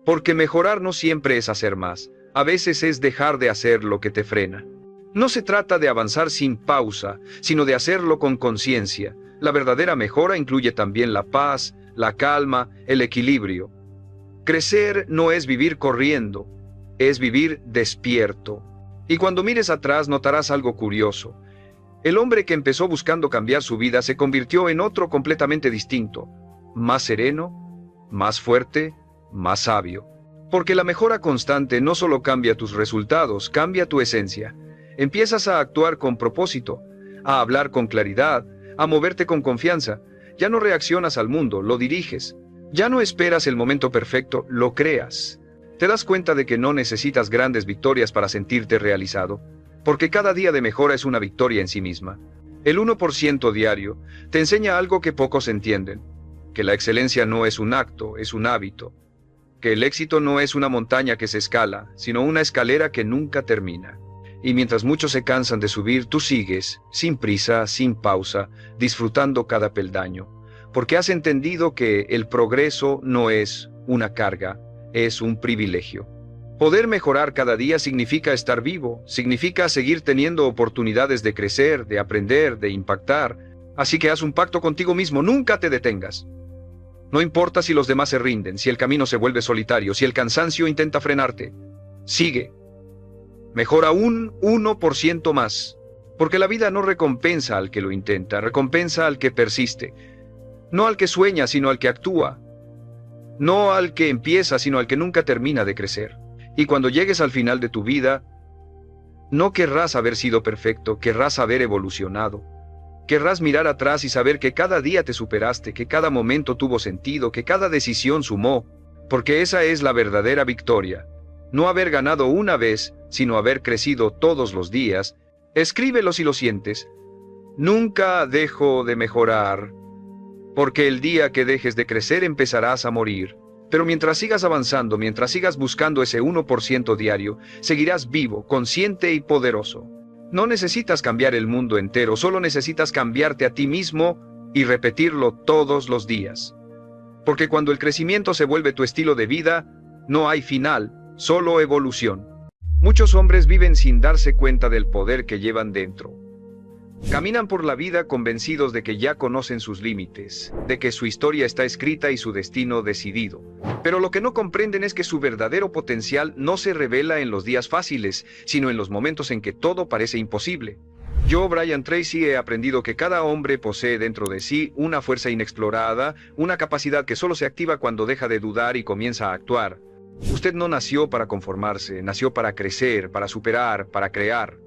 porque mejorar no siempre es hacer más, a veces es dejar de hacer lo que te frena. No se trata de avanzar sin pausa, sino de hacerlo con conciencia. La verdadera mejora incluye también la paz, la calma, el equilibrio. Crecer no es vivir corriendo, es vivir despierto. Y cuando mires atrás notarás algo curioso. El hombre que empezó buscando cambiar su vida se convirtió en otro completamente distinto, más sereno, más fuerte, más sabio. Porque la mejora constante no solo cambia tus resultados, cambia tu esencia. Empiezas a actuar con propósito, a hablar con claridad, a moverte con confianza. Ya no reaccionas al mundo, lo diriges. Ya no esperas el momento perfecto, lo creas. Te das cuenta de que no necesitas grandes victorias para sentirte realizado, porque cada día de mejora es una victoria en sí misma. El 1% diario te enseña algo que pocos entienden, que la excelencia no es un acto, es un hábito, que el éxito no es una montaña que se escala, sino una escalera que nunca termina. Y mientras muchos se cansan de subir, tú sigues, sin prisa, sin pausa, disfrutando cada peldaño, porque has entendido que el progreso no es una carga, es un privilegio. Poder mejorar cada día significa estar vivo, significa seguir teniendo oportunidades de crecer, de aprender, de impactar. Así que haz un pacto contigo mismo, nunca te detengas. No importa si los demás se rinden, si el camino se vuelve solitario, si el cansancio intenta frenarte. Sigue. Mejora un 1% más, porque la vida no recompensa al que lo intenta, recompensa al que persiste. No al que sueña, sino al que actúa. No al que empieza, sino al que nunca termina de crecer. Y cuando llegues al final de tu vida, no querrás haber sido perfecto, querrás haber evolucionado. Querrás mirar atrás y saber que cada día te superaste, que cada momento tuvo sentido, que cada decisión sumó, porque esa es la verdadera victoria. No haber ganado una vez, sino haber crecido todos los días. Escríbelo si lo sientes. Nunca dejo de mejorar, porque el día que dejes de crecer empezarás a morir. Pero mientras sigas avanzando, mientras sigas buscando ese 1% diario, seguirás vivo, consciente y poderoso. No necesitas cambiar el mundo entero, solo necesitas cambiarte a ti mismo y repetirlo todos los días. Porque cuando el crecimiento se vuelve tu estilo de vida, no hay final, solo evolución. Muchos hombres viven sin darse cuenta del poder que llevan dentro. Caminan por la vida convencidos de que ya conocen sus límites, de que su historia está escrita y su destino decidido. Pero lo que no comprenden es que su verdadero potencial no se revela en los días fáciles, sino en los momentos en que todo parece imposible. Yo, Brian Tracy, he aprendido que cada hombre posee dentro de sí una fuerza inexplorada, una capacidad que solo se activa cuando deja de dudar y comienza a actuar. Usted no nació para conformarse, nació para crecer, para superar, para crear.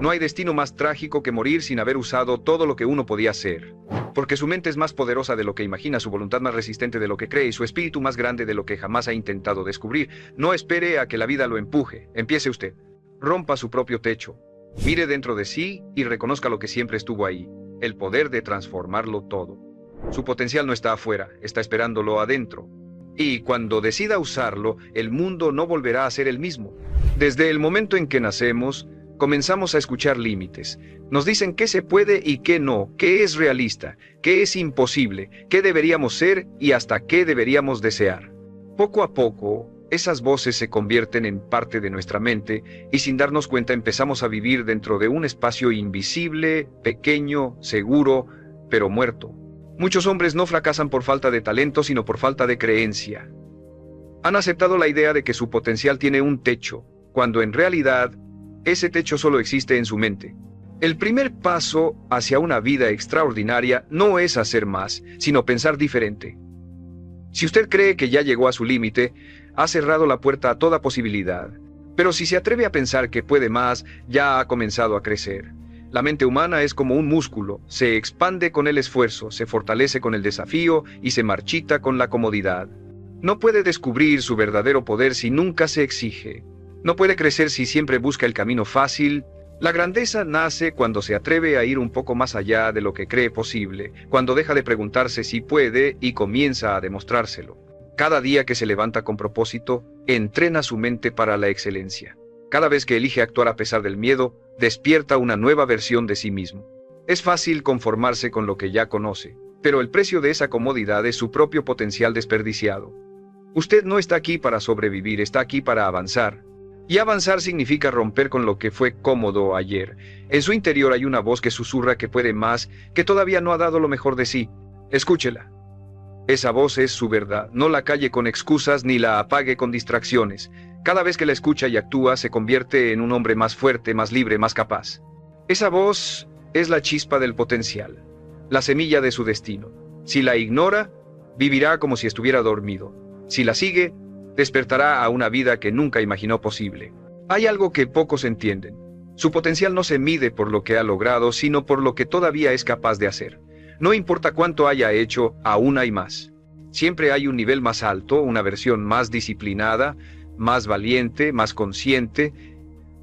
No hay destino más trágico que morir sin haber usado todo lo que uno podía hacer. Porque su mente es más poderosa de lo que imagina, su voluntad más resistente de lo que cree y su espíritu más grande de lo que jamás ha intentado descubrir. No espere a que la vida lo empuje. Empiece usted. Rompa su propio techo. Mire dentro de sí y reconozca lo que siempre estuvo ahí. El poder de transformarlo todo. Su potencial no está afuera, está esperándolo adentro. Y cuando decida usarlo, el mundo no volverá a ser el mismo. Desde el momento en que nacemos, comenzamos a escuchar límites. Nos dicen qué se puede y qué no, qué es realista, qué es imposible, qué deberíamos ser y hasta qué deberíamos desear. Poco a poco, esas voces se convierten en parte de nuestra mente y sin darnos cuenta empezamos a vivir dentro de un espacio invisible, pequeño, seguro, pero muerto. Muchos hombres no fracasan por falta de talento, sino por falta de creencia. Han aceptado la idea de que su potencial tiene un techo, cuando en realidad ese techo solo existe en su mente. El primer paso hacia una vida extraordinaria no es hacer más, sino pensar diferente. Si usted cree que ya llegó a su límite, ha cerrado la puerta a toda posibilidad. Pero si se atreve a pensar que puede más, ya ha comenzado a crecer. La mente humana es como un músculo, se expande con el esfuerzo, se fortalece con el desafío y se marchita con la comodidad. No puede descubrir su verdadero poder si nunca se exige. No puede crecer si siempre busca el camino fácil. La grandeza nace cuando se atreve a ir un poco más allá de lo que cree posible, cuando deja de preguntarse si puede y comienza a demostrárselo. Cada día que se levanta con propósito, entrena su mente para la excelencia. Cada vez que elige actuar a pesar del miedo, despierta una nueva versión de sí mismo. Es fácil conformarse con lo que ya conoce, pero el precio de esa comodidad es su propio potencial desperdiciado. Usted no está aquí para sobrevivir, está aquí para avanzar. Y avanzar significa romper con lo que fue cómodo ayer. En su interior hay una voz que susurra que puede más, que todavía no ha dado lo mejor de sí. Escúchela. Esa voz es su verdad. No la calle con excusas ni la apague con distracciones. Cada vez que la escucha y actúa, se convierte en un hombre más fuerte, más libre, más capaz. Esa voz es la chispa del potencial, la semilla de su destino. Si la ignora, vivirá como si estuviera dormido. Si la sigue, despertará a una vida que nunca imaginó posible. Hay algo que pocos entienden. Su potencial no se mide por lo que ha logrado, sino por lo que todavía es capaz de hacer. No importa cuánto haya hecho, aún hay más. Siempre hay un nivel más alto, una versión más disciplinada, más valiente, más consciente,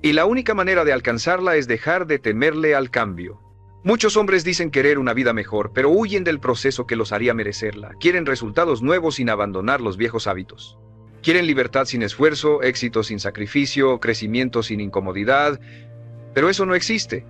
y la única manera de alcanzarla es dejar de temerle al cambio. Muchos hombres dicen querer una vida mejor, pero huyen del proceso que los haría merecerla. Quieren resultados nuevos sin abandonar los viejos hábitos. Quieren libertad sin esfuerzo, éxito sin sacrificio, crecimiento sin incomodidad, pero eso no existe.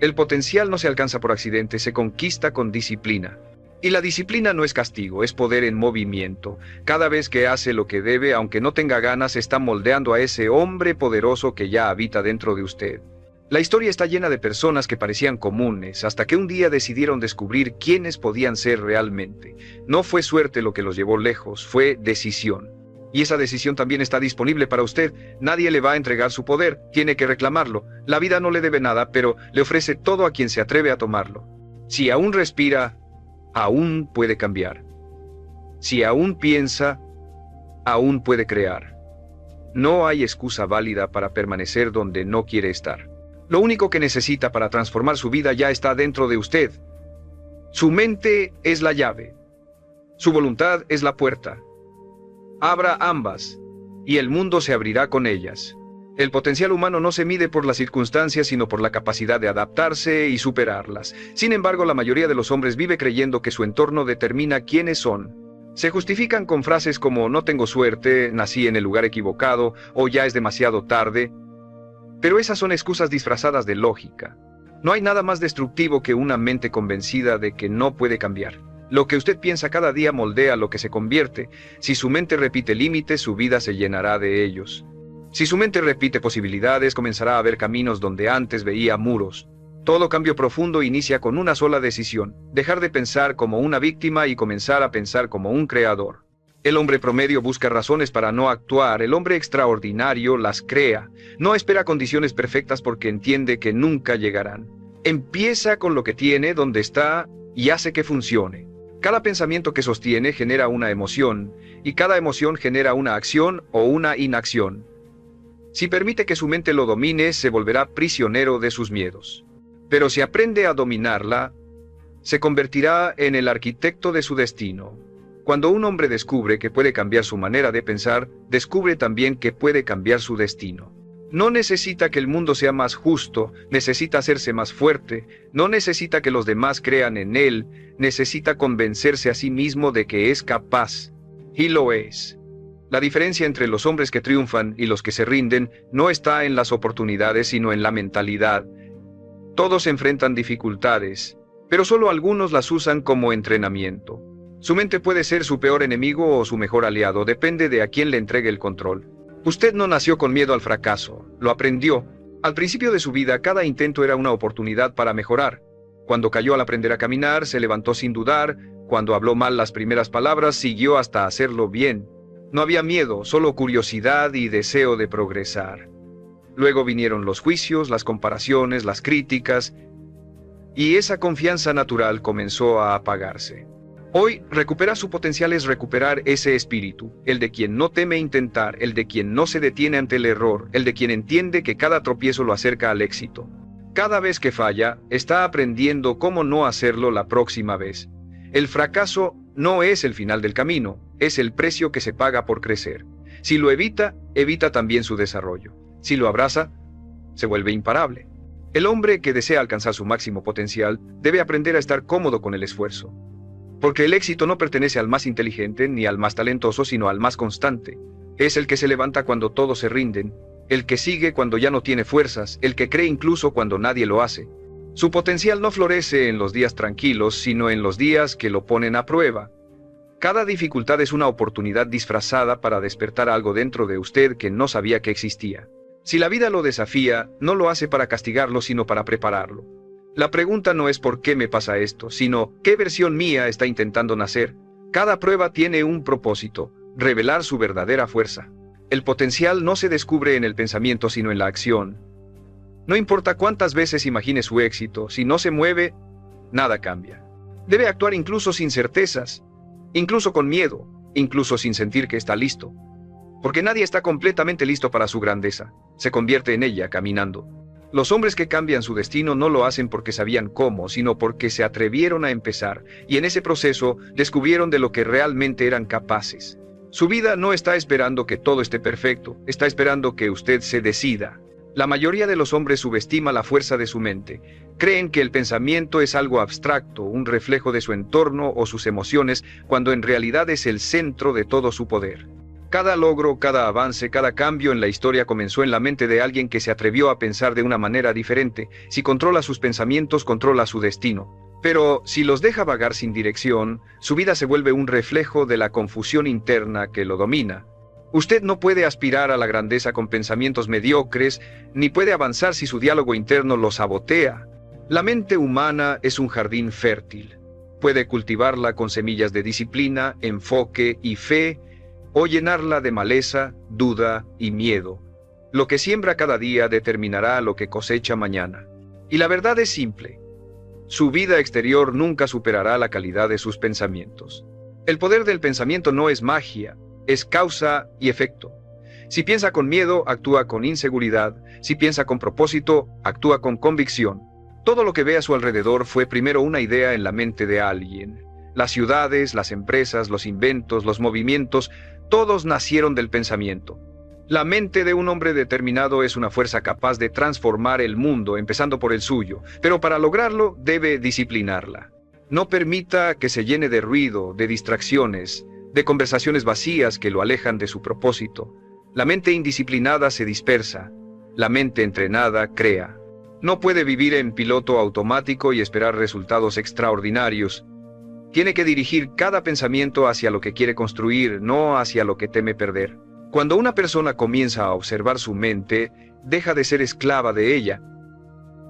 El potencial no se alcanza por accidente, se conquista con disciplina. Y la disciplina no es castigo, es poder en movimiento. Cada vez que hace lo que debe, aunque no tenga ganas, está moldeando a ese hombre poderoso que ya habita dentro de usted. La historia está llena de personas que parecían comunes, hasta que un día decidieron descubrir quiénes podían ser realmente. No fue suerte lo que los llevó lejos, fue decisión. Y esa decisión también está disponible para usted. Nadie le va a entregar su poder, tiene que reclamarlo. La vida no le debe nada, pero le ofrece todo a quien se atreve a tomarlo. Si aún respira, aún puede cambiar. Si aún piensa, aún puede crear. No hay excusa válida para permanecer donde no quiere estar. Lo único que necesita para transformar su vida ya está dentro de usted. Su mente es la llave. Su voluntad es la puerta. Abra ambas, y el mundo se abrirá con ellas. El potencial humano no se mide por las circunstancias, sino por la capacidad de adaptarse y superarlas. Sin embargo, la mayoría de los hombres vive creyendo que su entorno determina quiénes son. Se justifican con frases como no tengo suerte, nací en el lugar equivocado, o ya es demasiado tarde. Pero esas son excusas disfrazadas de lógica. No hay nada más destructivo que una mente convencida de que no puede cambiar. Lo que usted piensa cada día moldea lo que se convierte. Si su mente repite límites, su vida se llenará de ellos. Si su mente repite posibilidades, comenzará a ver caminos donde antes veía muros. Todo cambio profundo inicia con una sola decisión: dejar de pensar como una víctima y comenzar a pensar como un creador. El hombre promedio busca razones para no actuar, el hombre extraordinario las crea. No espera condiciones perfectas porque entiende que nunca llegarán. Empieza con lo que tiene, donde está, y hace que funcione. Cada pensamiento que sostiene genera una emoción, y cada emoción genera una acción o una inacción. Si permite que su mente lo domine, se volverá prisionero de sus miedos. Pero si aprende a dominarla, se convertirá en el arquitecto de su destino. Cuando un hombre descubre que puede cambiar su manera de pensar, descubre también que puede cambiar su destino. No necesita que el mundo sea más justo, necesita hacerse más fuerte, no necesita que los demás crean en él, necesita convencerse a sí mismo de que es capaz. Y lo es. La diferencia entre los hombres que triunfan y los que se rinden no está en las oportunidades, sino en la mentalidad. Todos enfrentan dificultades, pero solo algunos las usan como entrenamiento. Su mente puede ser su peor enemigo o su mejor aliado, depende de a quién le entregue el control. Usted no nació con miedo al fracaso, lo aprendió. Al principio de su vida, cada intento era una oportunidad para mejorar. Cuando cayó al aprender a caminar, se levantó sin dudar. Cuando habló mal las primeras palabras, siguió hasta hacerlo bien. No había miedo, solo curiosidad y deseo de progresar. Luego vinieron los juicios, las comparaciones, las críticas, y esa confianza natural comenzó a apagarse. Hoy, recuperar su potencial es recuperar ese espíritu, el de quien no teme intentar, el de quien no se detiene ante el error, el de quien entiende que cada tropiezo lo acerca al éxito. Cada vez que falla, está aprendiendo cómo no hacerlo la próxima vez. El fracaso no es el final del camino, es el precio que se paga por crecer. Si lo evita, evita también su desarrollo. Si lo abraza, se vuelve imparable. El hombre que desea alcanzar su máximo potencial debe aprender a estar cómodo con el esfuerzo. Porque el éxito no pertenece al más inteligente ni al más talentoso, sino al más constante. Es el que se levanta cuando todos se rinden, el que sigue cuando ya no tiene fuerzas, el que cree incluso cuando nadie lo hace. Su potencial no florece en los días tranquilos, sino en los días que lo ponen a prueba. Cada dificultad es una oportunidad disfrazada para despertar algo dentro de usted que no sabía que existía. Si la vida lo desafía, no lo hace para castigarlo, sino para prepararlo. La pregunta no es por qué me pasa esto, sino qué versión mía está intentando nacer. Cada prueba tiene un propósito: revelar su verdadera fuerza. El potencial no se descubre en el pensamiento, sino en la acción. No importa cuántas veces imagine su éxito, si no se mueve, nada cambia. Debe actuar incluso sin certezas, incluso con miedo, incluso sin sentir que está listo. Porque nadie está completamente listo para su grandeza. Se convierte en ella caminando. Los hombres que cambian su destino no lo hacen porque sabían cómo, sino porque se atrevieron a empezar, y en ese proceso descubrieron de lo que realmente eran capaces. Su vida no está esperando que todo esté perfecto, está esperando que usted se decida. La mayoría de los hombres subestima la fuerza de su mente. Creen que el pensamiento es algo abstracto, un reflejo de su entorno o sus emociones, cuando en realidad es el centro de todo su poder. Cada logro, cada avance, cada cambio en la historia comenzó en la mente de alguien que se atrevió a pensar de una manera diferente. Si controla sus pensamientos, controla su destino. Pero si los deja vagar sin dirección, su vida se vuelve un reflejo de la confusión interna que lo domina. Usted no puede aspirar a la grandeza con pensamientos mediocres, ni puede avanzar si su diálogo interno lo sabotea. La mente humana es un jardín fértil. Puede cultivarla con semillas de disciplina, enfoque y fe, o llenarla de maleza, duda y miedo. Lo que siembra cada día determinará lo que cosecha mañana. Y la verdad es simple. Su vida exterior nunca superará la calidad de sus pensamientos. El poder del pensamiento no es magia, es causa y efecto. Si piensa con miedo, actúa con inseguridad. Si piensa con propósito, actúa con convicción. Todo lo que ve a su alrededor fue primero una idea en la mente de alguien. Las ciudades, las empresas, los inventos, los movimientos, todos nacieron del pensamiento. La mente de un hombre determinado es una fuerza capaz de transformar el mundo, empezando por el suyo, pero para lograrlo debe disciplinarla. No permita que se llene de ruido, de distracciones, de conversaciones vacías que lo alejan de su propósito. La mente indisciplinada se dispersa, la mente entrenada crea. No puede vivir en piloto automático y esperar resultados extraordinarios. Tiene que dirigir cada pensamiento hacia lo que quiere construir, no hacia lo que teme perder. Cuando una persona comienza a observar su mente, deja de ser esclava de ella.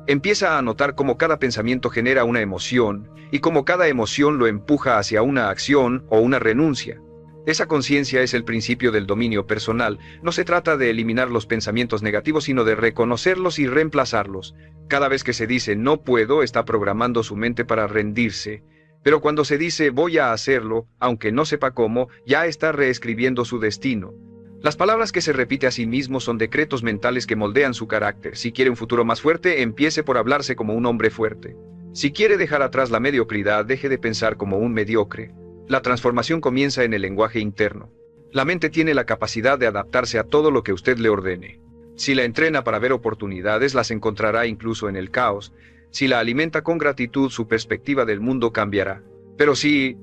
Empieza a notar cómo cada pensamiento genera una emoción y cómo cada emoción lo empuja hacia una acción o una renuncia. Esa conciencia es el principio del dominio personal. No se trata de eliminar los pensamientos negativos, sino de reconocerlos y reemplazarlos. Cada vez que se dice no puedo, está programando su mente para rendirse. Pero cuando se dice voy a hacerlo, aunque no sepa cómo, ya está reescribiendo su destino. Las palabras que se repite a sí mismo son decretos mentales que moldean su carácter. Si quiere un futuro más fuerte, empiece por hablarse como un hombre fuerte. Si quiere dejar atrás la mediocridad, deje de pensar como un mediocre. La transformación comienza en el lenguaje interno. La mente tiene la capacidad de adaptarse a todo lo que usted le ordene. Si la entrena para ver oportunidades, las encontrará incluso en el caos. Si la alimenta con gratitud, su perspectiva del mundo cambiará. Pero si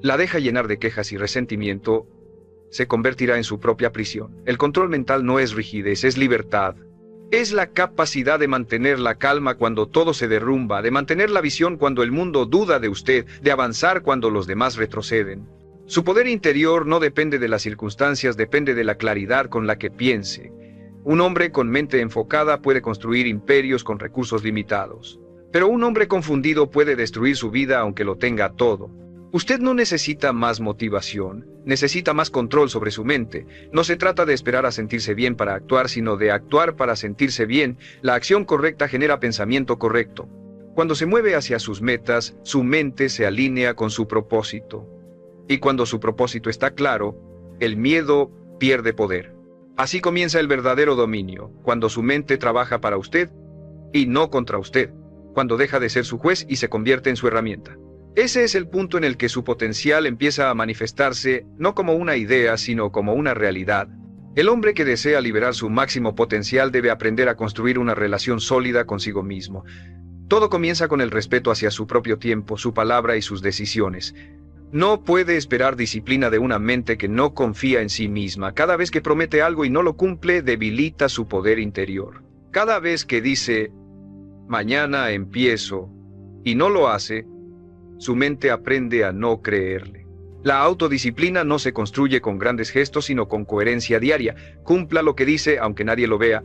la deja llenar de quejas y resentimiento, se convertirá en su propia prisión. El control mental no es rigidez, es libertad. Es la capacidad de mantener la calma cuando todo se derrumba, de mantener la visión cuando el mundo duda de usted, de avanzar cuando los demás retroceden. Su poder interior no depende de las circunstancias, depende de la claridad con la que piense. Un hombre con mente enfocada puede construir imperios con recursos limitados. Pero un hombre confundido puede destruir su vida aunque lo tenga todo. Usted no necesita más motivación, necesita más control sobre su mente. No se trata de esperar a sentirse bien para actuar, sino de actuar para sentirse bien. La acción correcta genera pensamiento correcto. Cuando se mueve hacia sus metas, su mente se alinea con su propósito. Y cuando su propósito está claro, el miedo pierde poder. Así comienza el verdadero dominio, cuando su mente trabaja para usted y no contra usted, cuando deja de ser su juez y se convierte en su herramienta. Ese es el punto en el que su potencial empieza a manifestarse, no como una idea, sino como una realidad. El hombre que desea liberar su máximo potencial debe aprender a construir una relación sólida consigo mismo. Todo comienza con el respeto hacia su propio tiempo, su palabra y sus decisiones. No puede esperar disciplina de una mente que no confía en sí misma. Cada vez que promete algo y no lo cumple, debilita su poder interior. Cada vez que dice, mañana empiezo, y no lo hace, su mente aprende a no creerle. La autodisciplina no se construye con grandes gestos, sino con coherencia diaria. Cumpla lo que dice, aunque nadie lo vea.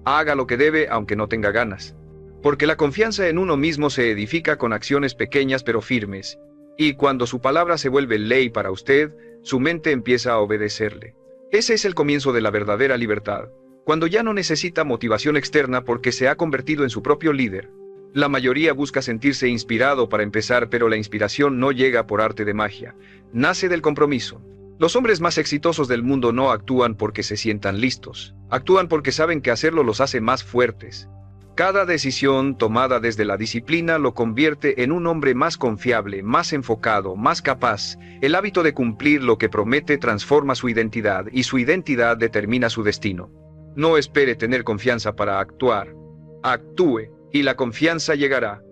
Haga lo que debe, aunque no tenga ganas. Porque la confianza en uno mismo se edifica con acciones pequeñas pero firmes. Y cuando su palabra se vuelve ley para usted, su mente empieza a obedecerle. Ese es el comienzo de la verdadera libertad. Cuando ya no necesita motivación externa porque se ha convertido en su propio líder. La mayoría busca sentirse inspirado para empezar, pero la inspiración no llega por arte de magia. Nace del compromiso. Los hombres más exitosos del mundo no actúan porque se sientan listos. Actúan porque saben que hacerlo los hace más fuertes. Cada decisión tomada desde la disciplina lo convierte en un hombre más confiable, más enfocado, más capaz. El hábito de cumplir lo que promete transforma su identidad y su identidad determina su destino. No espere tener confianza para actuar. Actúe y la confianza llegará.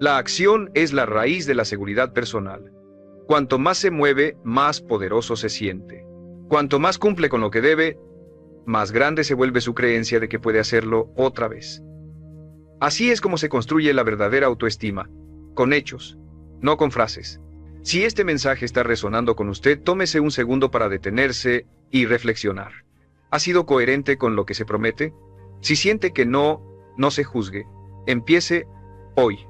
La acción es la raíz de la seguridad personal. Cuanto más se mueve, más poderoso se siente. Cuanto más cumple con lo que debe, más grande se vuelve su creencia de que puede hacerlo otra vez. Así es como se construye la verdadera autoestima, con hechos, no con frases. Si este mensaje está resonando con usted, tómese un segundo para detenerse y reflexionar. ¿Ha sido coherente con lo que se promete? Si siente que no se juzgue. Empiece hoy.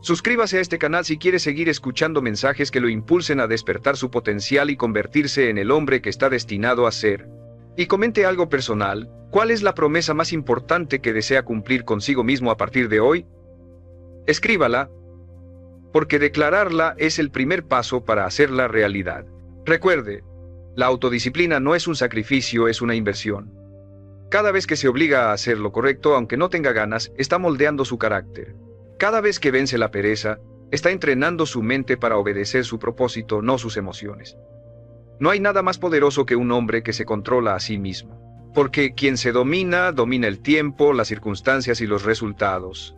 Suscríbase a este canal si quiere seguir escuchando mensajes que lo impulsen a despertar su potencial y convertirse en el hombre que está destinado a ser. Y comente algo personal. ¿Cuál es la promesa más importante que desea cumplir consigo mismo a partir de hoy? Escríbala, porque declararla es el primer paso para hacerla realidad. Recuerde, la autodisciplina no es un sacrificio, es una inversión. Cada vez que se obliga a hacer lo correcto, aunque no tenga ganas, está moldeando su carácter. Cada vez que vence la pereza, está entrenando su mente para obedecer su propósito, no sus emociones. No hay nada más poderoso que un hombre que se controla a sí mismo. Porque quien se domina, domina el tiempo, las circunstancias y los resultados.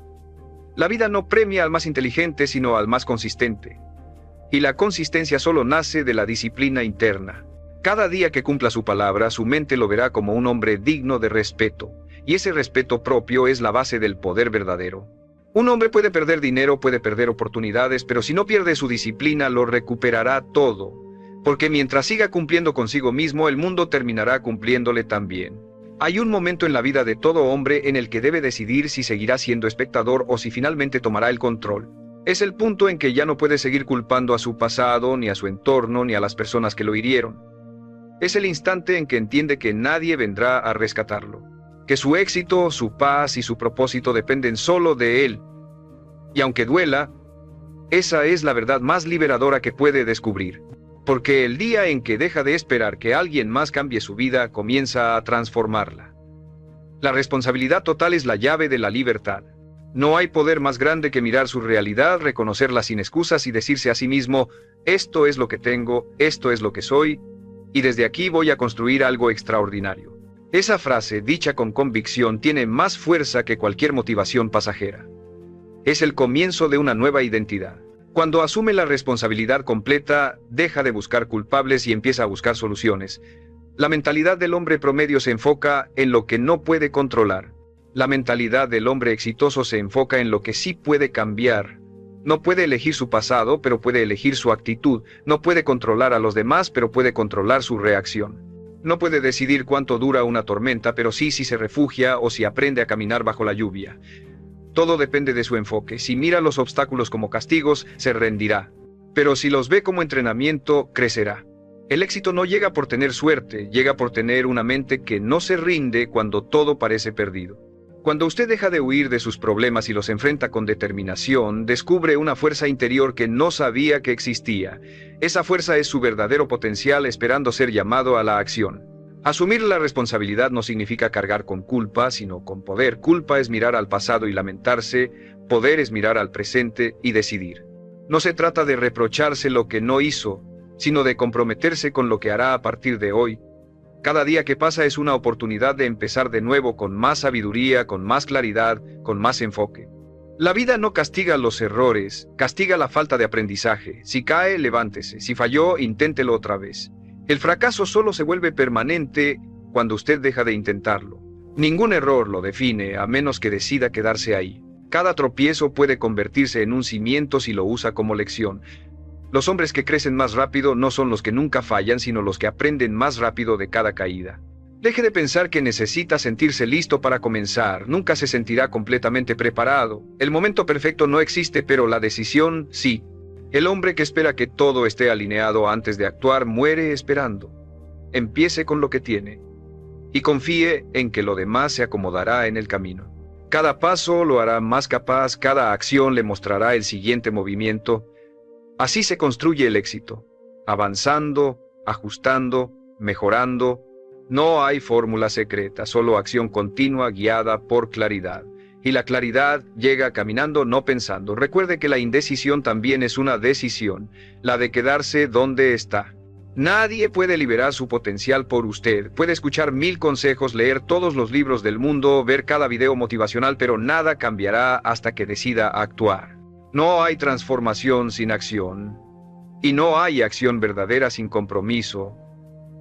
La vida no premia al más inteligente, sino al más consistente. Y la consistencia solo nace de la disciplina interna. Cada día que cumpla su palabra, su mente lo verá como un hombre digno de respeto, y ese respeto propio es la base del poder verdadero. Un hombre puede perder dinero, puede perder oportunidades, pero si no pierde su disciplina, lo recuperará todo, porque mientras siga cumpliendo consigo mismo, el mundo terminará cumpliéndole también. Hay un momento en la vida de todo hombre en el que debe decidir si seguirá siendo espectador o si finalmente tomará el control. Es el punto en que ya no puede seguir culpando a su pasado, ni a su entorno, ni a las personas que lo hirieron. Es el instante en que entiende que nadie vendrá a rescatarlo, que su éxito, su paz y su propósito dependen solo de él. Y aunque duela, esa es la verdad más liberadora que puede descubrir. Porque el día en que deja de esperar que alguien más cambie su vida, comienza a transformarla. La responsabilidad total es la llave de la libertad. No hay poder más grande que mirar su realidad, reconocerla sin excusas y decirse a sí mismo, esto es lo que tengo, esto es lo que soy, y desde aquí voy a construir algo extraordinario. Esa frase, dicha con convicción, tiene más fuerza que cualquier motivación pasajera. Es el comienzo de una nueva identidad. Cuando asume la responsabilidad completa, deja de buscar culpables y empieza a buscar soluciones. La mentalidad del hombre promedio se enfoca en lo que no puede controlar. La mentalidad del hombre exitoso se enfoca en lo que sí puede cambiar. No puede elegir su pasado, pero puede elegir su actitud. No puede controlar a los demás, pero puede controlar su reacción. No puede decidir cuánto dura una tormenta, pero sí si se refugia o si aprende a caminar bajo la lluvia. Todo depende de su enfoque. Si mira los obstáculos como castigos, se rendirá. Pero si los ve como entrenamiento, crecerá. El éxito no llega por tener suerte, llega por tener una mente que no se rinde cuando todo parece perdido. Cuando usted deja de huir de sus problemas y los enfrenta con determinación, descubre una fuerza interior que no sabía que existía. Esa fuerza es su verdadero potencial esperando ser llamado a la acción. Asumir la responsabilidad no significa cargar con culpa, sino con poder. Culpa es mirar al pasado y lamentarse, poder es mirar al presente y decidir. No se trata de reprocharse lo que no hizo, sino de comprometerse con lo que hará a partir de hoy. Cada día que pasa es una oportunidad de empezar de nuevo con más sabiduría, con más claridad, con más enfoque. La vida no castiga los errores, castiga la falta de aprendizaje. Si cae, levántese. Si falló, inténtelo otra vez. El fracaso solo se vuelve permanente cuando usted deja de intentarlo. Ningún error lo define a menos que decida quedarse ahí. Cada tropiezo puede convertirse en un cimiento si lo usa como lección. Los hombres que crecen más rápido no son los que nunca fallan, sino los que aprenden más rápido de cada caída. Deje de pensar que necesita sentirse listo para comenzar. Nunca se sentirá completamente preparado. El momento perfecto no existe, pero la decisión sí. El hombre que espera que todo esté alineado antes de actuar muere esperando. Empiece con lo que tiene. y confíe en que lo demás se acomodará en el camino. Cada paso lo hará más capaz, cada acción le mostrará el siguiente movimiento. Así se construye el éxito, avanzando, ajustando, mejorando. No hay fórmula secreta, solo acción continua guiada por claridad. Y la claridad llega caminando, no pensando. Recuerde que la indecisión también es una decisión, la de quedarse donde está. Nadie puede liberar su potencial por usted. Puede escuchar 1000 consejos, leer todos los libros del mundo, ver cada video motivacional, pero nada cambiará hasta que decida actuar. No hay transformación sin acción. Y no hay acción verdadera sin compromiso.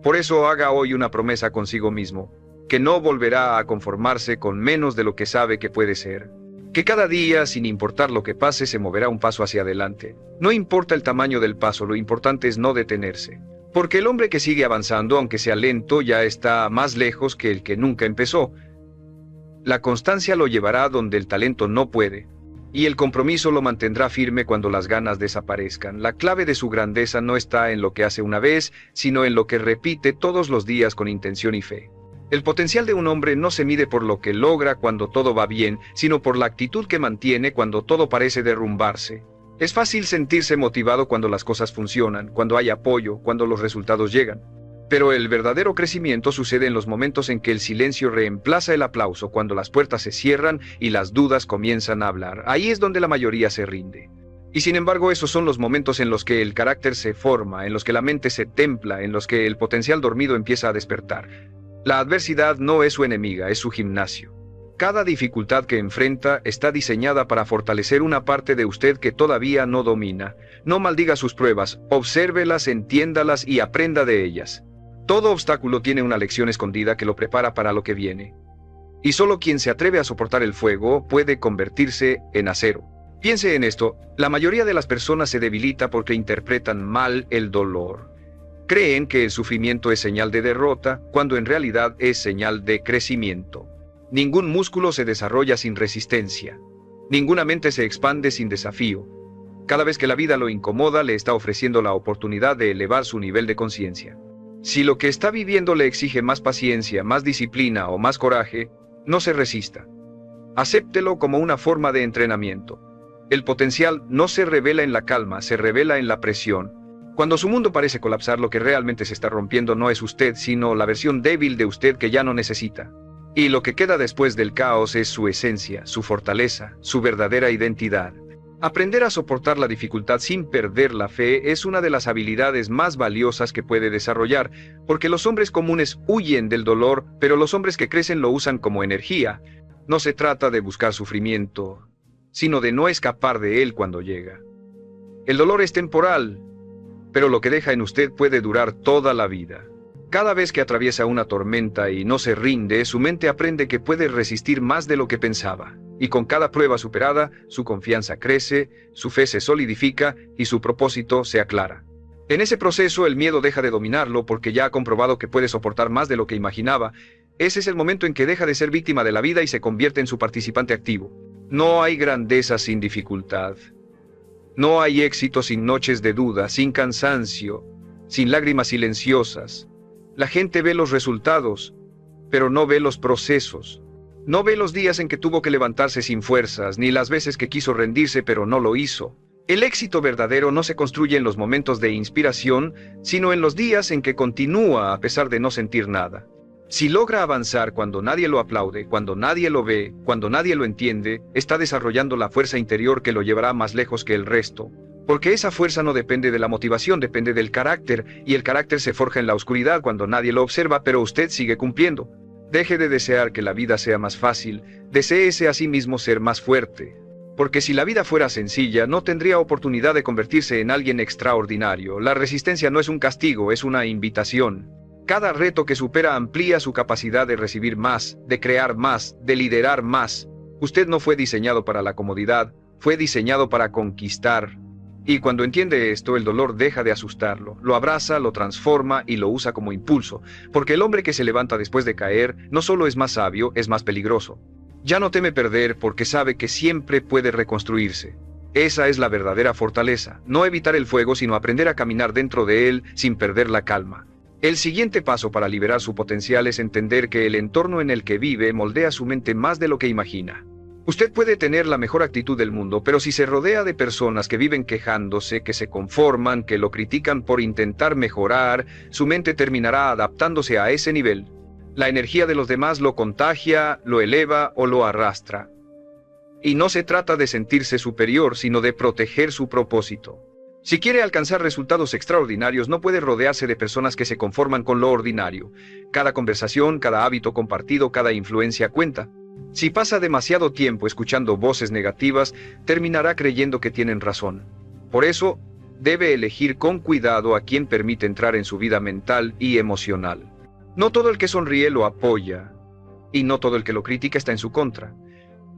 Por eso haga hoy una promesa consigo mismo, que no volverá a conformarse con menos de lo que sabe que puede ser. Que cada día, sin importar lo que pase, se moverá un paso hacia adelante. No importa el tamaño del paso, lo importante es no detenerse. Porque el hombre que sigue avanzando, aunque sea lento, ya está más lejos que el que nunca empezó. La constancia lo llevará donde el talento no puede. Y el compromiso lo mantendrá firme cuando las ganas desaparezcan. La clave de su grandeza no está en lo que hace una vez, sino en lo que repite todos los días con intención y fe. El potencial de un hombre no se mide por lo que logra cuando todo va bien, sino por la actitud que mantiene cuando todo parece derrumbarse. Es fácil sentirse motivado cuando las cosas funcionan, cuando hay apoyo, cuando los resultados llegan. Pero el verdadero crecimiento sucede en los momentos en que el silencio reemplaza el aplauso, cuando las puertas se cierran y las dudas comienzan a hablar. Ahí es donde la mayoría se rinde. Y sin embargo, esos son los momentos en los que el carácter se forma, en los que la mente se templa, en los que el potencial dormido empieza a despertar. La adversidad no es su enemiga, es su gimnasio. Cada dificultad que enfrenta está diseñada para fortalecer una parte de usted que todavía no domina. No maldiga sus pruebas, obsérvelas, entiéndalas y aprenda de ellas. Todo obstáculo tiene una lección escondida que lo prepara para lo que viene. Y solo quien se atreve a soportar el fuego puede convertirse en acero. Piense en esto, la mayoría de las personas se debilita porque interpretan mal el dolor. Creen que el sufrimiento es señal de derrota, cuando en realidad es señal de crecimiento. Ningún músculo se desarrolla sin resistencia. Ninguna mente se expande sin desafío. Cada vez que la vida lo incomoda, le está ofreciendo la oportunidad de elevar su nivel de conciencia. Si lo que está viviendo le exige más paciencia, más disciplina o más coraje, no se resista. Acéptelo como una forma de entrenamiento. El potencial no se revela en la calma, se revela en la presión. Cuando su mundo parece colapsar, lo que realmente se está rompiendo no es usted, sino la versión débil de usted que ya no necesita. Y lo que queda después del caos es su esencia, su fortaleza, su verdadera identidad. Aprender a soportar la dificultad sin perder la fe es una de las habilidades más valiosas que puede desarrollar, porque los hombres comunes huyen del dolor, pero los hombres que crecen lo usan como energía. No se trata de buscar sufrimiento, sino de no escapar de él cuando llega. El dolor es temporal, pero lo que deja en usted puede durar toda la vida. Cada vez que atraviesa una tormenta y no se rinde, su mente aprende que puede resistir más de lo que pensaba. Y con cada prueba superada, su confianza crece, su fe se solidifica y su propósito se aclara. En ese proceso, el miedo deja de dominarlo porque ya ha comprobado que puede soportar más de lo que imaginaba. Ese es el momento en que deja de ser víctima de la vida y se convierte en su participante activo. No hay grandeza sin dificultad. No hay éxito sin noches de duda, sin cansancio, sin lágrimas silenciosas. La gente ve los resultados, pero no ve los procesos. No ve los días en que tuvo que levantarse sin fuerzas, ni las veces que quiso rendirse pero no lo hizo. El éxito verdadero no se construye en los momentos de inspiración, sino en los días en que continúa a pesar de no sentir nada. Si logra avanzar cuando nadie lo aplaude, cuando nadie lo ve, cuando nadie lo entiende, está desarrollando la fuerza interior que lo llevará más lejos que el resto. Porque esa fuerza no depende de la motivación, depende del carácter, y el carácter se forja en la oscuridad cuando nadie lo observa, pero usted sigue cumpliendo. Deje de desear que la vida sea más fácil, deséese a sí mismo ser más fuerte. Porque si la vida fuera sencilla, no tendría oportunidad de convertirse en alguien extraordinario. La resistencia no es un castigo, es una invitación. Cada reto que supera amplía su capacidad de recibir más, de crear más, de liderar más. Usted no fue diseñado para la comodidad, fue diseñado para conquistar. Y cuando entiende esto, el dolor deja de asustarlo, lo abraza, lo transforma y lo usa como impulso, porque el hombre que se levanta después de caer no solo es más sabio, es más peligroso. Ya no teme perder porque sabe que siempre puede reconstruirse. Esa es la verdadera fortaleza, no evitar el fuego, sino aprender a caminar dentro de él sin perder la calma. El siguiente paso para liberar su potencial es entender que el entorno en el que vive moldea su mente más de lo que imagina. Usted puede tener la mejor actitud del mundo, pero si se rodea de personas que viven quejándose, que se conforman, que lo critican por intentar mejorar, su mente terminará adaptándose a ese nivel. La energía de los demás lo contagia, lo eleva o lo arrastra. Y no se trata de sentirse superior, sino de proteger su propósito. Si quiere alcanzar resultados extraordinarios, no puede rodearse de personas que se conforman con lo ordinario. Cada conversación, cada hábito compartido, cada influencia cuenta. Si pasa demasiado tiempo escuchando voces negativas, terminará creyendo que tienen razón. Por eso, debe elegir con cuidado a quién permite entrar en su vida mental y emocional. No todo el que sonríe lo apoya, y no todo el que lo critica está en su contra.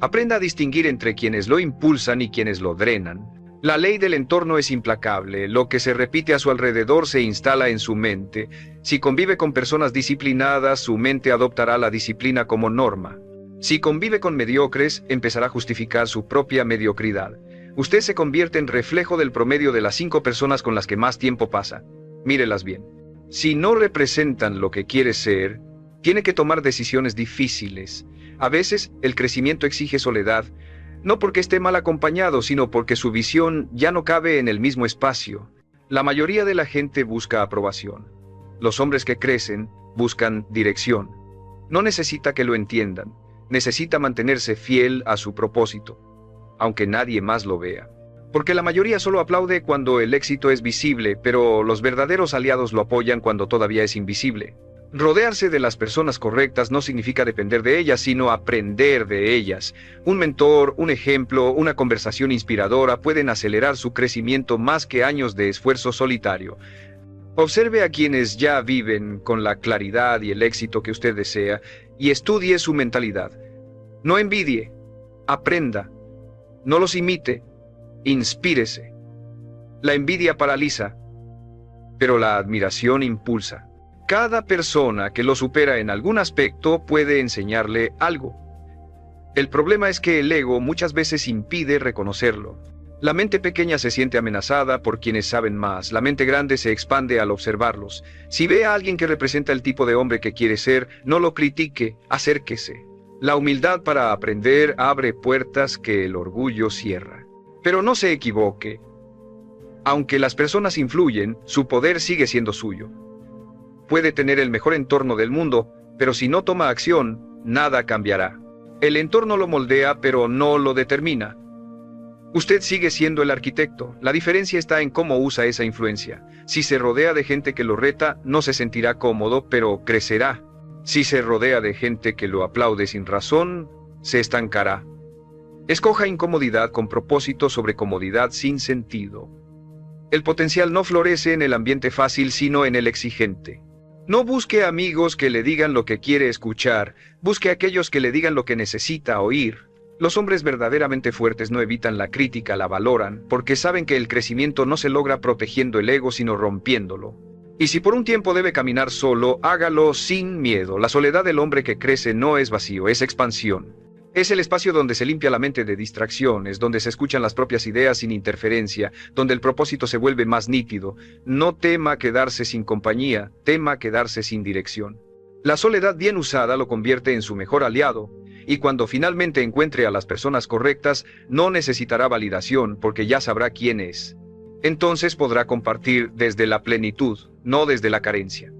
Aprenda a distinguir entre quienes lo impulsan y quienes lo drenan. La ley del entorno es implacable. Lo que se repite a su alrededor se instala en su mente. Si convive con personas disciplinadas, su mente adoptará la disciplina como norma. Si convive con mediocres, empezará a justificar su propia mediocridad. Usted se convierte en reflejo del promedio de las 5 personas con las que más tiempo pasa. Mírelas bien. Si no representan lo que quiere ser, tiene que tomar decisiones difíciles. A veces, el crecimiento exige soledad, no porque esté mal acompañado, sino porque su visión ya no cabe en el mismo espacio. La mayoría de la gente busca aprobación. Los hombres que crecen buscan dirección. No necesita que lo entiendan. Necesita mantenerse fiel a su propósito, aunque nadie más lo vea. Porque la mayoría solo aplaude cuando el éxito es visible, pero los verdaderos aliados lo apoyan cuando todavía es invisible. Rodearse de las personas correctas no significa depender de ellas, sino aprender de ellas. Un mentor, un ejemplo, una conversación inspiradora pueden acelerar su crecimiento más que años de esfuerzo solitario. Observe a quienes ya viven con la claridad y el éxito que usted desea y estudie su mentalidad. No envidie, aprenda, no los imite, inspírese. La envidia paraliza, pero la admiración impulsa. Cada persona que lo supera en algún aspecto puede enseñarle algo. El problema es que el ego muchas veces impide reconocerlo. La mente pequeña se siente amenazada por quienes saben más. La mente grande se expande al observarlos. Si ve a alguien que representa el tipo de hombre que quiere ser, no lo critique, acérquese. La humildad para aprender abre puertas que el orgullo cierra. Pero no se equivoque. Aunque las personas influyen, su poder sigue siendo suyo. Puede tener el mejor entorno del mundo, pero si no toma acción, nada cambiará. El entorno lo moldea, pero no lo determina. Usted sigue siendo el arquitecto. La diferencia está en cómo usa esa influencia. Si se rodea de gente que lo reta, no se sentirá cómodo, pero crecerá. Si se rodea de gente que lo aplaude sin razón, se estancará. Escoja incomodidad con propósito sobre comodidad sin sentido. El potencial no florece en el ambiente fácil, sino en el exigente. No busque amigos que le digan lo que quiere escuchar, busque aquellos que le digan lo que necesita oír. Los hombres verdaderamente fuertes no evitan la crítica, la valoran, porque saben que el crecimiento no se logra protegiendo el ego, sino rompiéndolo. Y si por un tiempo debe caminar solo, hágalo sin miedo. La soledad del hombre que crece no es vacío, es expansión. Es el espacio donde se limpia la mente de distracciones, donde se escuchan las propias ideas sin interferencia, donde el propósito se vuelve más nítido. No tema quedarse sin compañía, tema quedarse sin dirección. La soledad bien usada lo convierte en su mejor aliado, y cuando finalmente encuentre a las personas correctas, no necesitará validación porque ya sabrá quién es. Entonces podrá compartir desde la plenitud, no desde la carencia.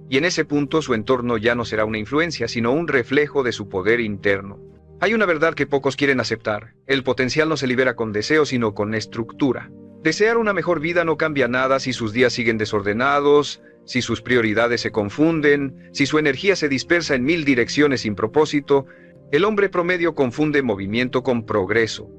Y en ese punto su entorno ya no será una influencia, sino un reflejo de su poder interno. Hay una verdad que pocos quieren aceptar. El potencial no se libera con deseo, sino con estructura. Desear una mejor vida no cambia nada si sus días siguen desordenados, si sus prioridades se confunden, si su energía se dispersa en 1000 direcciones sin propósito. El hombre promedio confunde movimiento con progreso.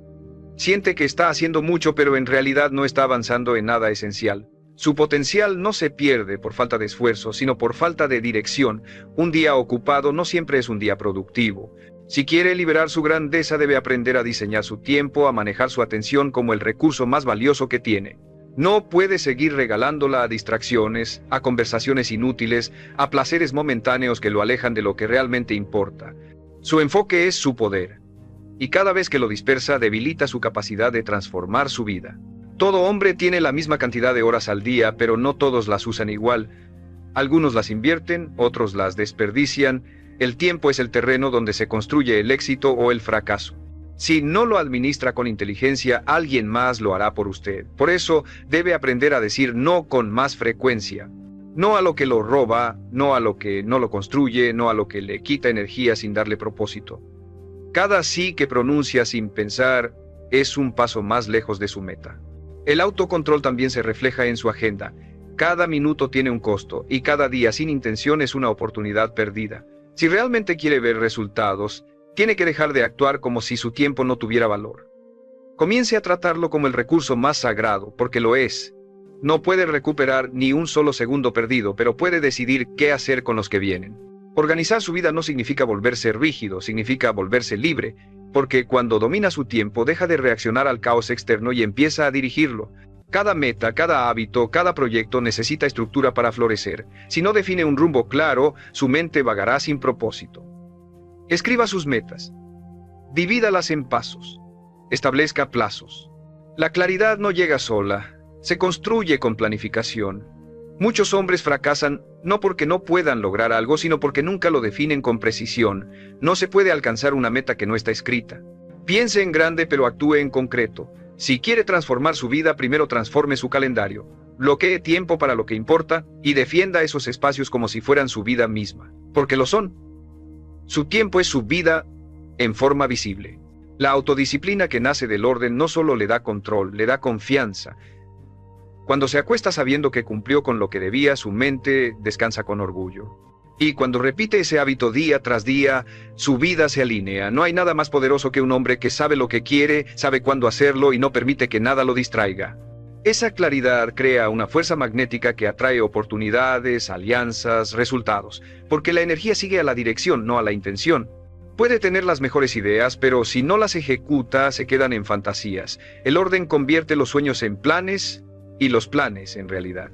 Siente que está haciendo mucho, pero en realidad no está avanzando en nada esencial. Su potencial no se pierde por falta de esfuerzo, sino por falta de dirección. Un día ocupado no siempre es un día productivo. Si quiere liberar su grandeza, debe aprender a diseñar su tiempo, a manejar su atención como el recurso más valioso que tiene. No puede seguir regalándola a distracciones, a conversaciones inútiles, a placeres momentáneos que lo alejan de lo que realmente importa. Su enfoque es su poder, y cada vez que lo dispersa debilita su capacidad de transformar su vida. Todo hombre tiene la misma cantidad de horas al día, pero no todos las usan igual. Algunos las invierten, otros las desperdician. El tiempo es el terreno donde se construye el éxito o el fracaso. Si no lo administra con inteligencia, alguien más lo hará por usted. Por eso debe aprender a decir no con más frecuencia. No a lo que lo roba, no a lo que no lo construye, no a lo que le quita energía sin darle propósito. Cada sí que pronuncia sin pensar es un paso más lejos de su meta. El autocontrol también se refleja en su agenda. Cada minuto tiene un costo y cada día sin intención es una oportunidad perdida. Si realmente quiere ver resultados, tiene que dejar de actuar como si su tiempo no tuviera valor. Comience a tratarlo como el recurso más sagrado, porque lo es. No puede recuperar ni un solo segundo perdido, pero puede decidir qué hacer con los que vienen. Organizar su vida no significa volverse rígido, significa volverse libre, porque cuando domina su tiempo deja de reaccionar al caos externo y empieza a dirigirlo. Cada meta, cada hábito, cada proyecto necesita estructura para florecer. Si no define un rumbo claro, su mente vagará sin propósito. Escriba sus metas. Divídalas en pasos. Establezca plazos. La claridad no llega sola, se construye con planificación. Muchos hombres fracasan no porque no puedan lograr algo, sino porque nunca lo definen con precisión. No se puede alcanzar una meta que no está escrita. Piense en grande, pero actúe en concreto. Si quiere transformar su vida, primero transforme su calendario. Bloquee tiempo para lo que importa y defienda esos espacios como si fueran su vida misma, porque lo son. Su tiempo es su vida en forma visible. La autodisciplina que nace del orden no solo le da control, le da confianza. Cuando se acuesta sabiendo que cumplió con lo que debía, su mente descansa con orgullo. Y cuando repite ese hábito día tras día, su vida se alinea. No hay nada más poderoso que un hombre que sabe lo que quiere, sabe cuándo hacerlo y no permite que nada lo distraiga. Esa claridad crea una fuerza magnética que atrae oportunidades, alianzas, resultados, porque la energía sigue a la dirección, no a la intención. Puede tener las mejores ideas, pero si no las ejecuta, se quedan en fantasías. El orden convierte los sueños en planes y los planes en realidad.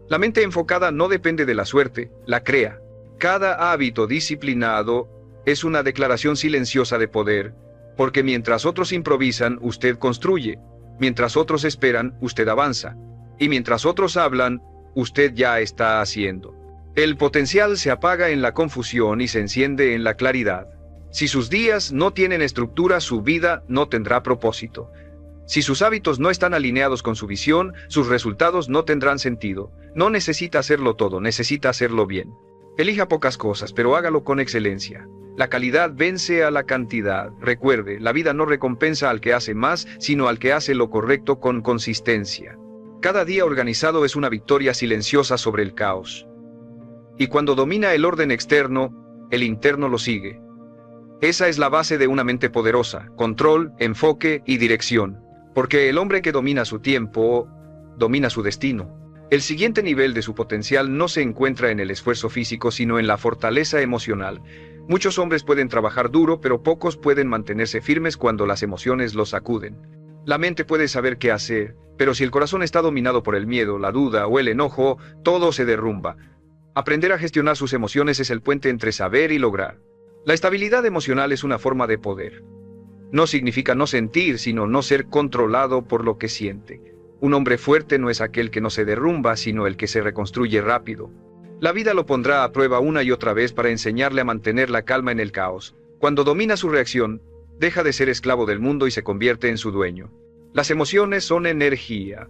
La mente enfocada no depende de la suerte, la crea. Cada hábito disciplinado es una declaración silenciosa de poder, porque mientras otros improvisan, usted construye. Mientras otros esperan, usted avanza. Y mientras otros hablan, usted ya está haciendo. El potencial se apaga en la confusión y se enciende en la claridad. Si sus días no tienen estructura, su vida no tendrá propósito. Si sus hábitos no están alineados con su visión, sus resultados no tendrán sentido. No necesita hacerlo todo, necesita hacerlo bien. Elija pocas cosas, pero hágalo con excelencia. La calidad vence a la cantidad. Recuerde, la vida no recompensa al que hace más, sino al que hace lo correcto con consistencia. Cada día organizado es una victoria silenciosa sobre el caos. Y cuando domina el orden externo, el interno lo sigue. Esa es la base de una mente poderosa: control, enfoque y dirección. Porque el hombre que domina su tiempo, domina su destino. El siguiente nivel de su potencial no se encuentra en el esfuerzo físico, sino en la fortaleza emocional. Muchos hombres pueden trabajar duro, pero pocos pueden mantenerse firmes cuando las emociones los sacuden. La mente puede saber qué hacer, pero si el corazón está dominado por el miedo, la duda o el enojo, todo se derrumba. Aprender a gestionar sus emociones es el puente entre saber y lograr. La estabilidad emocional es una forma de poder. No significa no sentir, sino no ser controlado por lo que siente. Un hombre fuerte no es aquel que no se derrumba, sino el que se reconstruye rápido. La vida lo pondrá a prueba una y otra vez para enseñarle a mantener la calma en el caos. Cuando domina su reacción, deja de ser esclavo del mundo y se convierte en su dueño. Las emociones son energía.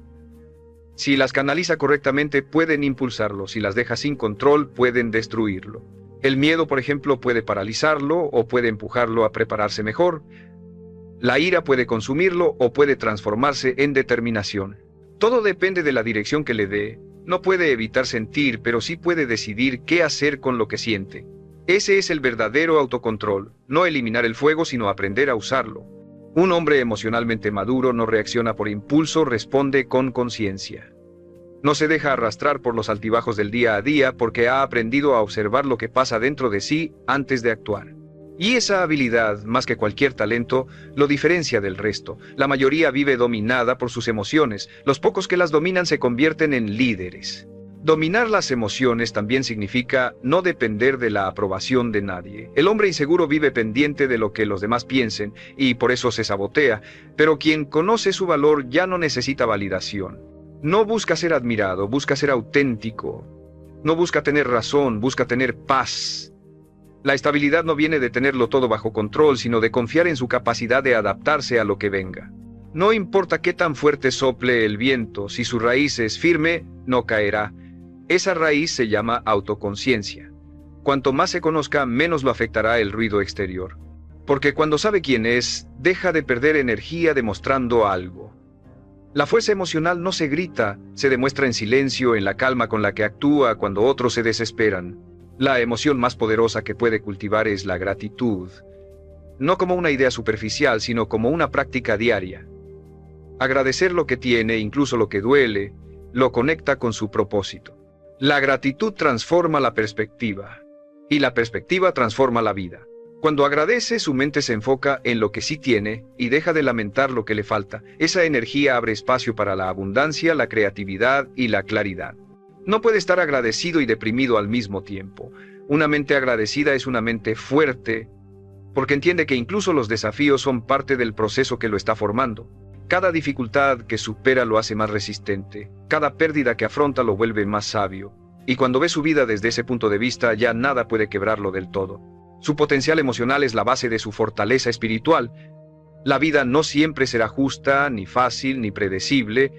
Si las canaliza correctamente, pueden impulsarlo. Si las deja sin control, pueden destruirlo. El miedo, por ejemplo, puede paralizarlo o puede empujarlo a prepararse mejor. La ira puede consumirlo o puede transformarse en determinación. Todo depende de la dirección que le dé. No puede evitar sentir, pero sí puede decidir qué hacer con lo que siente. Ese es el verdadero autocontrol, no eliminar el fuego, sino aprender a usarlo. Un hombre emocionalmente maduro no reacciona por impulso, responde con conciencia. No se deja arrastrar por los altibajos del día a día porque ha aprendido a observar lo que pasa dentro de sí antes de actuar. Y esa habilidad, más que cualquier talento, lo diferencia del resto. La mayoría vive dominada por sus emociones. Los pocos que las dominan se convierten en líderes. Dominar las emociones también significa no depender de la aprobación de nadie. El hombre inseguro vive pendiente de lo que los demás piensen y por eso se sabotea. Pero quien conoce su valor ya no necesita validación. No busca ser admirado, busca ser auténtico. No busca tener razón, busca tener paz. La estabilidad no viene de tenerlo todo bajo control, sino de confiar en su capacidad de adaptarse a lo que venga. No importa qué tan fuerte sople el viento, si su raíz es firme, no caerá. Esa raíz se llama autoconciencia. Cuanto más se conozca, menos lo afectará el ruido exterior. Porque cuando sabe quién es, deja de perder energía demostrando algo. La fuerza emocional no se grita, se demuestra en silencio, en la calma con la que actúa cuando otros se desesperan. La emoción más poderosa que puede cultivar es la gratitud. No como una idea superficial, sino como una práctica diaria. Agradecer lo que tiene, incluso lo que duele, lo conecta con su propósito. La gratitud transforma la perspectiva, y la perspectiva transforma la vida. Cuando agradece, su mente se enfoca en lo que sí tiene y deja de lamentar lo que le falta. Esa energía abre espacio para la abundancia, la creatividad y la claridad. No puede estar agradecido y deprimido al mismo tiempo. Una mente agradecida es una mente fuerte, porque entiende que incluso los desafíos son parte del proceso que lo está formando. Cada dificultad que supera lo hace más resistente. Cada pérdida que afronta lo vuelve más sabio. Y cuando ve su vida desde ese punto de vista, ya nada puede quebrarlo del todo. Su potencial emocional es la base de su fortaleza espiritual. La vida no siempre será justa, ni fácil, ni predecible,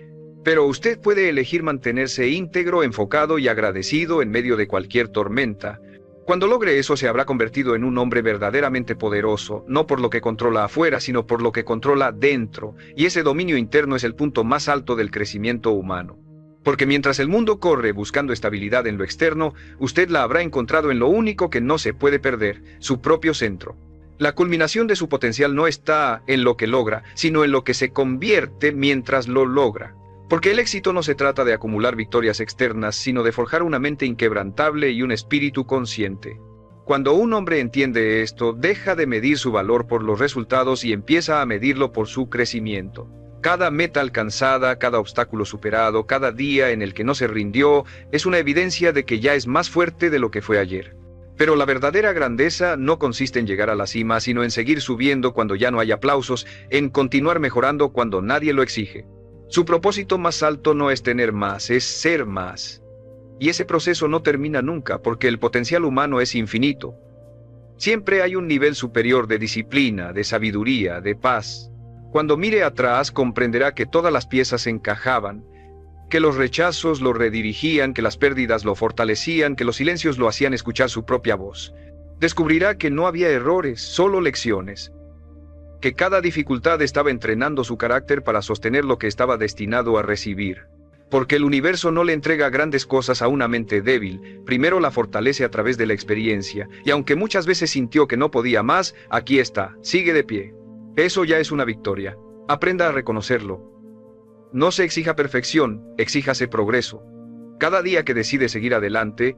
pero usted puede elegir mantenerse íntegro, enfocado y agradecido en medio de cualquier tormenta. Cuando logre eso, se habrá convertido en un hombre verdaderamente poderoso, no por lo que controla afuera, sino por lo que controla dentro, y ese dominio interno es el punto más alto del crecimiento humano. Porque mientras el mundo corre buscando estabilidad en lo externo, usted la habrá encontrado en lo único que no se puede perder, su propio centro. La culminación de su potencial no está en lo que logra, sino en lo que se convierte mientras lo logra. Porque el éxito no se trata de acumular victorias externas, sino de forjar una mente inquebrantable y un espíritu consciente. Cuando un hombre entiende esto, deja de medir su valor por los resultados y empieza a medirlo por su crecimiento. Cada meta alcanzada, cada obstáculo superado, cada día en el que no se rindió, es una evidencia de que ya es más fuerte de lo que fue ayer. Pero la verdadera grandeza no consiste en llegar a la cima, sino en seguir subiendo cuando ya no hay aplausos, en continuar mejorando cuando nadie lo exige. Su propósito más alto no es tener más, es ser más. Y ese proceso no termina nunca, porque el potencial humano es infinito. Siempre hay un nivel superior de disciplina, de sabiduría, de paz. Cuando mire atrás, comprenderá que todas las piezas encajaban, que los rechazos lo redirigían, que las pérdidas lo fortalecían, que los silencios lo hacían escuchar su propia voz. Descubrirá que no había errores, solo lecciones. Que cada dificultad estaba entrenando su carácter para sostener lo que estaba destinado a recibir. Porque el universo no le entrega grandes cosas a una mente débil, primero la fortalece a través de la experiencia, y aunque muchas veces sintió que no podía más, aquí está, sigue de pie. Eso ya es una victoria. Aprenda a reconocerlo. No se exija perfección, exíjase progreso. Cada día que decide seguir adelante,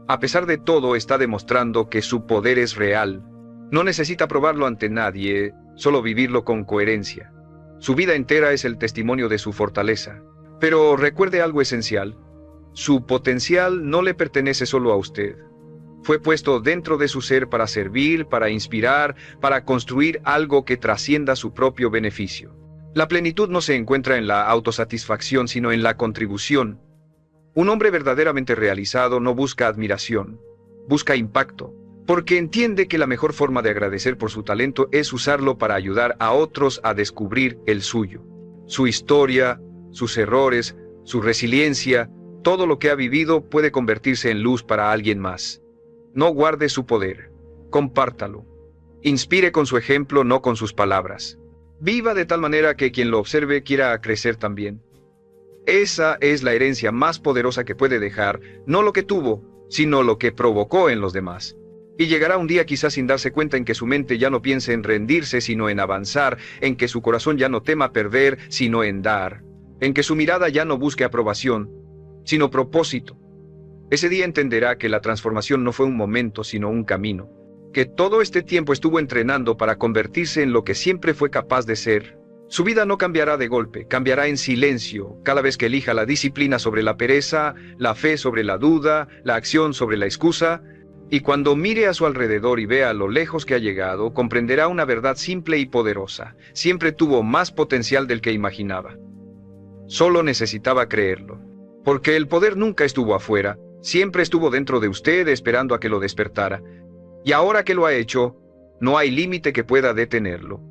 a pesar de todo, está demostrando que su poder es real. No necesita probarlo ante nadie, solo vivirlo con coherencia. Su vida entera es el testimonio de su fortaleza. Pero recuerde algo esencial. Su potencial no le pertenece solo a usted. Fue puesto dentro de su ser para servir, para inspirar, para construir algo que trascienda su propio beneficio. La plenitud no se encuentra en la autosatisfacción, sino en la contribución. Un hombre verdaderamente realizado no busca admiración, busca impacto. Porque entiende que la mejor forma de agradecer por su talento es usarlo para ayudar a otros a descubrir el suyo. Su historia, sus errores, su resiliencia, todo lo que ha vivido puede convertirse en luz para alguien más. No guarde su poder, compártalo. Inspire con su ejemplo, no con sus palabras. Viva de tal manera que quien lo observe quiera crecer también. Esa es la herencia más poderosa que puede dejar, no lo que tuvo, sino lo que provocó en los demás. Y llegará un día quizás sin darse cuenta en que su mente ya no piense en rendirse, sino en avanzar, en que su corazón ya no tema perder, sino en dar, en que su mirada ya no busque aprobación, sino propósito. Ese día entenderá que la transformación no fue un momento, sino un camino, que todo este tiempo estuvo entrenando para convertirse en lo que siempre fue capaz de ser. Su vida no cambiará de golpe, cambiará en silencio, cada vez que elija la disciplina sobre la pereza, la fe sobre la duda, la acción sobre la excusa. Y cuando mire a su alrededor y vea lo lejos que ha llegado, comprenderá una verdad simple y poderosa. Siempre tuvo más potencial del que imaginaba. Solo necesitaba creerlo. Porque el poder nunca estuvo afuera, Siempre estuvo dentro de usted esperando a que lo despertara. Y ahora que lo ha hecho, no hay límite que pueda detenerlo.